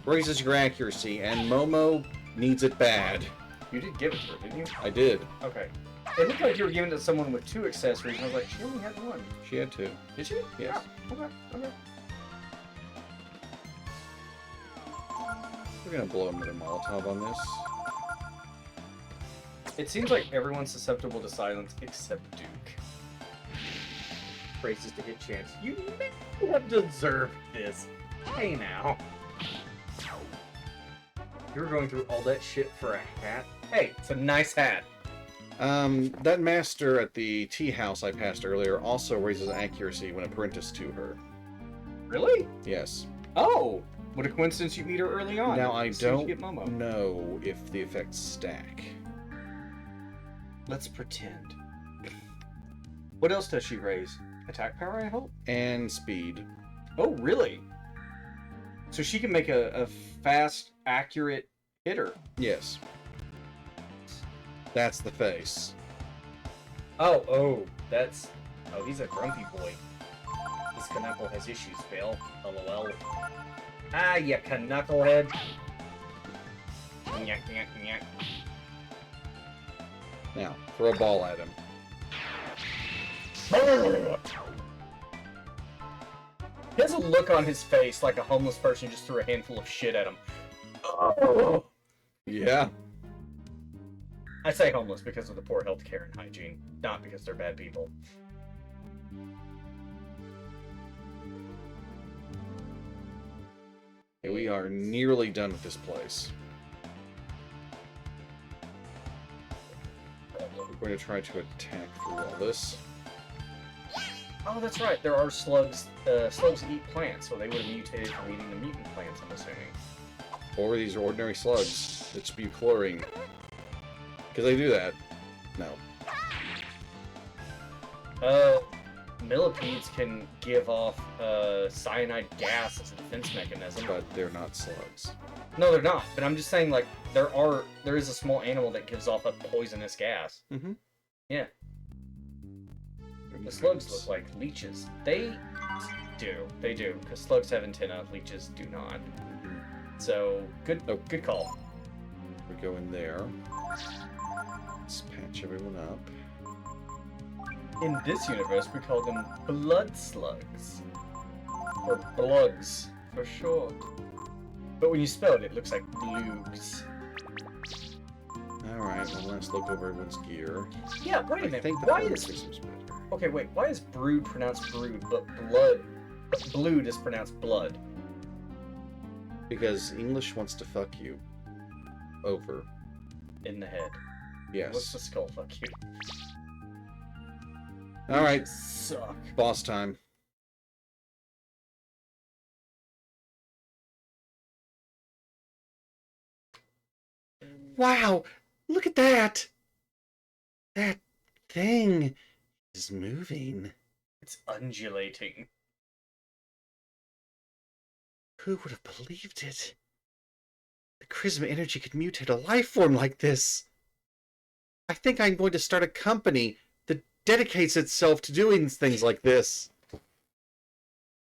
raises your accuracy, and Momo needs it bad. You did give it to her, didn't you? I did. Okay. It looked like you were giving it to someone with 2 accessories, and I was like, she only had 1. She had 2. Did she? Yes. Yeah. Okay. We're gonna blow another Molotov on this. It seems like everyone's susceptible to silence except Duke. Phrases to hit chance. You may have deserved this. Hey now. You were going through all that shit for a hat? Hey, it's a nice hat. That master at the tea house I passed earlier also raises accuracy when apprenticed to her. Really? Yes. Oh! What a coincidence you meet her early on. Now, I As soon as you don't get Momo. know if the effects stack. Let's pretend. What else does she raise? Attack power, I hope? And speed. Oh, really? So she can make a fast, accurate hitter. Yes. That's the face. Oh, that's... Oh, he's a grumpy boy. This knuckle has issues, Bill. LOL. Ah, you knucklehead. Nyak, nyak, nyak. Now, throw a ball at him. He has a look on his face like a homeless person just threw a handful of shit at him. Oh. Yeah. I say homeless because of the poor healthcare and hygiene, not because they're bad people. Okay, we are nearly done with this place. We're going to try to attack through all this. Oh, that's right. There are slugs. Slugs eat plants, so they would have mutated from eating the mutant plants, I'm assuming. Or these are ordinary slugs that spew chlorine. Because they do that. No. Millipedes can give off cyanide gas as a defense mechanism. But they're not slugs. No, they're not. But I'm just saying, like, there is a small animal that gives off a poisonous gas. Mm-hmm. Yeah. The slugs look like leeches. They do. They do. Because slugs have antennae, leeches do not. So, good call. We go in there. Let's patch everyone up. In this universe, we call them blood slugs. Or blugs, for short. But when you spell it, it looks like blues. Alright, well, let's look over everyone's gear. Yeah, wait a I minute. think the Why fire is... system's better. Okay, wait. Why is brood pronounced brood, but blood is pronounced blood? Because English wants to fuck you. Over. In the head. Yes. What's the skull fuck you? Alright, Suck. boss time. Wow! Look at that! That thing is moving. It's undulating. Who would have believed it? The Charisma energy could mutate a life form like this. I think I'm going to start a company that dedicates itself to doing things like this.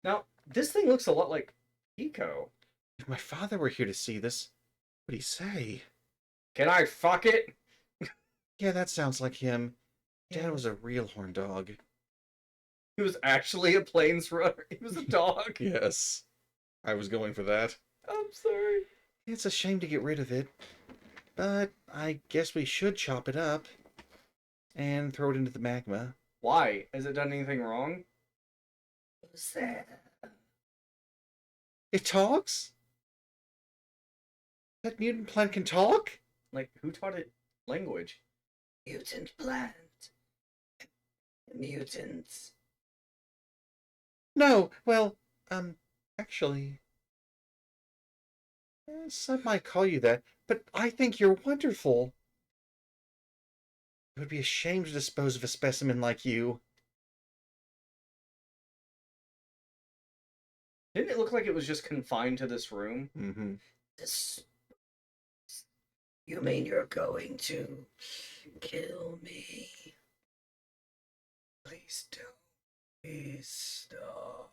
Now, this thing looks a lot like Pico. If my father were here to see this, what would he say? Can I fuck it? Yeah, that sounds like him. Dad was a real horn dog. He was actually a planesrunner. He was a dog. Yes. I was going for that. I'm sorry. It's a shame to get rid of it. But I guess we should chop it up. And throw it into the magma. Why? Has it done anything wrong? What's that? It talks? That mutant plant can talk? Like, who taught it language? Mutant plant. Mutants. No, well, actually... Some might call you that, but I think you're wonderful. It would be a shame to dispose of a specimen like you. Didn't it look like it was just confined to this room? Mm-hmm. This... You mean you're going to kill me? Please don't. Please stop.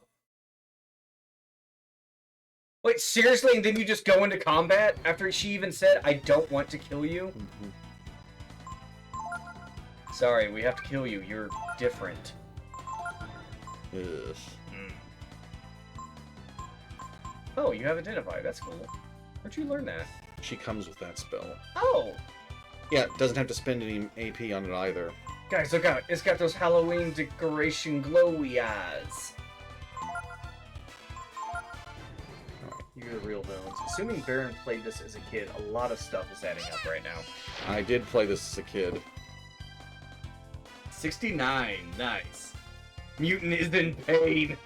Wait, seriously? And then you just go into combat after she even said, I don't want to kill you? Mm-hmm. Sorry, we have to kill you. You're different. Ugh. Oh, you have identified. That's cool. Where'd you learn that? She comes with that spell. Oh! Yeah, doesn't have to spend any AP on it either. Guys, look out. It's got those Halloween decoration glowy eyes. You're the real villains. Assuming Baron played this as a kid, a lot of stuff is adding up right now. I did play this as a kid. 69. Nice. Mutant is in pain.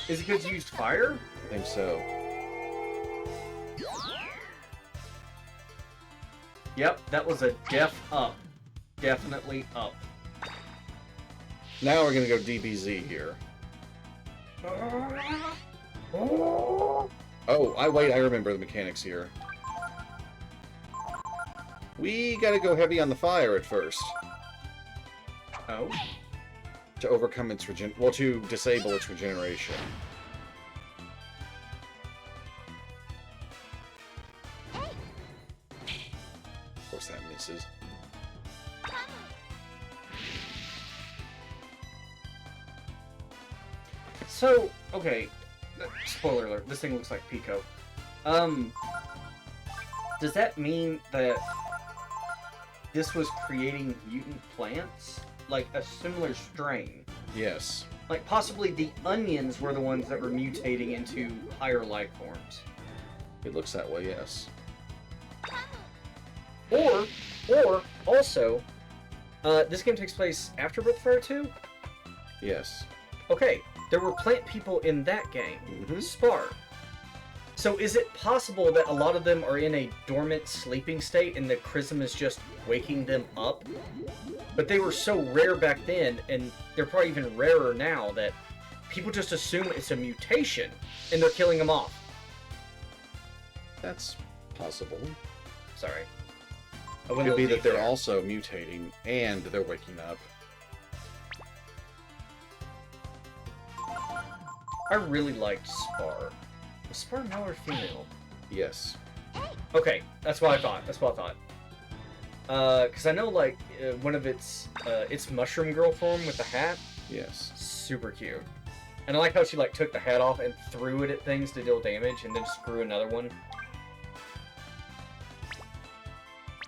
Is it because you used fire? I think so. Yep, that was a def up. Definitely up. Now we're gonna go DBZ here. Oh, I remember the mechanics here. We gotta go heavy on the fire at first. Oh? To overcome its to disable its regeneration. Of course that misses. So, okay. Spoiler alert, this thing looks like Pico. Does that mean that this was creating mutant plants? Like a similar strain? Yes. Like possibly the onions were the ones that were mutating into higher life forms. It looks that way, yes. Or also, this game takes place after Breath of Fire 2? Yes. Okay, there were plant people in that game. Mm-hmm. Spar. So is it possible that a lot of them are in a dormant sleeping state and the Chrism is just waking them up? But they were so rare back then, and they're probably even rarer now, that people just assume it's a mutation, and they're killing them off. That's possible. Sorry. It could be that they're also mutating and they're waking up. I really liked Spar. Was Spar male or female? Yes. Okay, that's what I thought. Because I know, like, one of its Mushroom Girl form with the hat. Yes. Super cute. And I like how she, like, took the hat off and threw it at things to deal damage, and then screw another one.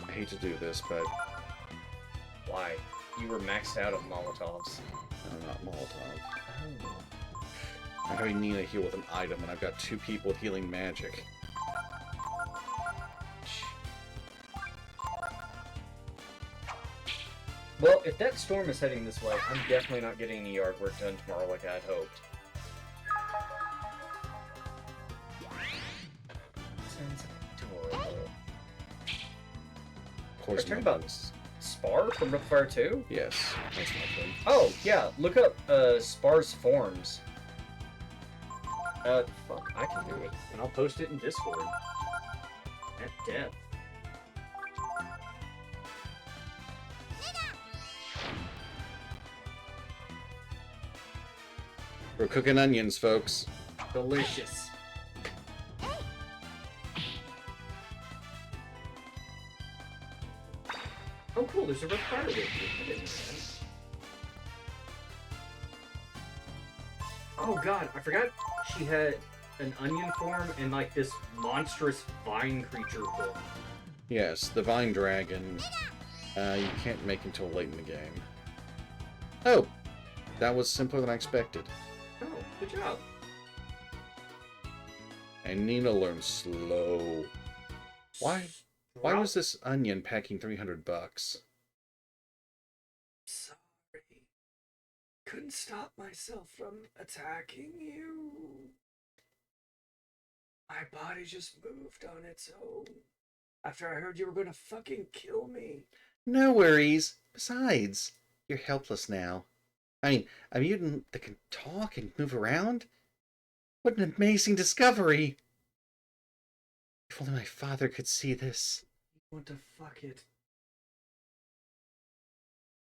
I hate to do this, but Why? You were maxed out of Molotovs. I'm not Molotov. Oh. I'm having Nina heal with an item, and I've got 2 people with healing magic. Well, if that storm is heading this way, I'm definitely not getting any yard work done tomorrow like I'd hoped. Sounds adorable. Of course, Are you talking about Spar from Breath of Fire 2? Yes, that's my thing. Oh, yeah, look up Spar's forms. Fuck, I can do it. And I'll post it in Discord. At death. We're cooking onions, folks. Delicious. Oh, cool, there's a red fire with you. I didn't know that. Oh god, I forgot she had an onion form and like this monstrous vine creature form. Yes, the Vine Dragon. You can't make until late in the game. Oh! That was simpler than I expected. Oh, good job. And Nina learns slow. Why was this onion packing $300? Sorry. Couldn't stop myself from attacking you. My body just moved on its own. After I heard you were gonna fucking kill me. No worries. Besides, you're helpless now. I mean, a mutant that can talk and move around? What an amazing discovery! If only my father could see this. You want to fuck it?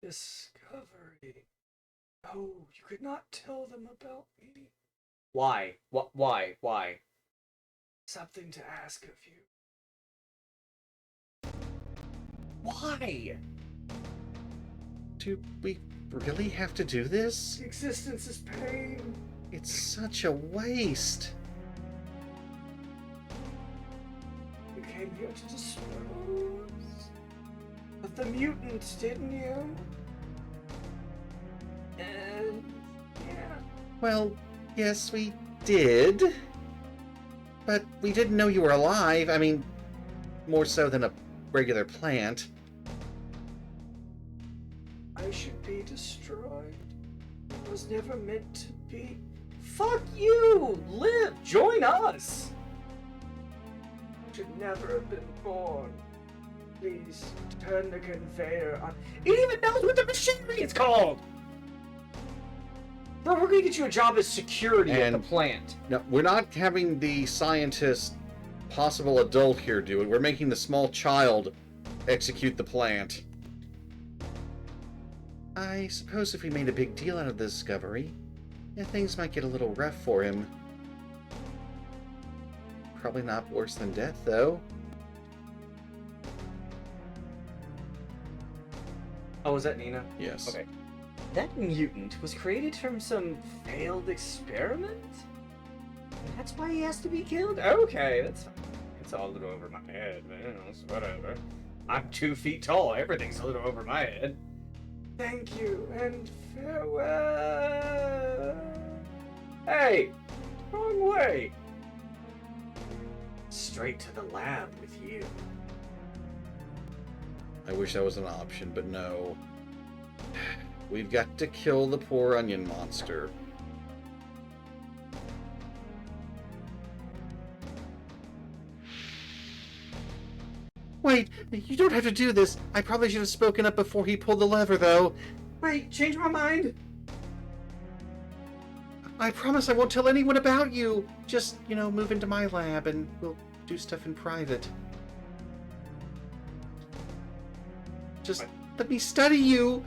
Discovery. Oh, you could not tell them about me. Why? Why? Something to ask of you. Why? Do we really have to do this? Existence is pain. It's such a waste. came here to dispose of the mutant, didn't you? And yeah. Well, yes, we did. But we didn't know you were alive. I mean, more so than a regular plant. I should be destroyed. I was never meant to be. Fuck you! Live! Join us! Should never have been born. Please, turn the conveyor on. It even knows what the machinery is called! Bro, we're gonna get you a job as security at the And- plant. No, we're not having the scientist, possible adult here do it. We're making the small child execute the plant. I suppose if we made a big deal out of the discovery, yeah, things might get a little rough for him. Probably not worse than death, though. Oh, was that Nina? Yes. Okay. That mutant was created from some failed experiment? And that's why he has to be killed? Okay, that's fine. It's all a little over my head, man. It's whatever. I'm 2 feet tall. Everything's a little over my head. Thank you, and farewell. Hey! Wrong way! Straight to the lab with you. I wish that was an option, but no. We've got to kill the poor onion monster. Wait, you don't have to do this. I probably should have spoken up before he pulled the lever, though. Wait, change my mind? I promise I won't tell anyone about you. Just, move into my lab and we'll do stuff in private. Just let me study you.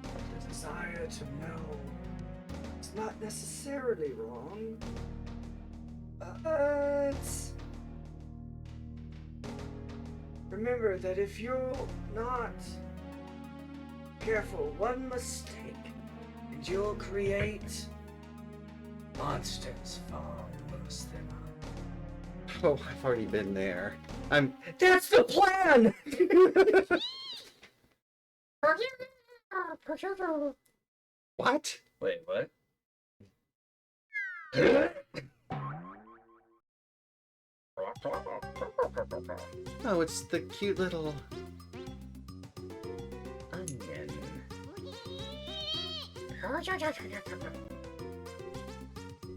The desire to know is not necessarily wrong. But remember that if you're not careful, one mistake and you'll create monsters far worse than us. Oh, I've already been there. That's the plan! What? Wait, what? Oh, it's the cute little... Onion.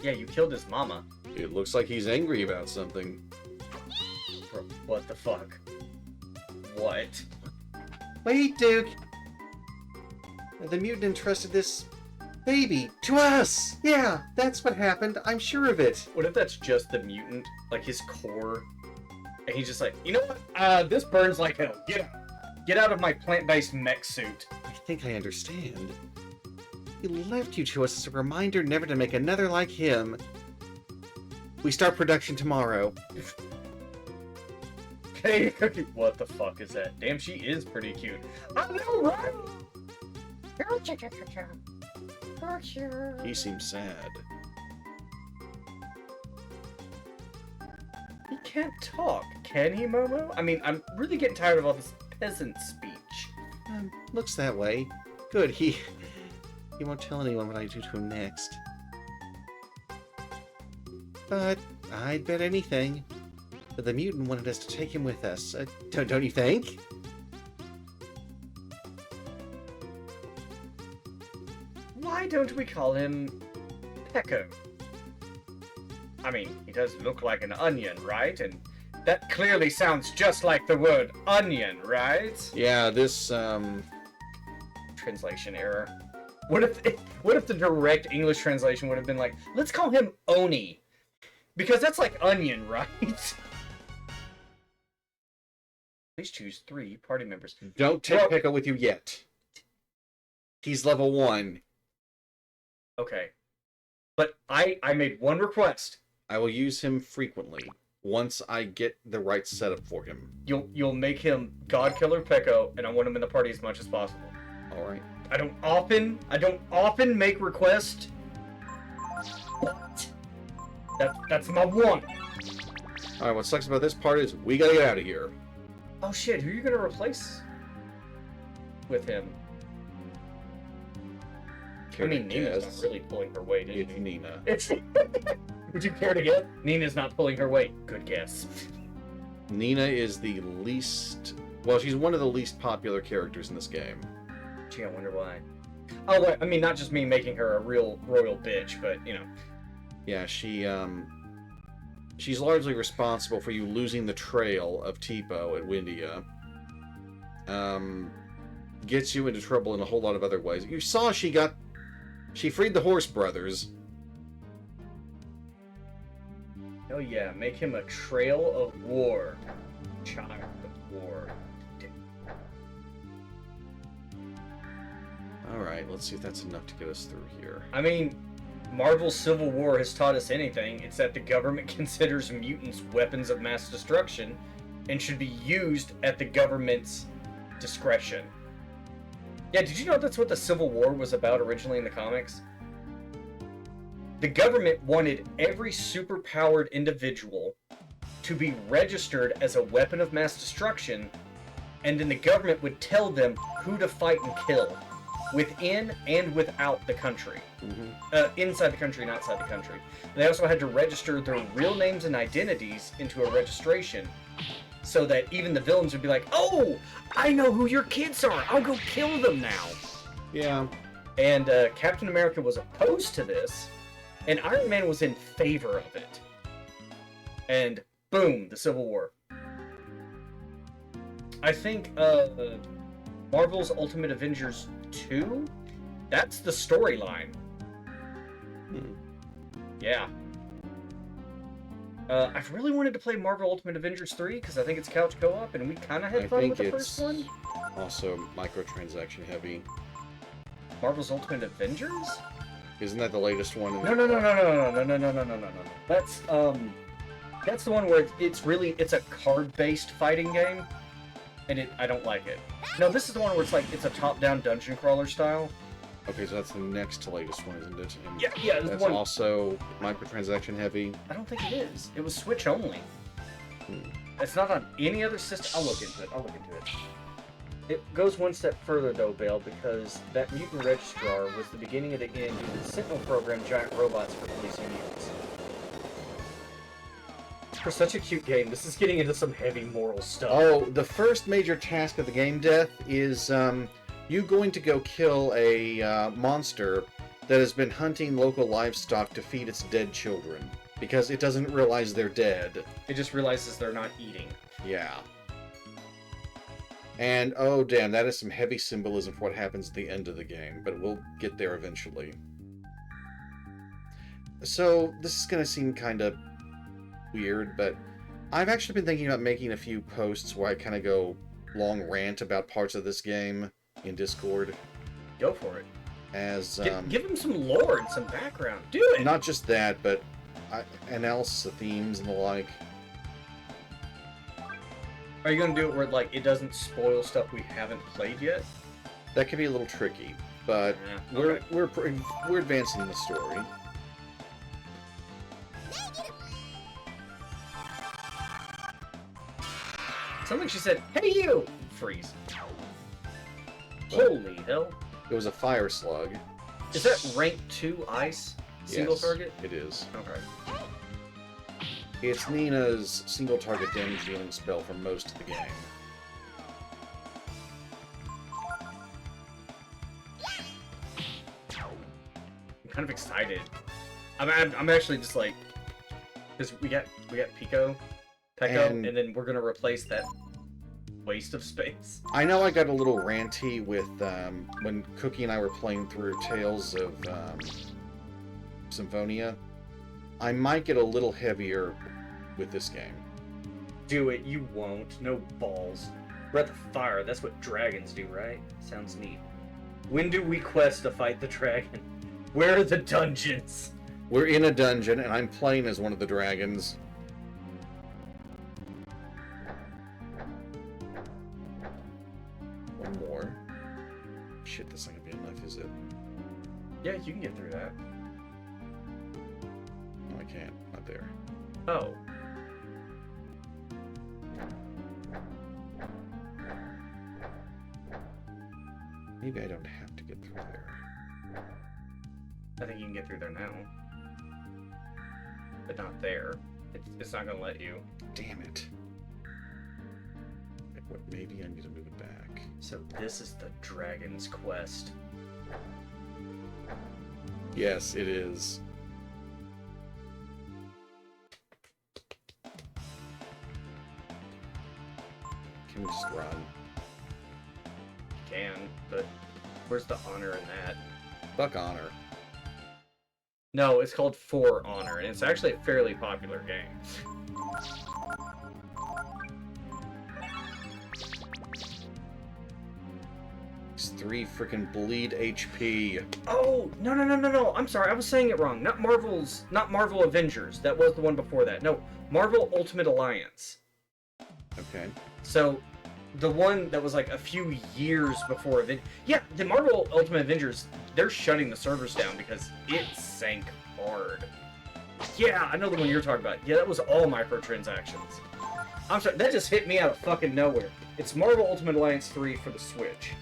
Yeah, you killed his mama. It looks like he's angry about something. What the fuck? What? Wait, Duke! The mutant entrusted this baby to us! Yeah, that's what happened. I'm sure of it. What if that's just the mutant, like his core, and he's just like, you know what? This burns like hell. Get out of my plant-based mech suit. I think I understand. He left you to us as a reminder never to make another like him. We start production tomorrow. Hey, what the fuck is that? Damn, she is pretty cute. I know, right? He seems sad. He can't talk, can he, Momo? I mean, I'm really getting tired of all this peasant speech. Looks that way. Good, he won't tell anyone what I do to him next. But I'd bet anything that the mutant wanted us to take him with us. Don't you think? Why don't we call him Pecco? I mean, he does look like an onion, right? And that clearly sounds just like the word onion, right? Yeah, this, Translation error. What if the direct English translation would have been like, let's call him Oni? Because that's like onion, right? Please choose 3 party members. Don't take Well- Pekka with you yet. He's level 1. Okay. But I made one request. I will use him frequently once I get the right setup for him. You'll make him God Killer Pecco, and I want him in the party as much as possible. All right. I don't often make requests. What? That's my one. Alright, what sucks about this part is we gotta get out of here. Oh shit, who are you gonna replace with him? I mean, Nina's not really pulling her weight, is It's she? Nina. It's... Would you care to guess? Nina's not pulling her weight. Good guess. Nina is the least... Well, she's one of the least popular characters in this game. Gee, I wonder why. Oh, wait, I mean, not just me making her a real royal bitch, but, you know. Yeah, she's largely responsible for you losing the trail of Tipo at Windia. Gets you into trouble in a whole lot of other ways. You saw she freed the Horse Brothers. Oh yeah, make him a trail of war. Child of war. Alright, let's see if that's enough to get us through here. I mean, Marvel's Civil War has taught us anything. It's that the government considers mutants weapons of mass destruction and should be used at the government's discretion. Yeah, did you know that's what the Civil War was about originally in the comics? The government wanted every superpowered individual to be registered as a weapon of mass destruction, and then the government would tell them who to fight and kill, within and without the country. Inside the country and outside the country. They also had to register their real names and identities into a registration, so that even the villains would be like, oh, I know who your kids are, I'll go kill them now. Yeah. And Captain America was opposed to this, and Iron Man was in favor of it. And boom, the Civil War. I think Marvel's Ultimate Avengers 2, that's the storyline. Yeah. I've really wanted to play Marvel Ultimate Avengers 3 because I think it's couch co-op, and we kind of had fun with the first one. Also microtransaction heavy. Marvel's Ultimate Avengers? Isn't that the latest one? No. That's the one where it's a card-based fighting game, and I don't like it. No, this is the one where it's a top-down dungeon crawler style. Okay, so that's the next to latest one, isn't it? And Yeah, this that's one. also microtransaction heavy. I don't think it is. It was Switch only. It's not on any other system. I'll look into it. It goes one step further though, Bale, because that mutant registrar was the beginning of the end. The Sentinel program giant robots for policing mutants. For such a cute game, this is getting into some heavy moral stuff. Oh, the first major task of the game, Death, is you going to go kill a monster that has been hunting local livestock to feed its dead children. Because it doesn't realize they're dead. It just realizes they're not eating. Yeah. And, oh damn, that is some heavy symbolism for what happens at the end of the game, but we'll get there eventually. So, this is going to seem kind of weird, but I've actually been thinking about making a few posts where I kind of go long rant about parts of this game in Discord. Go for it. As Give him some lore and some background. Do it! not just that, but analysis of themes and the like. Are you going to do it where, it doesn't spoil stuff we haven't played yet? That can be a little tricky, but Yeah, okay. we're advancing the story. Something she said, hey you! Freeze. Holy hell. It was a fire slug. Is that rank 2 ice? Single Yes, target? It is. Okay. It's Nina's single target damage dealing spell for most of the game. I'm kind of excited. I'm actually just like, because we got Peko, And- and then we're gonna replace that waste of space. I know I got a little ranty with when Cookie and I were playing through Tales of Symphonia. I might get a little heavier with this game. Do it, you won't. No balls. Breath of Fire, that's what dragons do, right? Sounds neat. When do we quest to fight the dragon? Where are the dungeons? We're in a dungeon, and I'm playing as one of the dragons. One more. Shit, that's not gonna be enough, is it? Yeah, you can get through that. No, I can't. Not there. Oh. Maybe I don't have to get through there. I think you can get through there now. But not there. It's not gonna let you. Damn it. What, maybe I need to move it back. So this is the Dragon's Quest. Yes, it is. Can we just run? Can, but where's the honor in that? Fuck honor. No, it's called For Honor, and it's actually a fairly popular game. It's 3 freaking bleed HP. Oh, no. I'm sorry, I was saying it wrong. Not Marvel Avengers. That was the one before that. No, Marvel Ultimate Alliance. Okay. So, the one that was like a few years before yeah, the Marvel Ultimate Avengers, they're shutting the servers down because it sank hard. Yeah, I know the one you're talking about. Yeah, that was all microtransactions. I'm sorry, that just hit me out of fucking nowhere. It's Marvel Ultimate Alliance 3 for the Switch.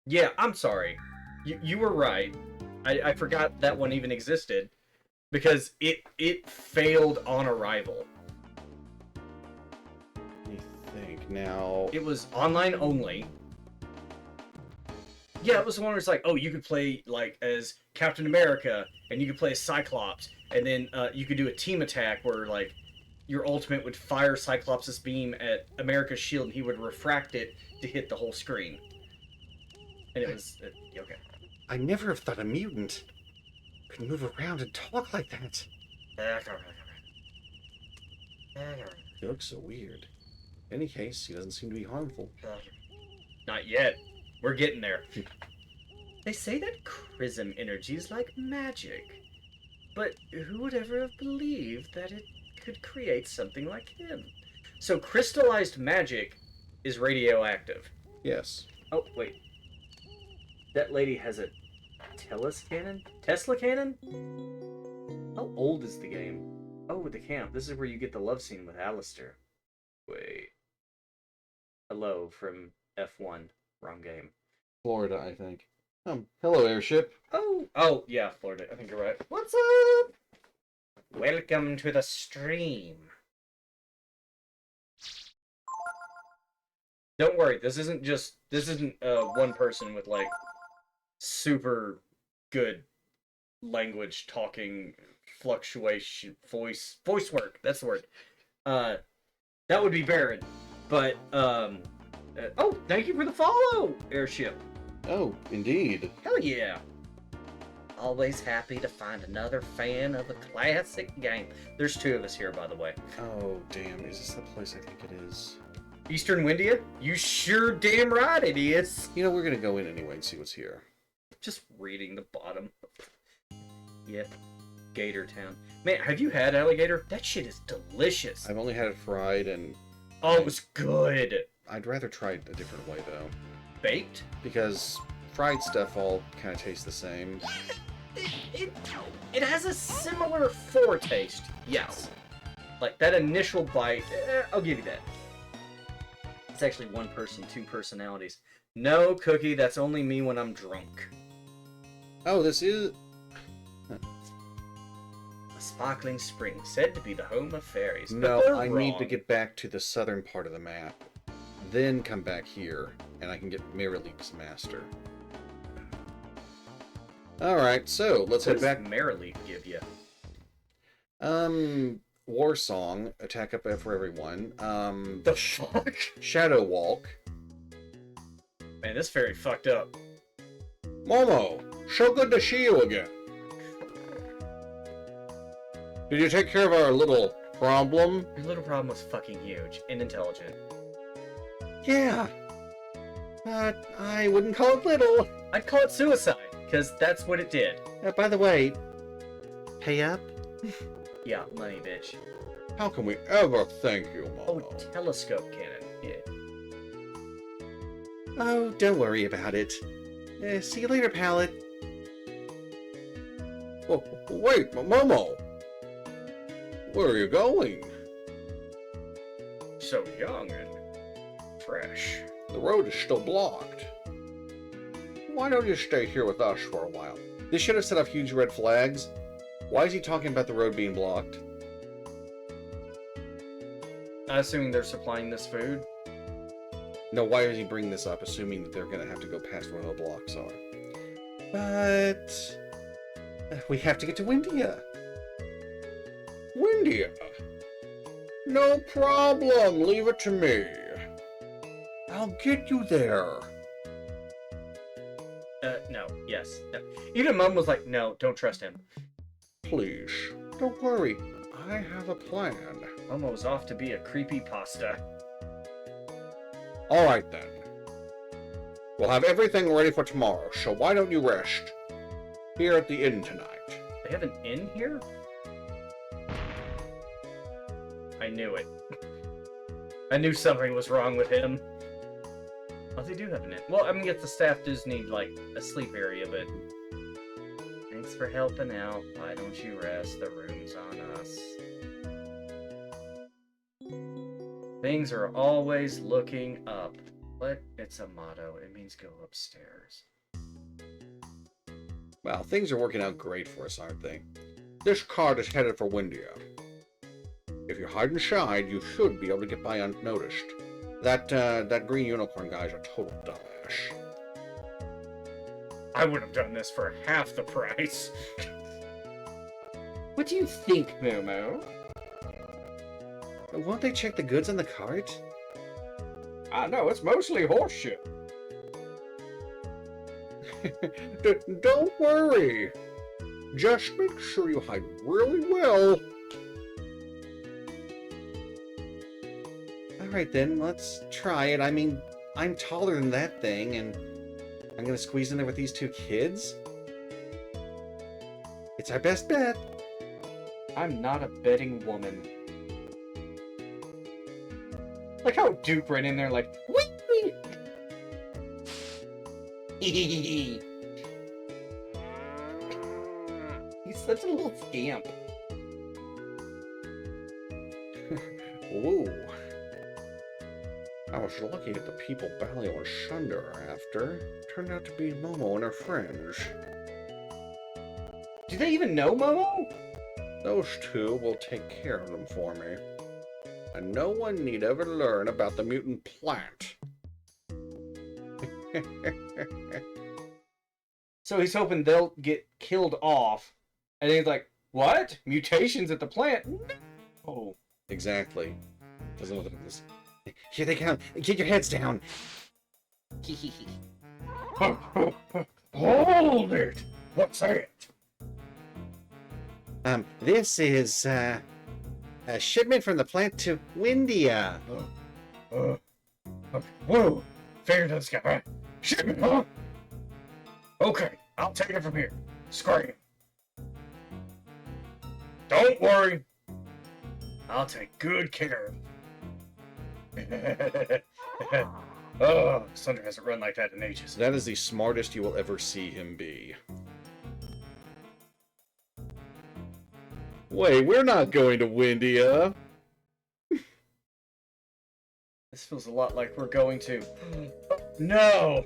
Yeah, I'm sorry. You were right. I forgot that one even existed because it failed on arrival. Let me think now. It was online only. Yeah, it was the one where it's like, oh, you could play like as Captain America, and you could play as Cyclops, and then you could do a team attack where like your ultimate would fire Cyclops' beam at America's shield, and he would refract it to hit the whole screen. And it was okay. I never have thought a mutant could move around and talk like that. He looks so weird. In any case, he doesn't seem to be harmful. Not yet. We're getting there. They say that Chrism energy is like magic. But who would ever have believed that it could create something like him? So crystallized magic is radioactive. Yes. Oh, wait. That lady has a Tesla cannon? How old is the game? Oh, the camp. This is where you get the love scene with Alistair. Wait. Hello from F1. Wrong game. Florida, I think. Hello, airship. Oh, yeah, Florida. I think you're right. What's up? Welcome to the stream. Don't worry, this isn't one person with like super good language talking fluctuation voice work. That's the word. That would be Baron. But oh, thank you for the follow, airship. Oh, indeed. Hell yeah. Always happy to find another fan of a classic game. There's 2 of us here, by the way. Oh, damn. Is this the place I think it is? Eastern Windia? You sure damn right it is. You know, we're gonna go in anyway and see what's here. Just reading the bottom. Yeah. Gator Town. Man, have you had alligator? That shit is delicious. I've only had it fried, and Oh, it was good. I'd rather try it a different way, though. Baked? Because fried stuff all kind of tastes the same. It has a similar foretaste. Yes. Like, that initial bite, I'll give you that. It's actually one person, 2 personalities. No, Cookie, that's only me when I'm drunk. Oh, this is... A sparkling spring, said to be the home of fairies. But No, they're I need to wrong. get back to the southern part of the map. Then come back here, and I can get Merrileaf's master. Alright, so let's What head back. does Merrileaf give you? War Song, Attack Up for Everyone. The fuck? Shadow Walk. Man, this fairy fucked up. Momo, so good to see you again. Did you take care of our little problem? Your little problem was fucking huge and intelligent. Yeah. But I wouldn't call it little. I'd call it suicide, because that's what it did. By the way, pay up? Yeah, money, bitch. How can we ever thank you, Oh, Momo? telescope cannon. Yeah. Oh, don't worry about it. See you later, Pallet. Oh, wait, Momo! Where are you going? So young and fresh. The road is still blocked. Why don't you stay here with us for a while? This should have set off huge red flags. Why is he talking about the road being blocked? I'm assuming they're supplying this food. No, why is he bringing this up, assuming that they're going to have to go past where the blocks are? But... we have to get to Windia. Windia? No problem. Leave it to me. I'll get you there. No, yes. No. Even Mum was like, no, don't trust him. Please, don't worry. I have a plan. Momo was off to be a creepy pasta. All right, then. We'll have everything ready for tomorrow, so why don't you rest here at the inn tonight? They have an inn here? I knew it. I knew something was wrong with him. Oh, they do have an inn. Well, I mean, the staff does need, like, a sleep area, but... Thanks for helping out. Why don't you rest? The room's on us. Things are always looking up. But it's a motto. It means go upstairs. Well, things are working out great for us, aren't they? This cart is headed for Windia. If you hide inside, you should be able to get by unnoticed. That green unicorn guy's a total dumbass. I would have done this for half the price. What do you think, Momo? Won't they check the goods on the cart? I know, it's mostly horseshit. Don't worry. Just make sure you hide really well. Alright then, let's try it. I mean, I'm taller than that thing, and I'm gonna squeeze in there with these two kids? It's our best bet. I'm not a betting woman. Like how Duke ran in there like, wee! He's such a little scamp. Whoa. I was looking at the people Balio and Sunder are after. Turned out to be Momo and her friends. Do they even know Momo? Those two will take care of them for me. And no one need ever learn about the mutant plant. So he's hoping they'll get killed off. And he's like, what? Mutations at the plant? No. Exactly. Doesn't know what it is. Here they come. Get your heads down. Hold it! What's that? This is, a shipment from the plant to Windia. Whoa! Figure this guy, right? Shipment, huh? Okay, I'll take it from here. Scram. Don't worry. I'll take good care of it. Oh, Sunder hasn't run like that in ages. That is the smartest you will ever see him be. Wait, we're not going to Windia. This feels a lot like we're going to... No!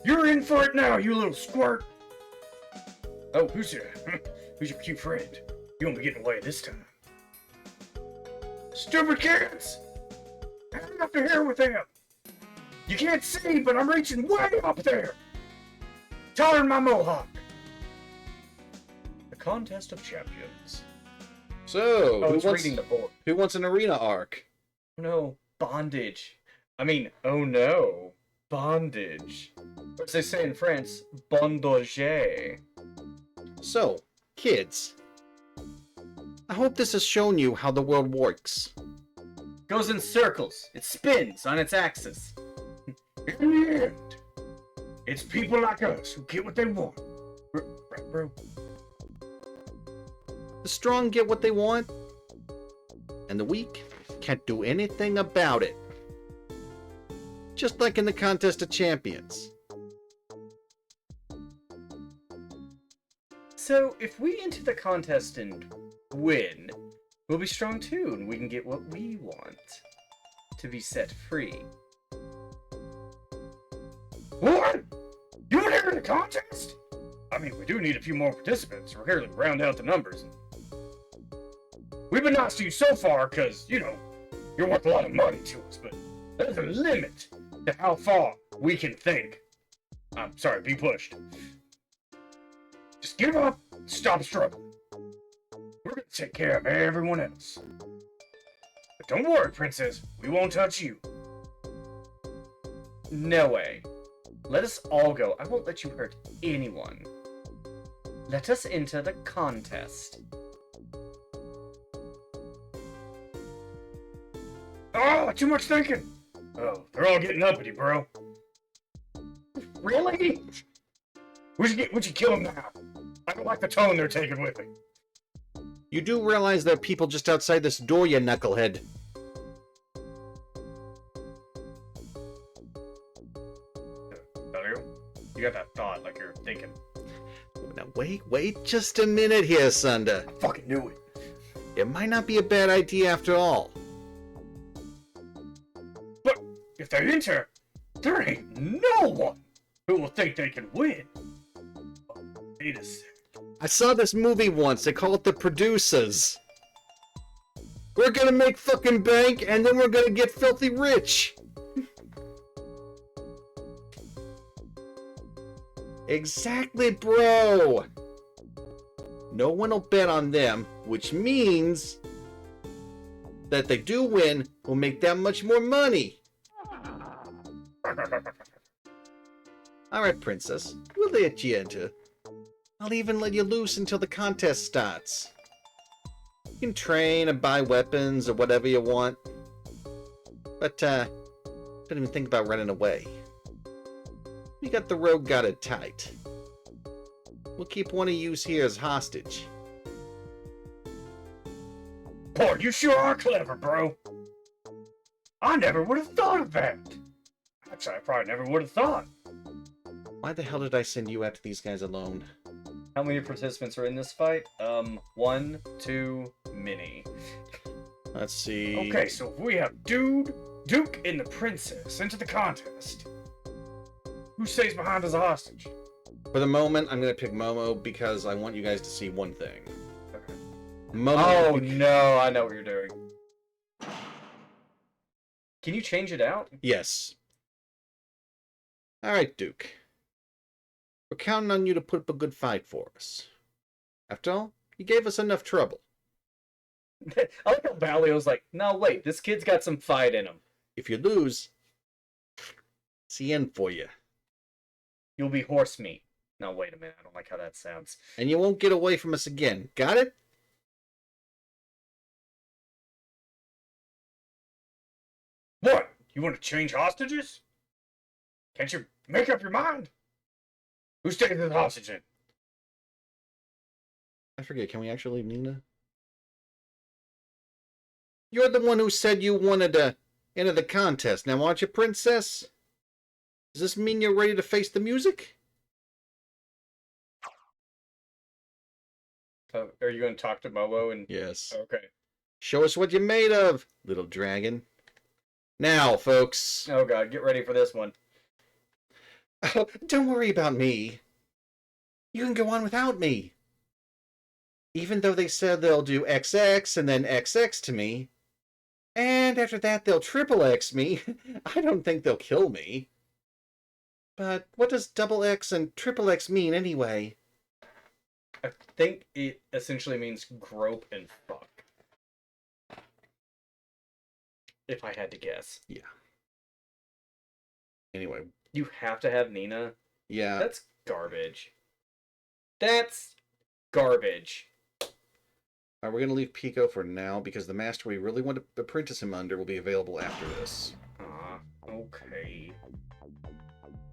You're in for it now, you little squirt! Oh, who's your cute friend? You won't be getting away this time. Stupid kids! I don't have to hear with them! You can't see, but I'm reaching way up there! Taller than my mohawk! The Contest of Champions. So, Oh, it's reading the board. who wants an arena arc? No, bondage. I mean, oh no, bondage. Or as they say in France, bondage. So, kids, I hope this has shown you how the world works. Goes in circles. It spins on its axis. In the end, it's people like us who get what they want. Right, bro? The strong get what they want, and the weak can't do anything about it. Just like in the Contest of Champions. So, if we enter the contest and win, we'll be strong too, and we can get what we want. To be set free. What? You want to enter the contest? I mean, we do need a few more participants. We're here to round out the numbers. We've been nice to you so far, because, you know, you're worth a lot of money to us, but there's a limit to how far we can think. I'm sorry, be pushed. Just give up, stop struggling. We're gonna take care of everyone else. But don't worry, Princess, we won't touch you. No way. Let us all go. I won't let you hurt anyone. Let us enter the contest. Oh, too much thinking. Oh, they're all getting uppity, bro. Really? We should kill them now. I don't like the tone they're taking with it. You do realize there are people just outside this door, you knucklehead. You got that thought like you're thinking. Now wait just a minute here, Sunder. I fucking knew it. It might not be a bad idea after all. But if they enter, there ain't no one who will think they can win. Wait a sec. I saw this movie once. They call it The Producers. We're gonna make fucking bank, and then we're gonna get filthy rich. Exactly, bro. No one will bet on them, which means that they do win, we'll make that much more money. Alright, Princess. We'll let you enter. I'll even let you loose until the contest starts. You can train and buy weapons or whatever you want. But, don't even think about running away. We got the rogue guarded tight. We'll keep one of yous here as hostage. Boy, you sure are clever, bro. I never would have thought of that. Actually, I probably never would have thought. Why the hell did I send you after these guys alone? How many participants are in this fight? 1, 2, many. Let's see. Okay, so we have Duke, and the Princess into the contest. Who stays behind as a hostage? For the moment, I'm gonna pick Momo because I want you guys to see one thing. Okay. Momo. Oh no, I know what you're doing. Can you change it out? Yes. Alright, Duke. We're counting on you to put up a good fight for us. After all, you gave us enough trouble. I like how Balio's like, no wait, this kid's got some fight in him. If you lose, it's the end for you. You'll be horse meat. No, wait a minute, I don't like how that sounds. And you won't get away from us again. Got it? What? You want to change hostages? Can't you make up your mind? Who's taking the hostage in? I forget, can we actually leave Nina? You're the one who said you wanted to enter the contest. Now, aren't you, Princess? Does this mean you're ready to face the music? Are you going to talk to Momo and... Yes. Okay. Show us what you're made of, little dragon. Now, folks. Oh god, get ready for this one. Oh, don't worry about me. You can go on without me. Even though they said they'll do XX and then XX to me. And after that they'll triple X me. I don't think they'll kill me. But what does double X and triple X mean anyway? I think it essentially means grope and fuck. If I had to guess. Yeah. Anyway. You have to have Nina? Yeah. That's garbage. That's garbage. We're going to leave Pico for now because the master we really want to apprentice him under will be available after this. Okay.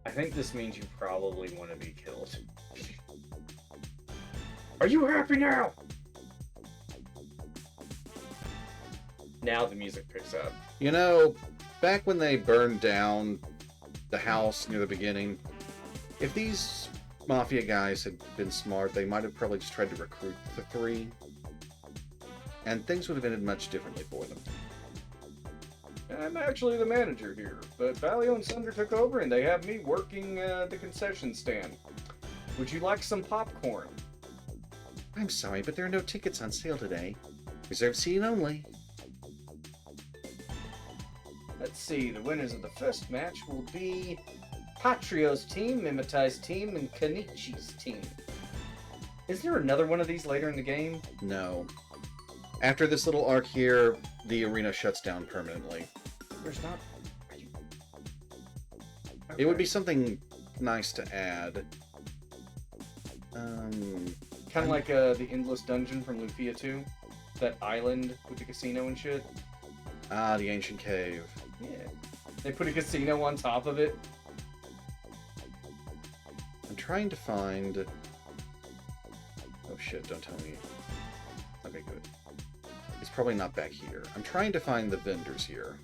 I think this means you probably want to be killed. Are you happy now? Now the music picks up. You know, back when they burned down the house near the beginning, if these Mafia guys had been smart, they might have probably just tried to recruit the 3. And things would have ended much differently for them. I'm actually the manager here, but Valio and Sunder took over and they have me working the concession stand. Would you like some popcorn? I'm sorry, but there are no tickets on sale today. Reserved seating only. Let's see, the winners of the first match will be Patrio's team, Mimitai's team, and Kenichi's team. Is there another one of these later in the game? No. After this little arc here, the arena shuts down permanently. There's not... It would be something nice to add. Kind of like the Endless Dungeon from Lufia 2. That island with the casino and shit. Ah, the ancient cave. Yeah. They put a casino on top of it. I'm trying to find... Oh shit, don't tell me. Okay, good. It's probably not back here. I'm trying to find the vendors here.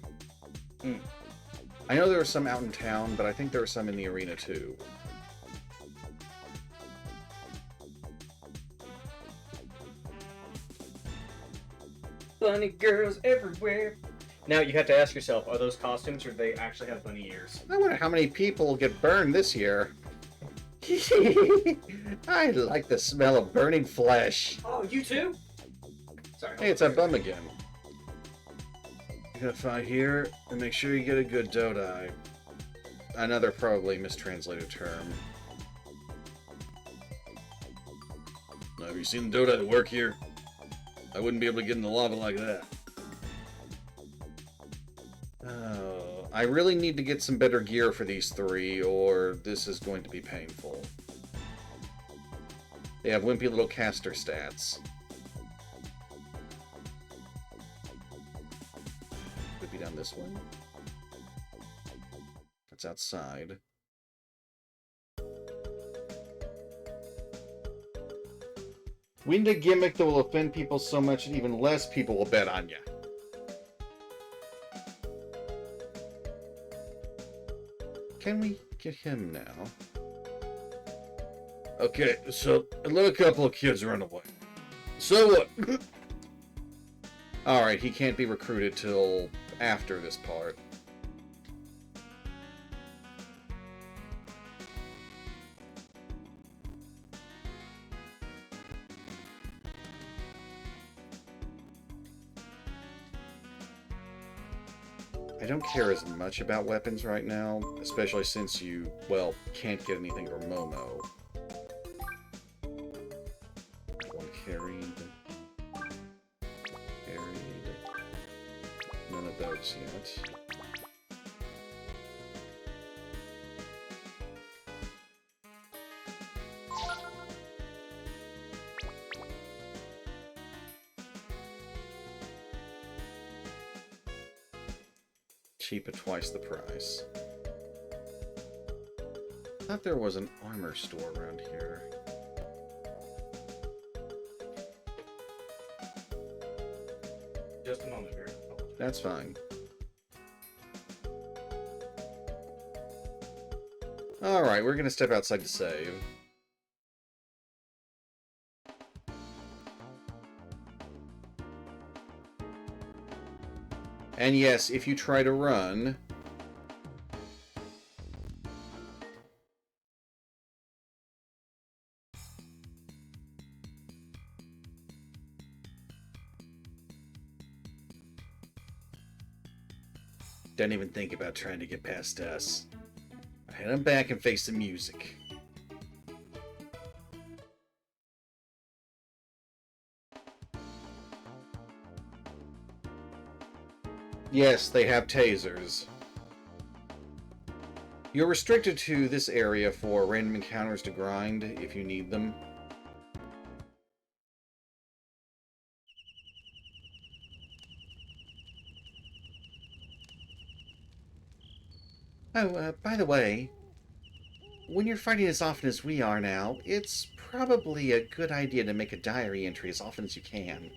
I know there are some out in town, but I think there are some in the arena too. Bunny girls everywhere. Now you have to ask yourself, are those costumes or do they actually have bunny ears? I wonder how many people get burned this year. I like the smell of burning flesh. Oh, you too? Sorry. Hey, it's that bum again. You gotta find here and make sure you get a good Dodai. Another probably mistranslated term. Now, have you seen the Dodai that work here? I wouldn't be able to get in the lava like that. Oh, I really need to get some better gear for these 3, or this is going to be painful. They have wimpy little caster stats. Could be down this way. That's outside. Wind a gimmick that will offend people so much that even less people will bet on you. Can we get him now? Okay, so let a couple of kids run away. So what? Alright, he can't be recruited till after this part. I don't care as much about weapons right now, especially since you, well, can't get anything from Momo. One carried. Carried. None of those yet. Cheap at twice the price. I thought there was an armor store around here. Just a moment here. That's fine. Alright, we're gonna step outside to save. And yes, if you try to run... Don't even think about trying to get past us. Head on back and face the music. Yes, they have tasers. You're restricted to this area for random encounters to grind if you need them. Oh, by the way, when you're fighting as often as we are now, it's probably a good idea to make a diary entry as often as you can.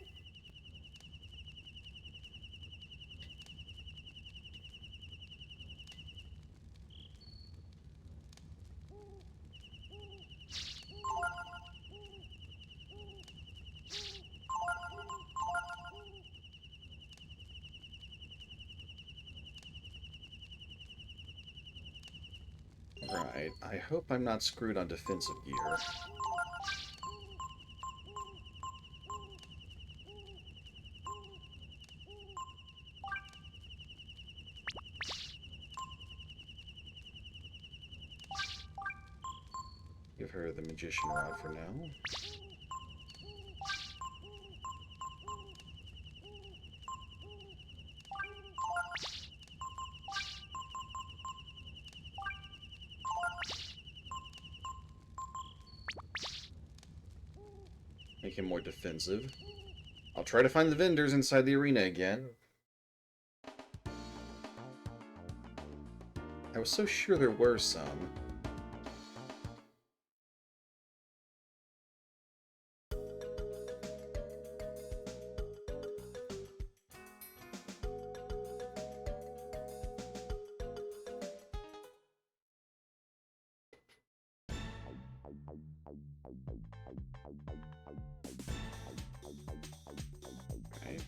Alright, I hope I'm not screwed on defensive gear. Give her the magician rod for now. Make him more defensive. I'll try to find the vendors inside the arena again. I was so sure there were some.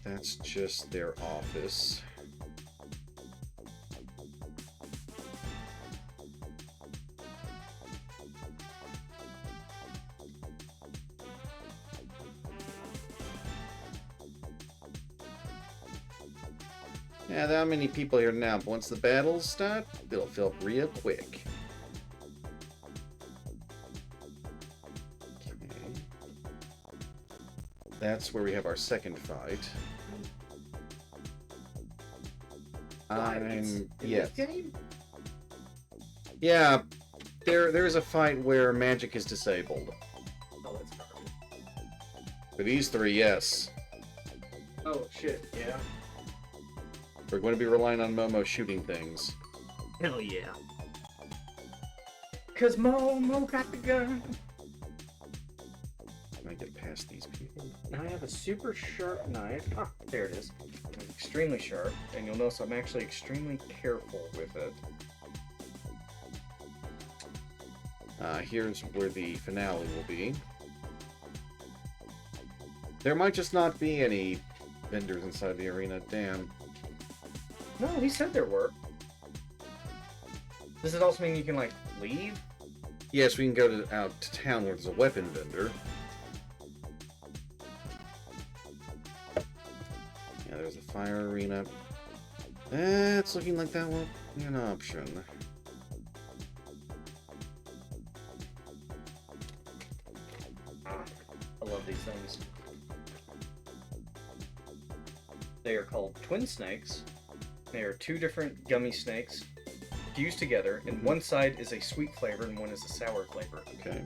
That's just their office. Yeah, there aren't many people here now, but once the battles start, they'll fill up real quick. Okay. That's where we have our second fight. Yes. Game? Yeah, there's a fight where magic is disabled. Oh, that's perfect. For these three, yes. Oh shit, yeah. We're going to be relying on Momo shooting things. Hell yeah. Cause Momo got the gun. Can I get past these people? Now I have a super sharp knife. Ah, there it is. It's extremely sharp, and you'll notice I'm actually extremely careful with it. Here's where the finale will be. There might just not be any vendors inside the arena. Damn. No, he said there were. Does it also mean you can, like, leave? Yes, we can go out to town where there's a weapon vendor. Yeah, there's a fire arena. It's looking like that won't be an option. I love these things. They are called twin snakes. They are two different gummy snakes fused together, and one side is a sweet flavor and one is a sour flavor. Okay.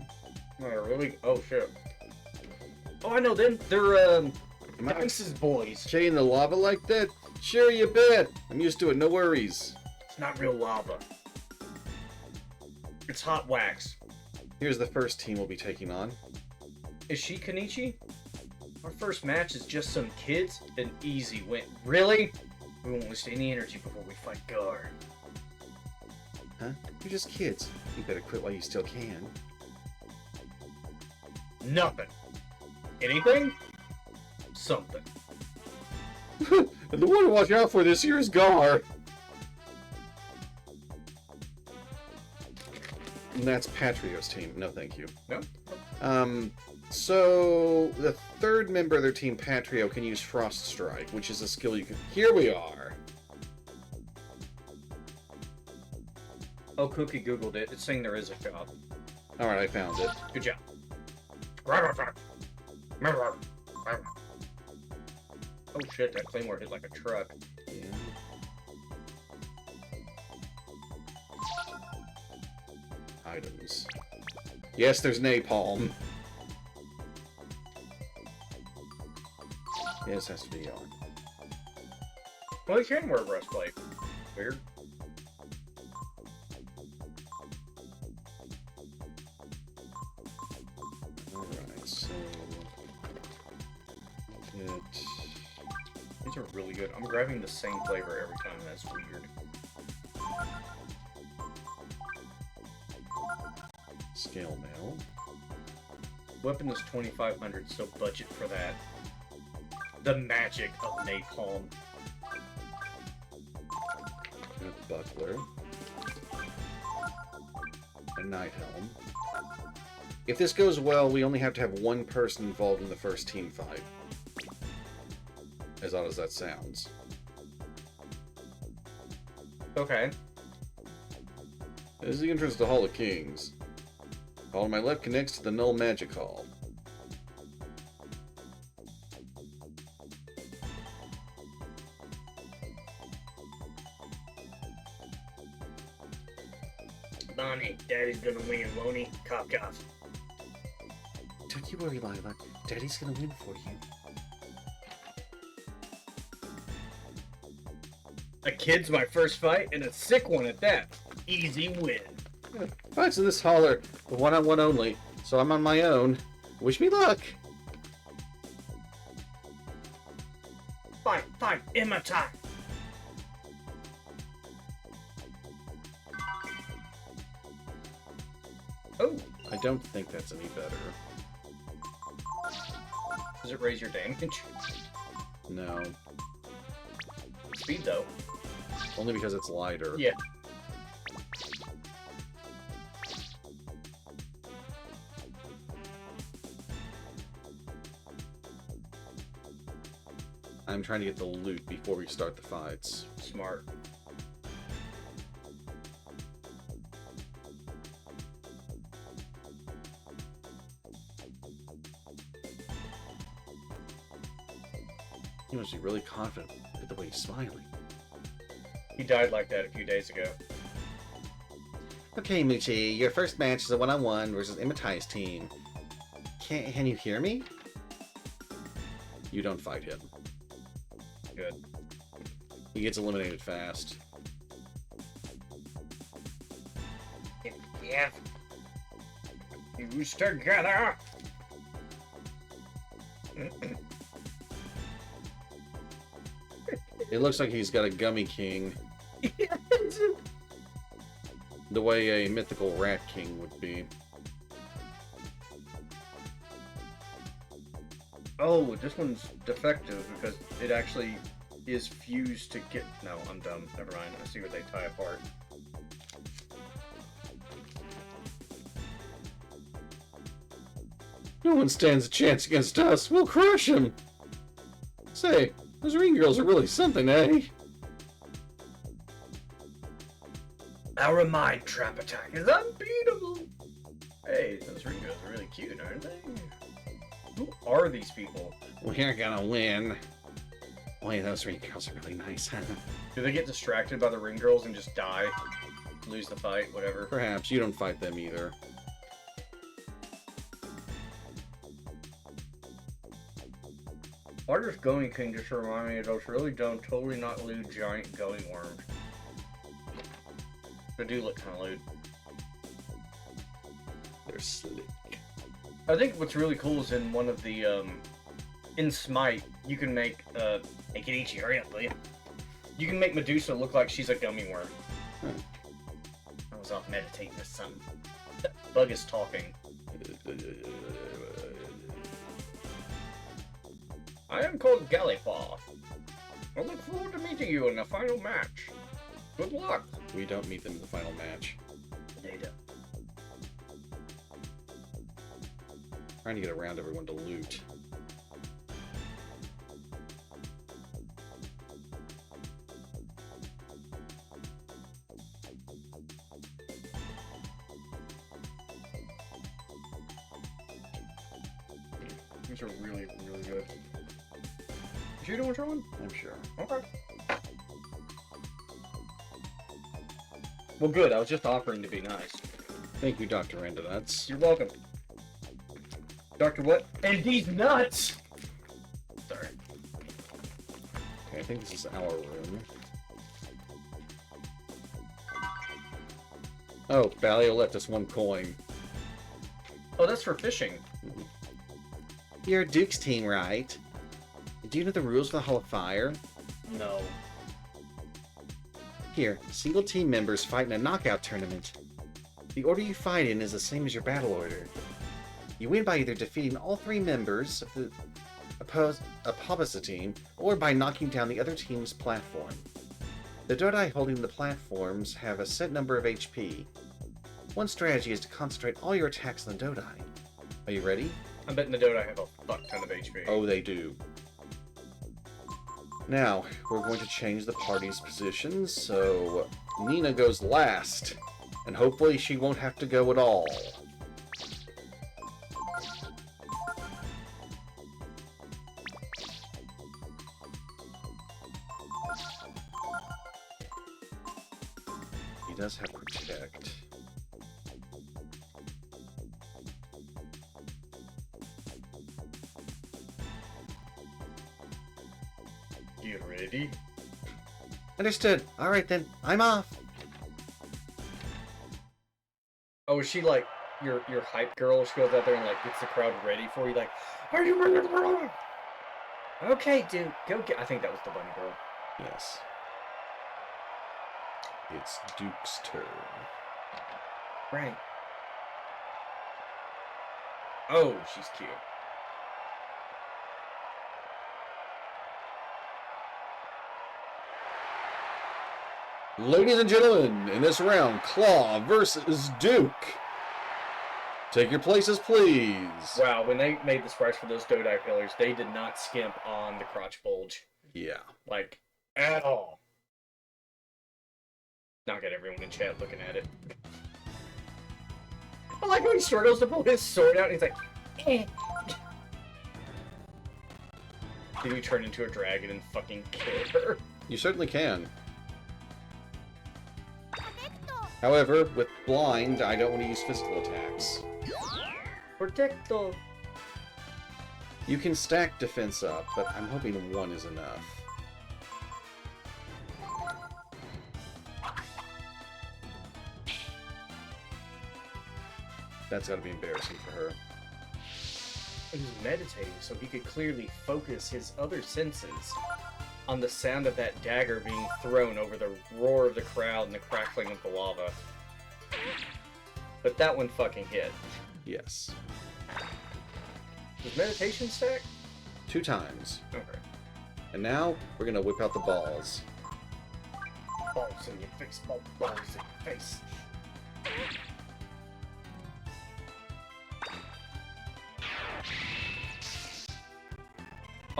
They're really... Oh, shit. Oh, I know them. They're, Am I Dice's boys. in the lava like that? Sure, you bet. I'm used to it, no worries. It's not real lava. It's hot wax. Here's the first team we'll be taking on. Is she Kenichi? Our first match is just some kids. An easy win. Really? We won't waste any energy before we fight Gar. Huh? You're just kids. You better quit while you still can. Nothing. Anything? Something. And the one to watch out for this year is Gar. And that's Patrio's team. No, thank you. No? So the third member of their team, Patrio, can use Frost Strike, which is a skill you can... Here we are! Oh, Cookie Googled it. It's saying there is a shop. Alright, I found it. Good job. Oh shit, that Claymore hit like a truck. Yeah. Items. Yes, there's napalm. Yes, has to be on. Well, you can wear a breastplate. Weird. Alright, so... Get... These are really good. I'm grabbing the same flavor every time. That's weird. Scale mail. Weapon is 2,500, so budget for that. The magic of napalm. Good buckler. a Night Helm. If this goes well, we only have to have one person involved in the first team fight. As odd as that sounds. Okay. This is the entrance to Hall of Kings. Hall on my left connects to the Null Magic Hall. Bonnie, Daddy's gonna win, won't he? Cough, cough. Don't you worry, Lila. Daddy's gonna win for you. A kid's my first fight, and a sick one at that. Easy win. Fights in this hall are one-on-one only, so I'm on my own. Wish me luck! Fight, fight, Emma time. Oh, I don't think that's any better. does it raise your damage? No. Speed though. Only because it's lighter. Yeah. I'm trying to get the loot before we start the fights. Smart. He must be really confident. Look at the way he's smiling. He died like that a few days ago. Okay, Moochie, your first match is a one-on-one versus Imatai's team. Can you hear me? You don't fight him. Good. He gets eliminated fast. Yeah. You together. It looks like he's got a Gummy King. The way a mythical Rat King would be. Oh, this one's defective because it actually is fused to get... No, I'm dumb. Never mind. I see where they tie apart. No one stands a chance against us. We'll crush him. Say, those ring girls are really something, eh? Our mind trap attack is unbeatable. Hey, those ring girls are really cute, aren't they? Who are these people? We're gonna win. Boy, those ring girls are really nice, huh? Do they get distracted by the ring girls and just die? Lose the fight, whatever. Perhaps. You don't fight them either. Larger's Going King just reminded me of those really dumb, totally not lewd giant going worms. They do look kind of lewd. They're slick. I think what's really cool is in one of the, in Smite, you can make, hey Kenichi, hurry up, will you? You can make Medusa look like she's a gummy worm. I was off meditating or something. That bug is talking. I am called Gallifar. I look forward to meeting you in the final match. Good luck. We don't meet them in the final match. Data. Trying to get around everyone to loot. These are really, really good. Is you doing one? I'm sure. Okay. Well, good. I was just offering to be nice. Thank you, Dr. Randonuts. You're welcome. Dr. What? And these nuts! Sorry. Okay, I think this is our room. Oh, Balio left us one coin. Oh, that's for fishing. You're Duke's team, right? Do you know the rules for the Hall of Fire? No. Here, single team members fight in a knockout tournament. The order you fight in is the same as your battle order. You win by either defeating all 3 members of the opposite team, or by knocking down the other team's platform. The Dodai holding the platforms have a set number of HP. One strategy is to concentrate all your attacks on the Dodai. Are you ready? I'm betting the Dodai have a fuck ton of HP. Oh, they do. Now, we're going to change the party's positions, so Nina goes last. And hopefully she won't have to go at all. He does have Protect. You ready? Understood. Alright then, I'm off. Oh, is she like your hype girl? She goes out there and like gets the crowd ready for you. Like, are you ready to run? Okay, dude, go get. I think that was the bunny girl. Yes. It's Duke's turn. Right. Oh, she's cute. Ladies and gentlemen, in this round, Claw versus Duke. Take your places, please. Wow, when they made the sprites for those Dodai pillars, they did not skimp on the crotch bulge. Yeah. Like, at all. Not get everyone in chat looking at it. I like when he struggles to pull his sword out and he's like, eh. Did he turn into a dragon and fucking kill her? You certainly can. However, with blind, I don't want to use physical attacks. Protecto. You can stack defense up, but I'm hoping one is enough. That's gotta be embarrassing for her. He was meditating so he could clearly focus his other senses on the sound of that dagger being thrown over the roar of the crowd and the crackling of the lava. But that one fucking hit. Yes. Was meditation stack? 2 times. Okay. And now, we're gonna whip out the balls. Balls in your face, balls in your face.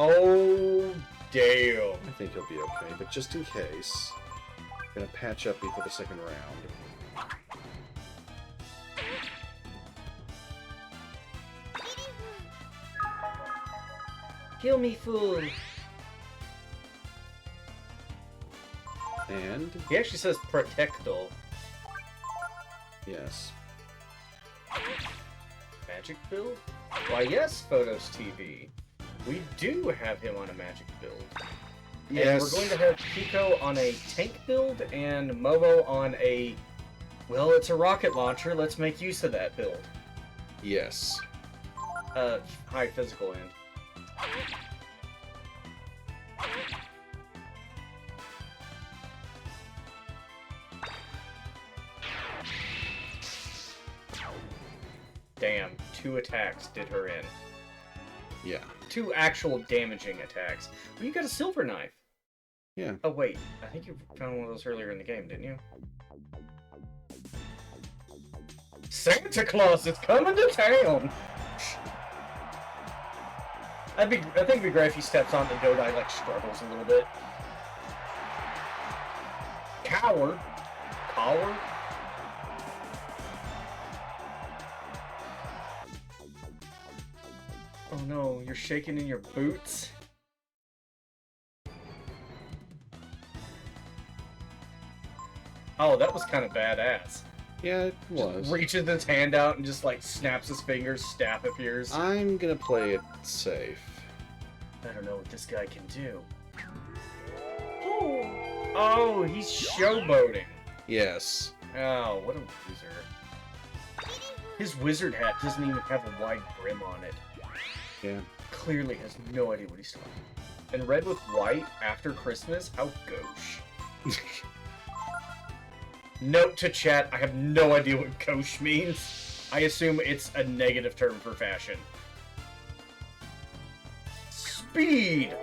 Oh, damn. I think he'll be okay, but just in case, I'm gonna patch up before the second round. Kill me, fool. And, He actually says protecto. yes. Magic build? Why yes, Photos TV. We do have him on a magic build. And we're going to have Pico on a tank build and Momo on a... Well, it's a rocket launcher, let's make use of that build. Yes. High physical end. Damn, 2 attacks did her in. Yeah. 2 actual damaging attacks. Well, you got a silver knife. Yeah. Oh, wait. I think you found one of those earlier in the game, didn't you? Santa Claus is coming to town! I think it'd be great if he steps on the Dodai, like, struggles a little bit. Coward. Coward. Oh no, you're shaking in your boots? Oh, that was kind of badass. Yeah, it was. Just reaches his hand out and just like snaps his fingers, staff appears. I'm gonna play it safe. I don't know what this guy can do. Oh, he's showboating. Yes. Oh, what a loser. His wizard hat doesn't even have a wide brim on it. Yeah. Clearly has no idea what he's talking about. And red with white after Christmas? How gauche. Note to chat, I have no idea what gauche means. I assume it's a negative term for fashion. Speed!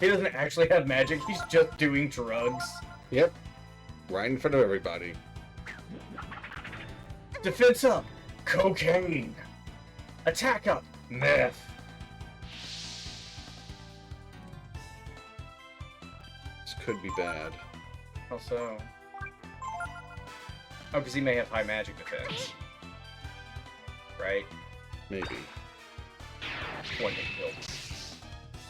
He doesn't actually have magic, he's just doing drugs. Yep. Right in front of everybody. Defense up! Cocaine! Attack up! Meth! This could be bad. How so? Oh, because he may have high magic defense. Right? Maybe. One hit kill.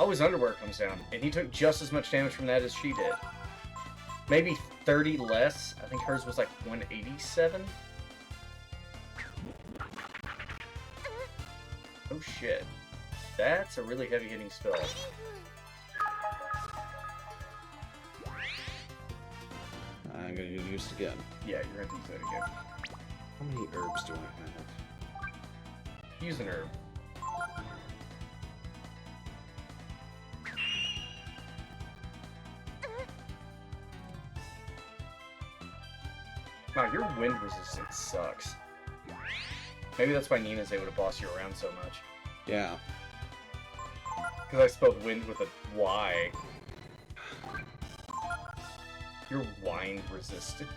Oh, his underwear comes down, and he took just as much damage from that as she did. Maybe 30 less. I think hers was like 187. Oh shit. That's a really heavy hitting spell. I'm gonna use it again. Yeah, you're gonna use that again. How many herbs do I have? Use an herb. Wow, your wind resistance sucks. Maybe that's why Nina's able to boss you around so much. Yeah. Because I spelled wind with a Y. Your wind resistance.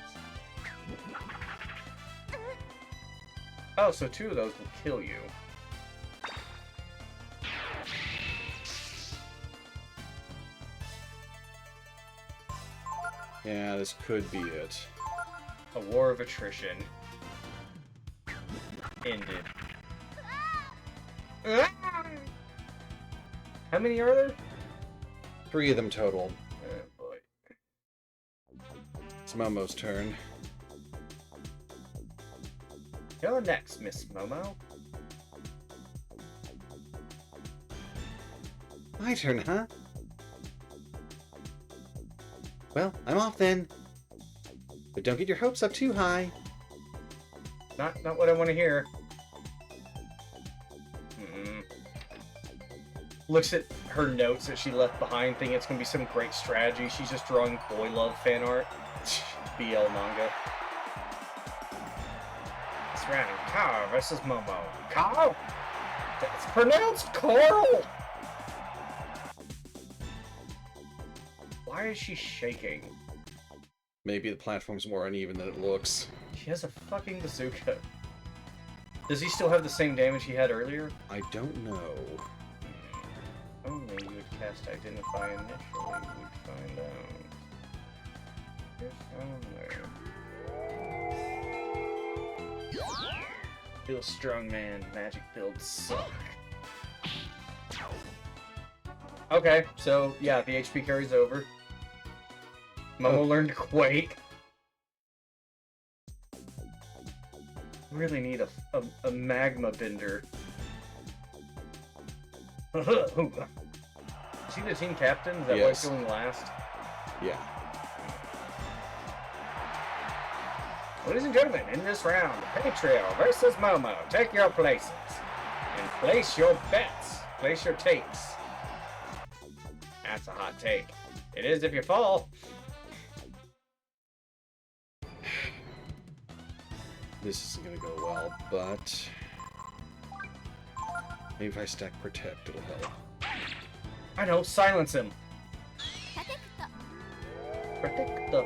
Oh, so 2 of those will kill you. Yeah, this could be it. A war of attrition. Ended. How many are there? 3 of them total. Oh boy. It's Momo's turn. You're next, Miss Momo. My turn, huh? Well, I'm off then. But don't get your hopes up too high. Not what I want to hear. Looks at her notes that she left behind, thinking it's gonna be some great strategy. She's just drawing boy love fan art. BL manga. It's round. Carl versus Momo. Carl! It's pronounced Carl! Why is she shaking? Maybe the platform's more uneven than it looks. She has a fucking bazooka. Does he still have the same damage he had earlier? I don't know. Only you would cast Identify initially, we'd find out. It's on there. Feel strong, man. Magic builds suck. Okay, so yeah, the HP carries over. Momo learned to Quake. Really need a magma bender. Is he the team captain? Is that why he's Yes. going last? Yeah. Ladies and gentlemen, in this round, Patrio versus Momo. Take your places. And place your bets. Place your takes. That's a hot take. It is if you fall. This isn't gonna go well, but maybe if I stack Protect, it'll help. I know, silence him. Protect the...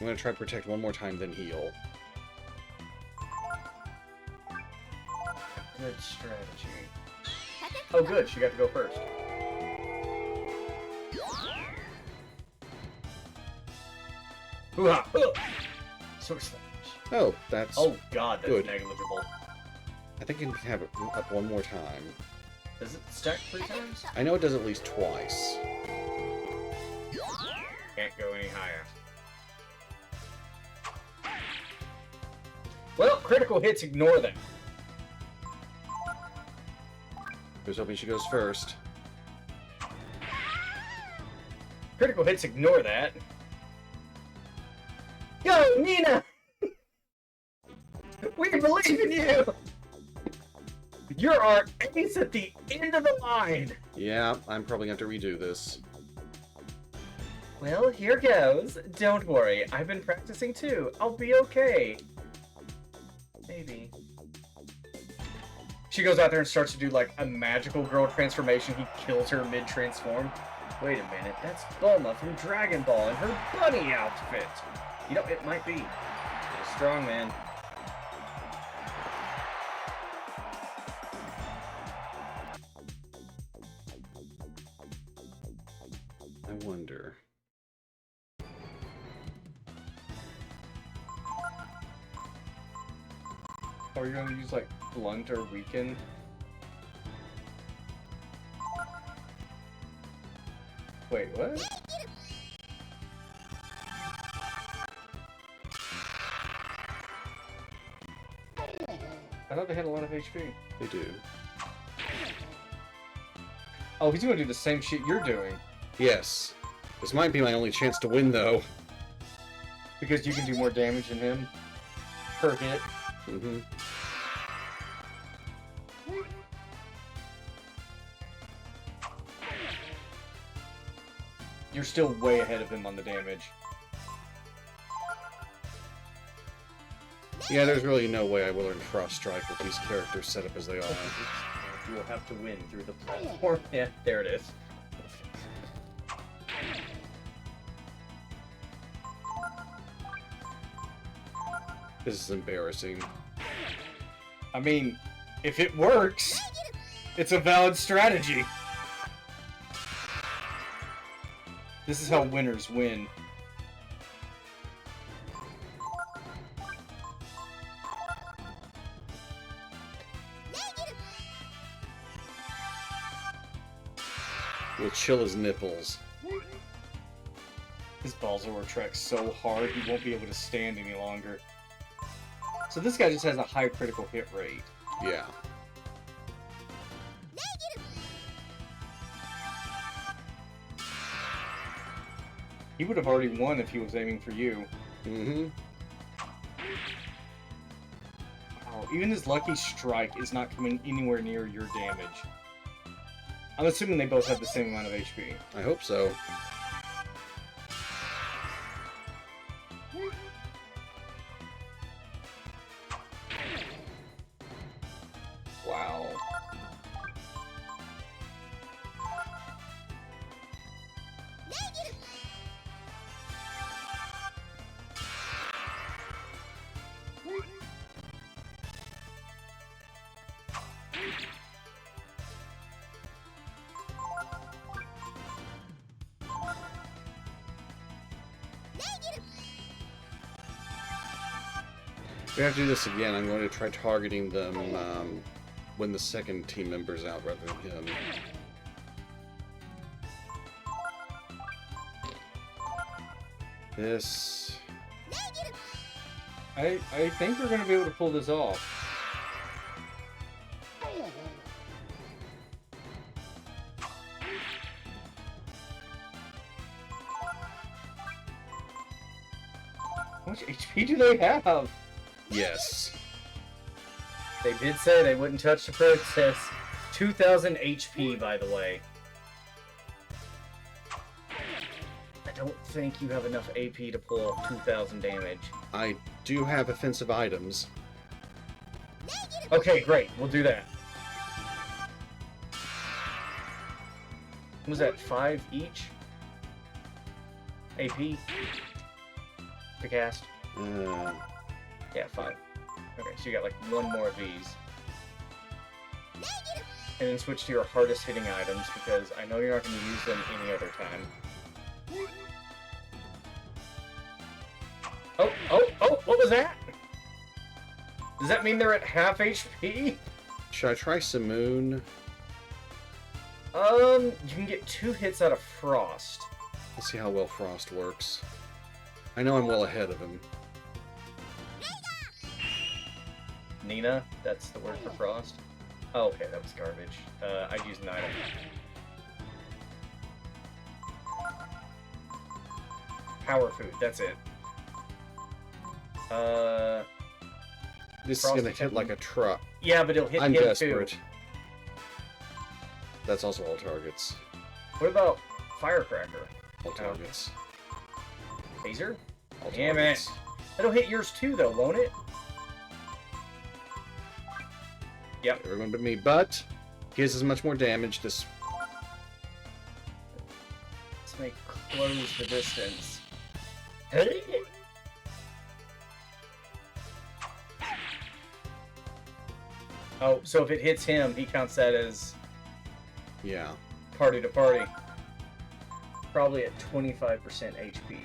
I'm gonna try Protect one more time, then heal. Good strategy. Oh good, she got to go first. Hoo-ha! Sword slash. Oh, that's... Oh god, that's Good. negligible. I think I can have it up one more time. Does it stack 3 times? I know it does at least twice. Can't go any higher. Well, critical hits ignore them. I was hoping she goes first. Critical hits ignore that. Go, Nina! We believe in you! You're our ace at the end of the line! Yeah, I'm probably gonna have to redo this. Well, here goes. Don't worry, I've been practicing too. I'll be okay. Maybe. She goes out there and starts to do like a magical girl transformation. He kills her mid-transform. Wait a minute, that's Bulma from Dragon Ball in her bunny outfit. You know, it might be. She's strong, man. I wonder. Are you gonna use like blunt or weaken? Wait, what? I thought they had a lot of HP. They do. Oh, he's gonna do the same shit you're doing. Yes. This might be my only chance to win, though. Because you can do more damage than him per hit. Mm-hmm. You're still way ahead of him on the damage. Yeah, there's really no way I will learn Frost Strike with these characters set up as they are. You will have to win through the platform. Yeah, there it is. This is embarrassing. I mean, if it works, it's a valid strategy. This is how winners win. We'll chill his nipples. His balls will retract so hard he won't be able to stand any longer. So this guy just has a high critical hit rate. Yeah. He would have already won if he was aiming for you. Mm-hmm. Wow, even his lucky strike is not coming anywhere near your damage. I'm assuming they both have the same amount of HP. I hope so. Wow. If we have to do this again, I'm going to try targeting them when the second team member's out rather than him. This... I think we're gonna be able to pull this off. How much HP do they have? Yes. They did say they wouldn't touch the princess. 2,000 HP, by the way. I don't think you have enough AP to pull off 2,000 damage. I do have offensive items. Okay, great. We'll do that. What was that, 5 each? AP? To cast? Yeah, 5. Okay, so you got like one more of these. And then switch to your hardest hitting items, because I know you're not going to use them any other time. Oh, what was that? Does that mean they're at half HP? Should I try Simoon? You can get 2 hits out of Frost. Let's see how well Frost works. I know I'm well ahead of him. Nina, that's the word for Frost. Oh, okay, that was garbage. I'd use an item. Power food, that's it. This is Frost gonna hit like a truck. Yeah, but it'll hit I'm him desperate. too. That's also all targets. What about Firecracker? All targets. Phaser? All Damn targets. it. That'll hit yours too, though, won't it? Yep. Everyone but me. But his is much more damage. This. Let's make close the distance. Hey! Oh, so if it hits him, he counts that as Yeah. party to party. Probably at 25% HP.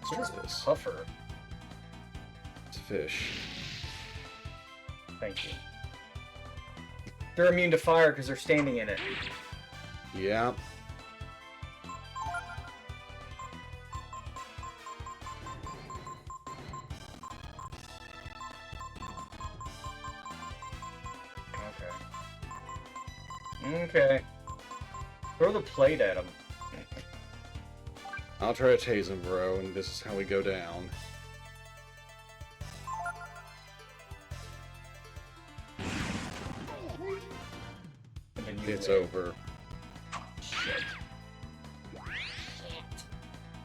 What is this? Puffer? It's fish. Thank you. They're immune to fire because they're standing in it. Yeah. Okay. Okay. Throw the plate at him. I'll try to tase him, bro, and this is how we go down. And then you It's win. over. Shit.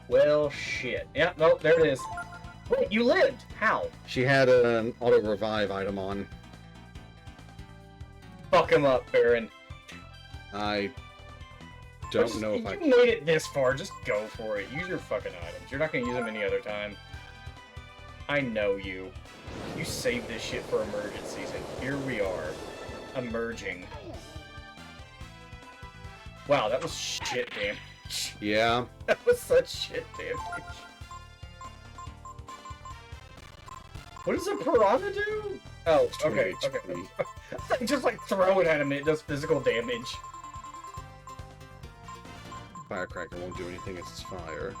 Well, shit. Yeah, no, there it is. Wait, you lived! How? She had an auto-revive item on. Fuck him up, Baron. I don't Just- know if you I... made it this far, just go for it. Use your fucking items. You're not gonna use them any other time. I know you. You saved this shit for emergencies, and here we are. Emerging. Wow, that was shit damage. Yeah. That was such shit damage. What does a piranha do? Oh, okay, 20 okay. HP. Just like throw it at him, it does physical damage. Firecracker won't do anything, it's fire.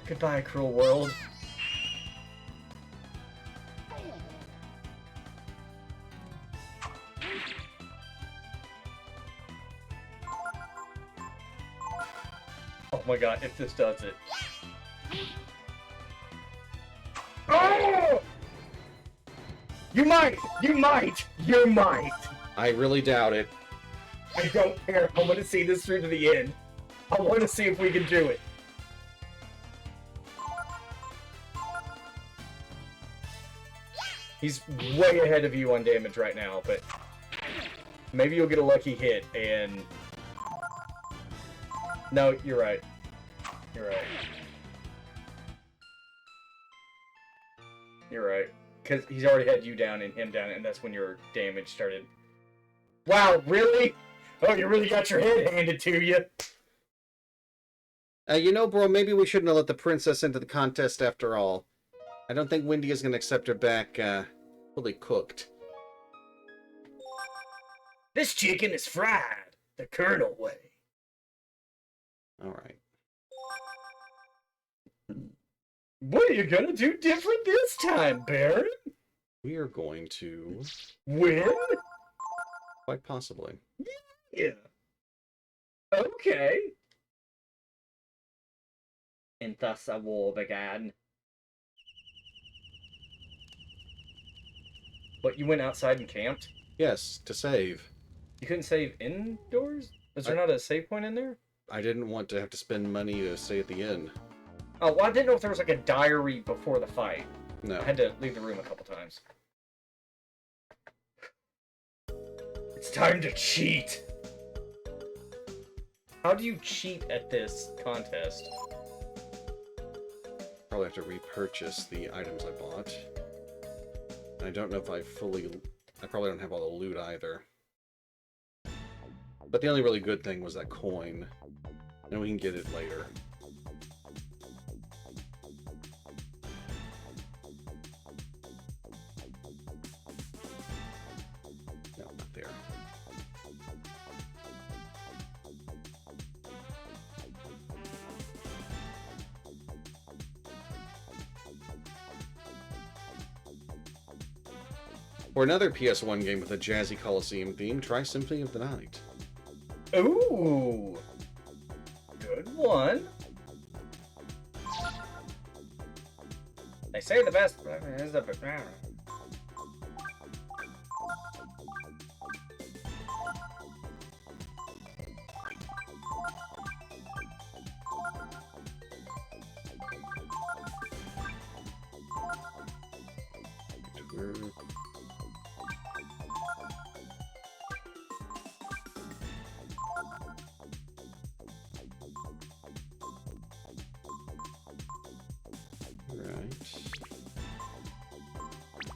Goodbye, cruel world. Oh my god, if this does it. Oh! You might! You might! You might! I really doubt it. I don't care. I want to see this through to the end. I want to see if we can do it. He's way ahead of you on damage right now, but maybe you'll get a lucky hit and... No, you're right. You're right. You're right. Because he's already had you down and him down, and that's when your damage started. Wow, really? Oh, you really got your head handed to you. You know, bro, maybe we shouldn't have let the princess into the contest after all. I don't think Wendy is going to accept her back, fully cooked. This chicken is fried the Colonel way. Alright. What are you gonna do different this time, Baron? We are going to... Win? Quite possibly. Yeah. Okay. And thus a war began. But you went outside and camped? Yes, to save. You couldn't save indoors? Is there not a save point in there? I didn't want to have to spend money to stay at the inn. Oh, well, I didn't know if there was like a diary before the fight. No. I had to leave the room a couple times. It's time to cheat! How do you cheat at this contest? Probably have to repurchase the items I bought. I don't know if I fully... I probably don't have all the loot either. But the only really good thing was that coin. And we can get it later. No, not there. For another PS1 game with a jazzy Coliseum theme, try Symphony of the Night. Ooh! Good one. They say the best is the... Alright.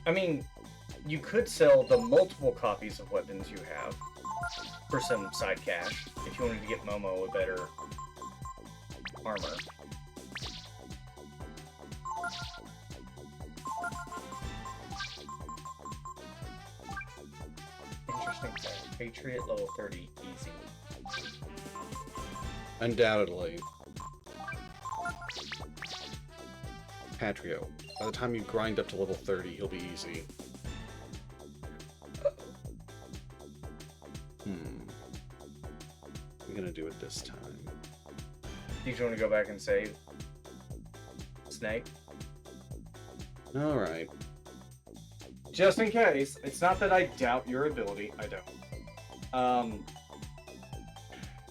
I mean, you could sell the multiple copies of weapons you have for some side cash if you wanted to get Momo a better armor. Interesting fact. Patriot level 30, easy. Undoubtedly. Patrio. By the time you grind up to level 30, he'll be easy. I'm gonna do it this time. Did you want to go back and save Snake? Alright. Just in case, it's not that I doubt your ability. I don't.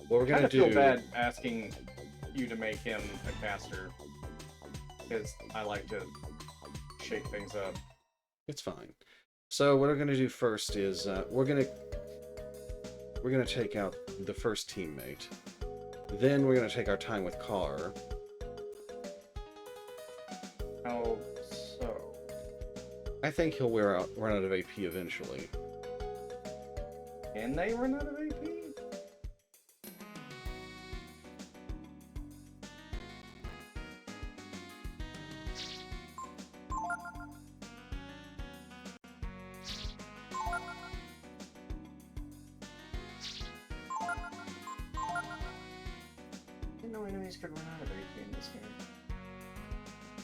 What we're I gonna kind of do... feel bad asking you to make him a caster because I like to shake things up. It's fine. So what we're gonna do first is we're gonna take out the first teammate. Then we're gonna take our time with Carr. How so? I think he'll run out of AP eventually. Can they run out of AP? Didn't know enemies could run out of AP in this game.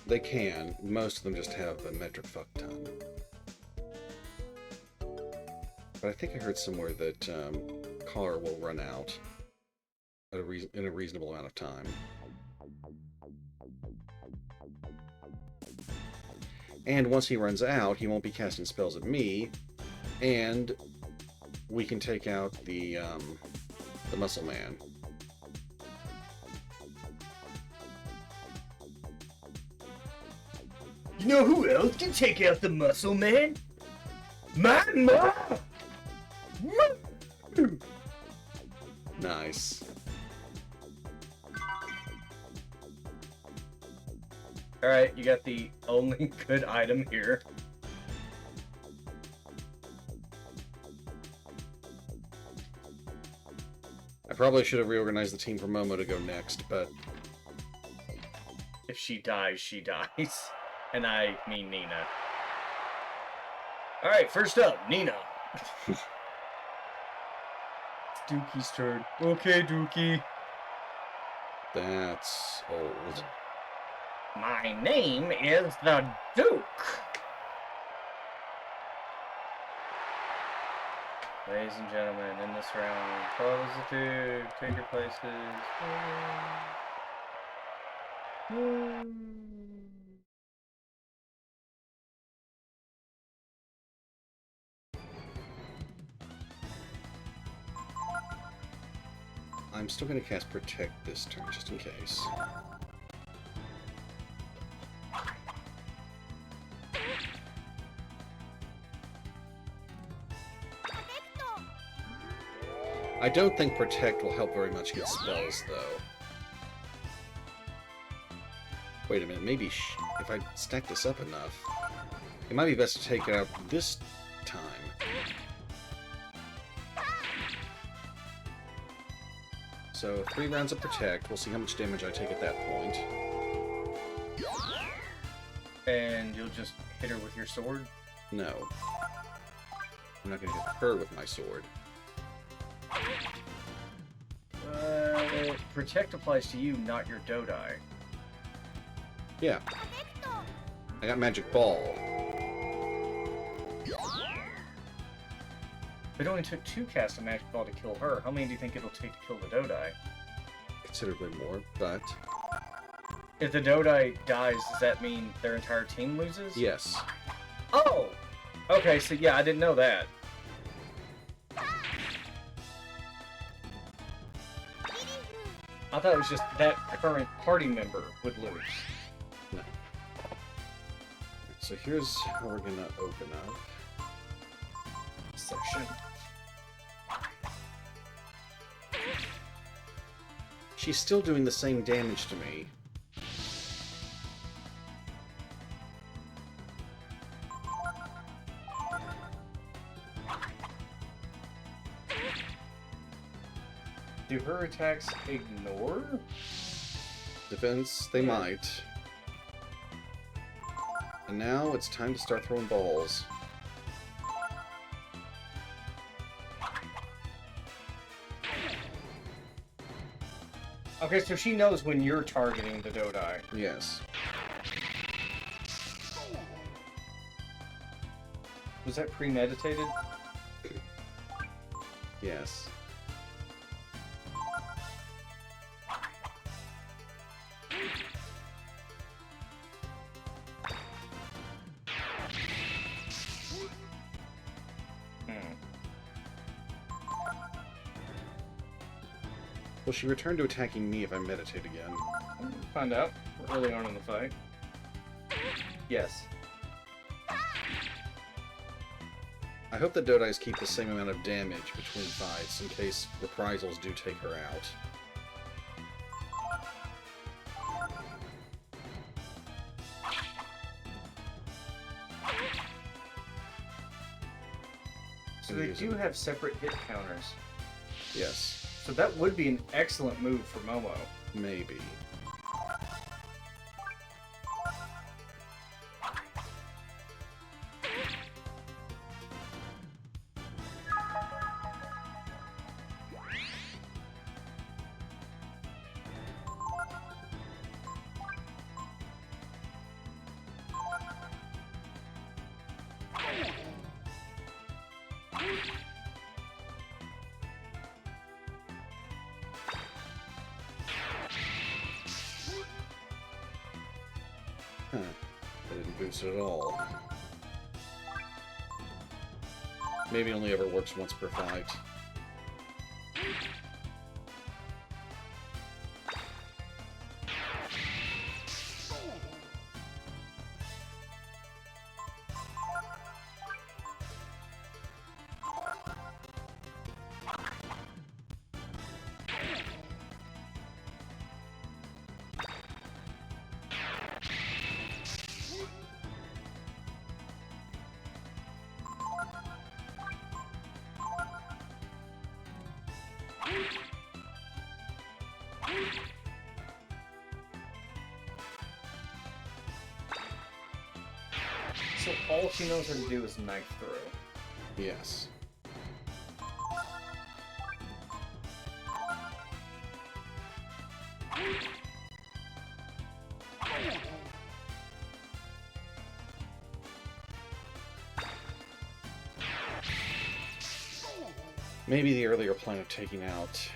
They can. Most of them just have a metric fuck ton. But I think I heard somewhere that Carr will run out at in a reasonable amount of time. And once he runs out, he won't be casting spells at me, and we can take out the Muscle Man. You know who else can take out the Muscle Man? My mom! Nice. Alright, you got the only good item here. I probably should have reorganized the team for Momo to go next, but If she dies, she dies. And I mean Nina. Alright, first up, Nina. It's Dookie's turn. Okay, Dookie. that's old. My name is the Duke. Ladies and gentlemen, in this round, follows the Duke. Take your places. I'm still going to cast Protect this turn, just in case. I don't think Protect will help very much against spells, though. Wait a minute, maybe if I stack this up enough, it might be best to take it out this time. So, 3 rounds of Protect. We'll see how much damage I take at that point. And you'll just hit her with your sword? No. I'm not going to hit her with my sword. Protect applies to you, not your Dodai. Yeah. I got Magic Ball. It only took 2 casts of Magic Ball to kill her. How many do you think it'll take to kill the Dodai? Considerably more, but... If the Dodai dies, does that mean their entire team loses? yes. Oh! Okay, so yeah, I didn't know that. I thought it was just that current party member would lose. No. So here's how we're gonna open up. Section. She's still doing the same damage to me. Do her attacks ignore? Defense, they might. And now it's time to start throwing balls. Okay, so she knows when you're targeting the Dodai. Yes. Was that premeditated? Yes. Will she return to attacking me if I meditate again? Find out. We're early on in the fight. Yes. I hope the Dodais keep the same amount of damage between fights in case reprisals do take her out. So they do have separate hit counters. Yes. So that would be an excellent move for Momo. Maybe. Huh. That didn't boost it at all. Maybe it only ever works once per fight. So all she knows how to do is knife throw. Yes. Maybe the earlier plan of taking out...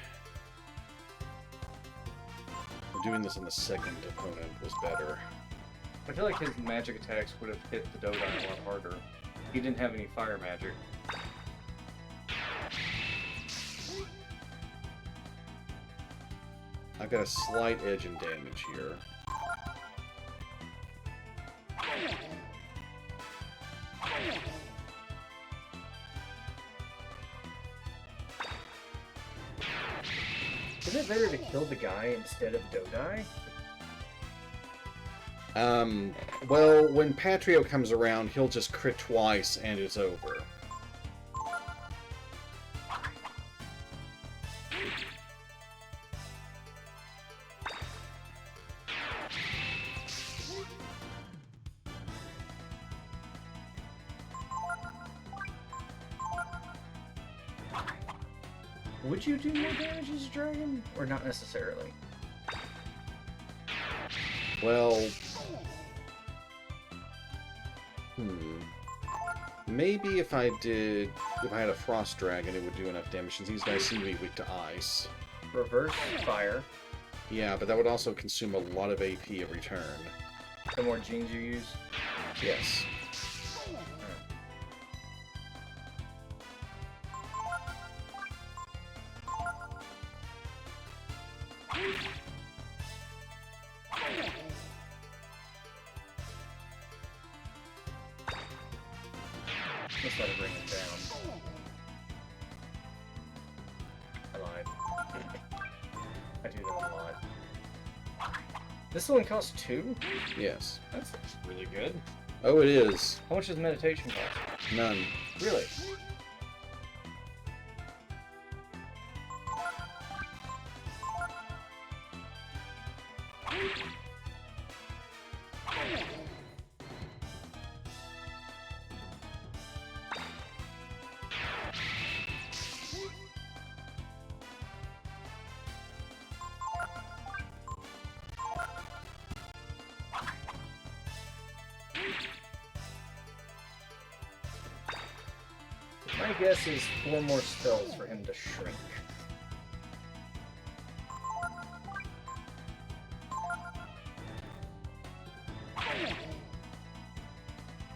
doing this on the second opponent was better. I feel like his magic attacks would have hit the Dodai a lot harder. He didn't have any fire magic. I've got a slight edge in damage here. Isn't it better to kill the guy instead of Dodai? Well, when Patrio comes around, he'll just crit twice and it's over. Would you do more damage as a dragon? Or not necessarily? Well... Maybe if I had a Frost Dragon, it would do enough damage, since these guys seem to be weak to ice. Reverse fire. Yeah, but that would also consume a lot of AP every turn. The more genes you use. Yes. Let's let it bring it down. I lied. I do that a lot. This one costs 2? Yes. That's really good. Oh, it is. How much does meditation cost? None. Really? My guess is 4 more spells for him to shrink.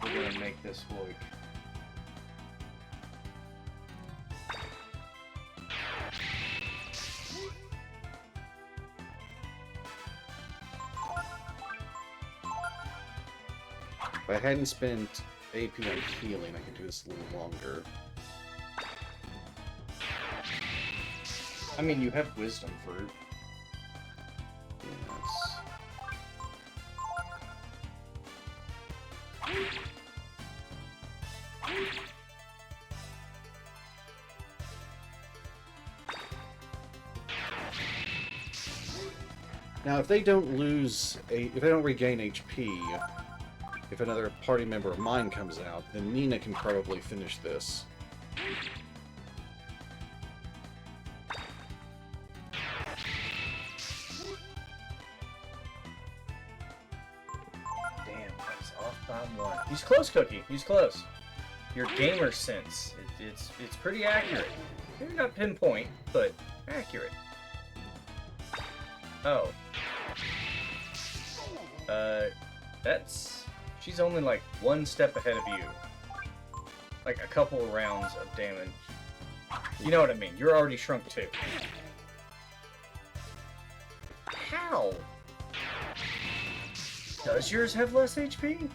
We're gonna make this work. If I hadn't spent AP on healing, I could do this a little longer. I mean, you have wisdom fruit. Yes. Now, if they don't if they don't regain HP, if another party member of mine comes out, then Nina can probably finish this. Damn, I was off by 1. He's close, Cookie. He's close. Your gamer sense, it's pretty accurate. Maybe not pinpoint, but accurate. Oh. She's only like 1 step ahead of you. Like a couple of rounds of damage. You know what I mean? You're already shrunk too. How? Does yours have less HP?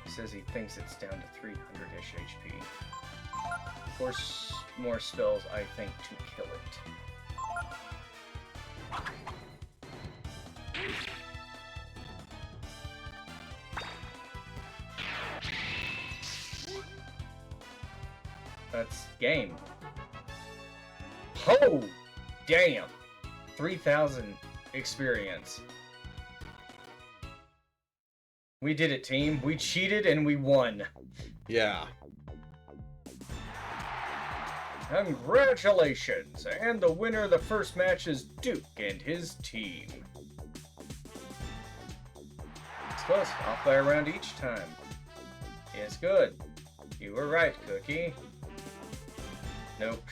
Says he thinks it's down to 300-ish HP. 4 more spells, I think, to kill it. That's game. Oh, damn! 3,000 experience. We did it, team. We cheated and we won. Yeah. Congratulations! And the winner of the first match is Duke and his team. It's close. Off by a round each time. Yes, good. You were right, Cookie. Nope.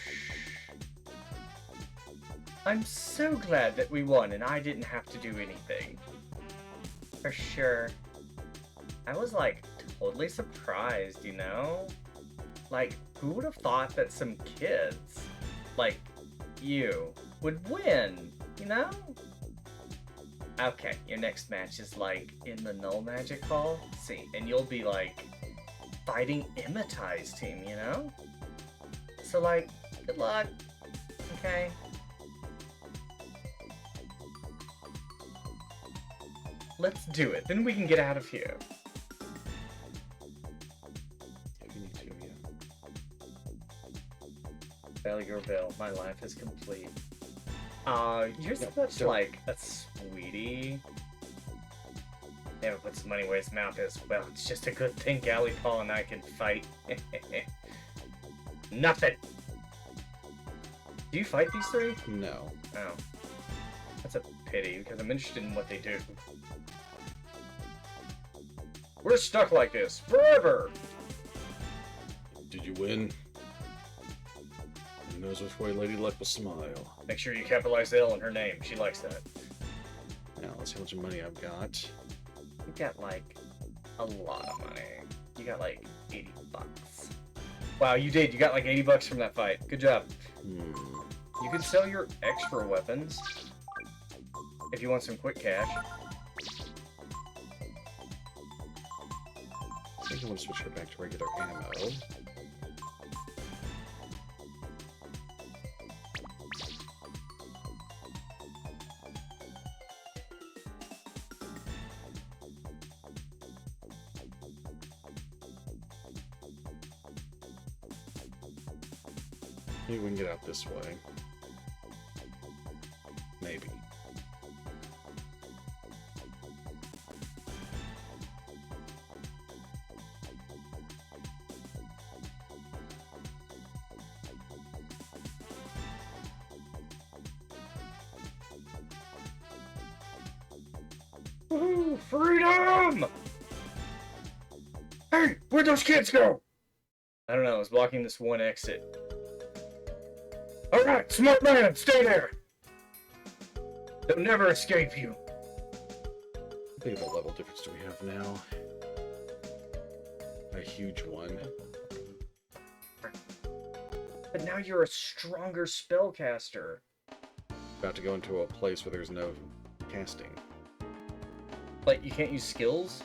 I'm so glad that we won and I didn't have to do anything. For sure. I was like totally surprised, you know? Like, who would have thought that some kids, like you, would win, you know? Okay, your next match is like in the Null Magic Hall. See, and you'll be like fighting Imitai's team, you know? So like, good luck. Okay? Let's do it. Then we can get out of here. If you need to, yeah. Failure Bill, my life is complete. You're No, such don't. like a sweetie. Never puts money where his mouth is. Well, it's just a good thing Galley Paul and I can fight. Nothing! Do you fight these 3? No. Oh. That's a pity, because I'm interested in what they do. We're stuck like this forever! Did you win? Who knows which way Lady Luck will smile. Make sure you capitalize the L in her name. She likes that. Now, let's see how much money I've got. You got like a lot of money. You got like 80 bucks. Wow, you did. You got like 80 bucks from that fight. Good job. You can sell your extra weapons if you want some quick cash. I think I want to switch her back to regular ammo. Maybe we can get out this way. Maybe. Woohoo! Freedom! Hey, where'd those kids go? I don't know, I was blocking this one exit. Alright, smart man, stay there! They'll never escape you. How big of a level difference do we have now? A huge one. But now you're a stronger spellcaster. About to go into a place where there's no casting. Like, you can't use skills?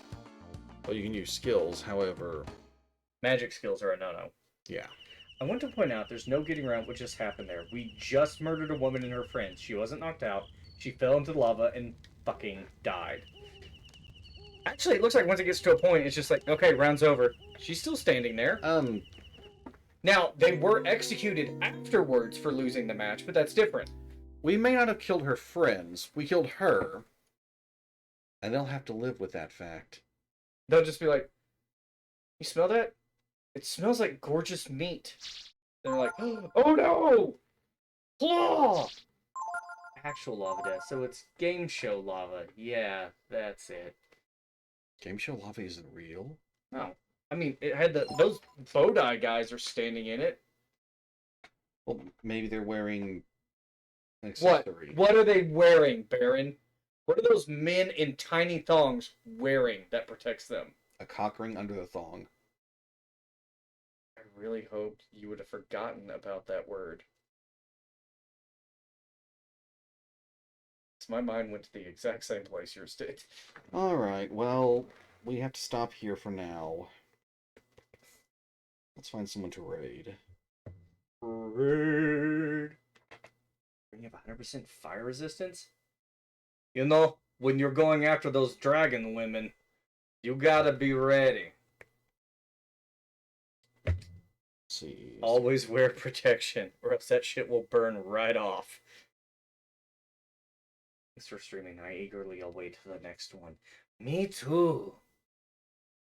Well, you can use skills, however... Magic skills are a no-no. Yeah. I want to point out, there's no getting around what just happened there. We just murdered a woman and her friends. She wasn't knocked out. She fell into the lava and fucking died. Actually, it looks like once it gets to a point, it's just like, okay, round's over. She's still standing there. Now, they were executed afterwards for losing the match, but that's different. We may not have killed her friends. We killed her. And they'll have to live with that fact. They'll just be like, you smell that? It smells like gorgeous meat. They're like, oh no! Claw! Actual lava death, so it's game show lava. Yeah, that's it. Game show lava isn't real? No. I mean, it had those Bodai guys are standing in it. Well, maybe they're wearing an What? accessory. What are they wearing, Baron? What are those men in tiny thongs wearing that protects them? A cock ring under the thong. I really hoped you would have forgotten about that word. My mind went to the exact same place yours did. Alright, well, we have to stop here for now. Let's find someone to raid. Raid. You have 100% fire resistance? You know, when you're going after those dragon women, you gotta be ready. Let's see. Always wear protection, or else that shit will burn right off. Thanks for streaming. I eagerly await the next one. Me too.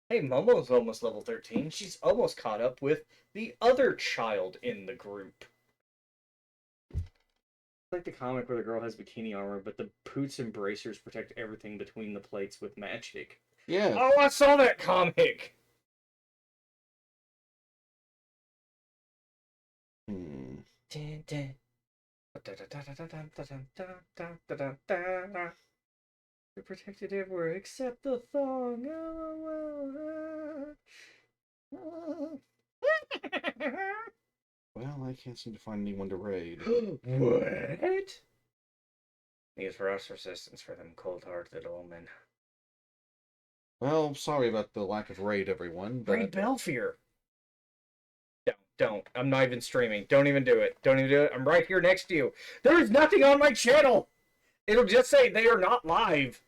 Hey, Momo's almost level 13. She's almost caught up with the other child in the group. It's like the comic where the girl has bikini armor, but the poots and bracers protect everything between the plates with magic. Yeah. Oh, I saw that comic! Dun, dun. You're protected everywhere except the thong. Well, I can't seem to find anyone to raid. What? Needs frost resistance for them cold-hearted old men. Well, sorry about the lack of raid, everyone. Raid But Belfier. Don't. I'm not even streaming. Don't even do it. Don't even do it. I'm right here next to you. There is nothing on my channel. It'll just say they are not live.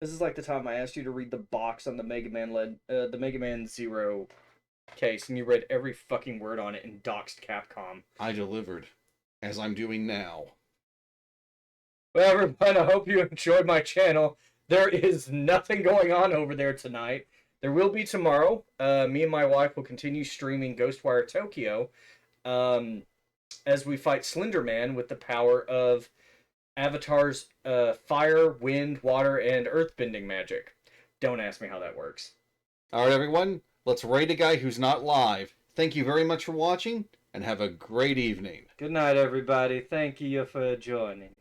This is like the time I asked you to read the box on the Mega Man Zero case, and you read every fucking word on it and doxed Capcom. I delivered, as I'm doing now. Well, everyone, I hope you enjoyed my channel. There is nothing going on over there tonight. There will be tomorrow. Me and my wife will continue streaming Ghostwire Tokyo as we fight Slender Man with the power of Avatar's fire, wind, water, and earthbending magic. Don't ask me how that works. Alright, everyone, let's raid a guy who's not live. Thank you very much for watching, and have a great evening. Good night, everybody. Thank you for joining.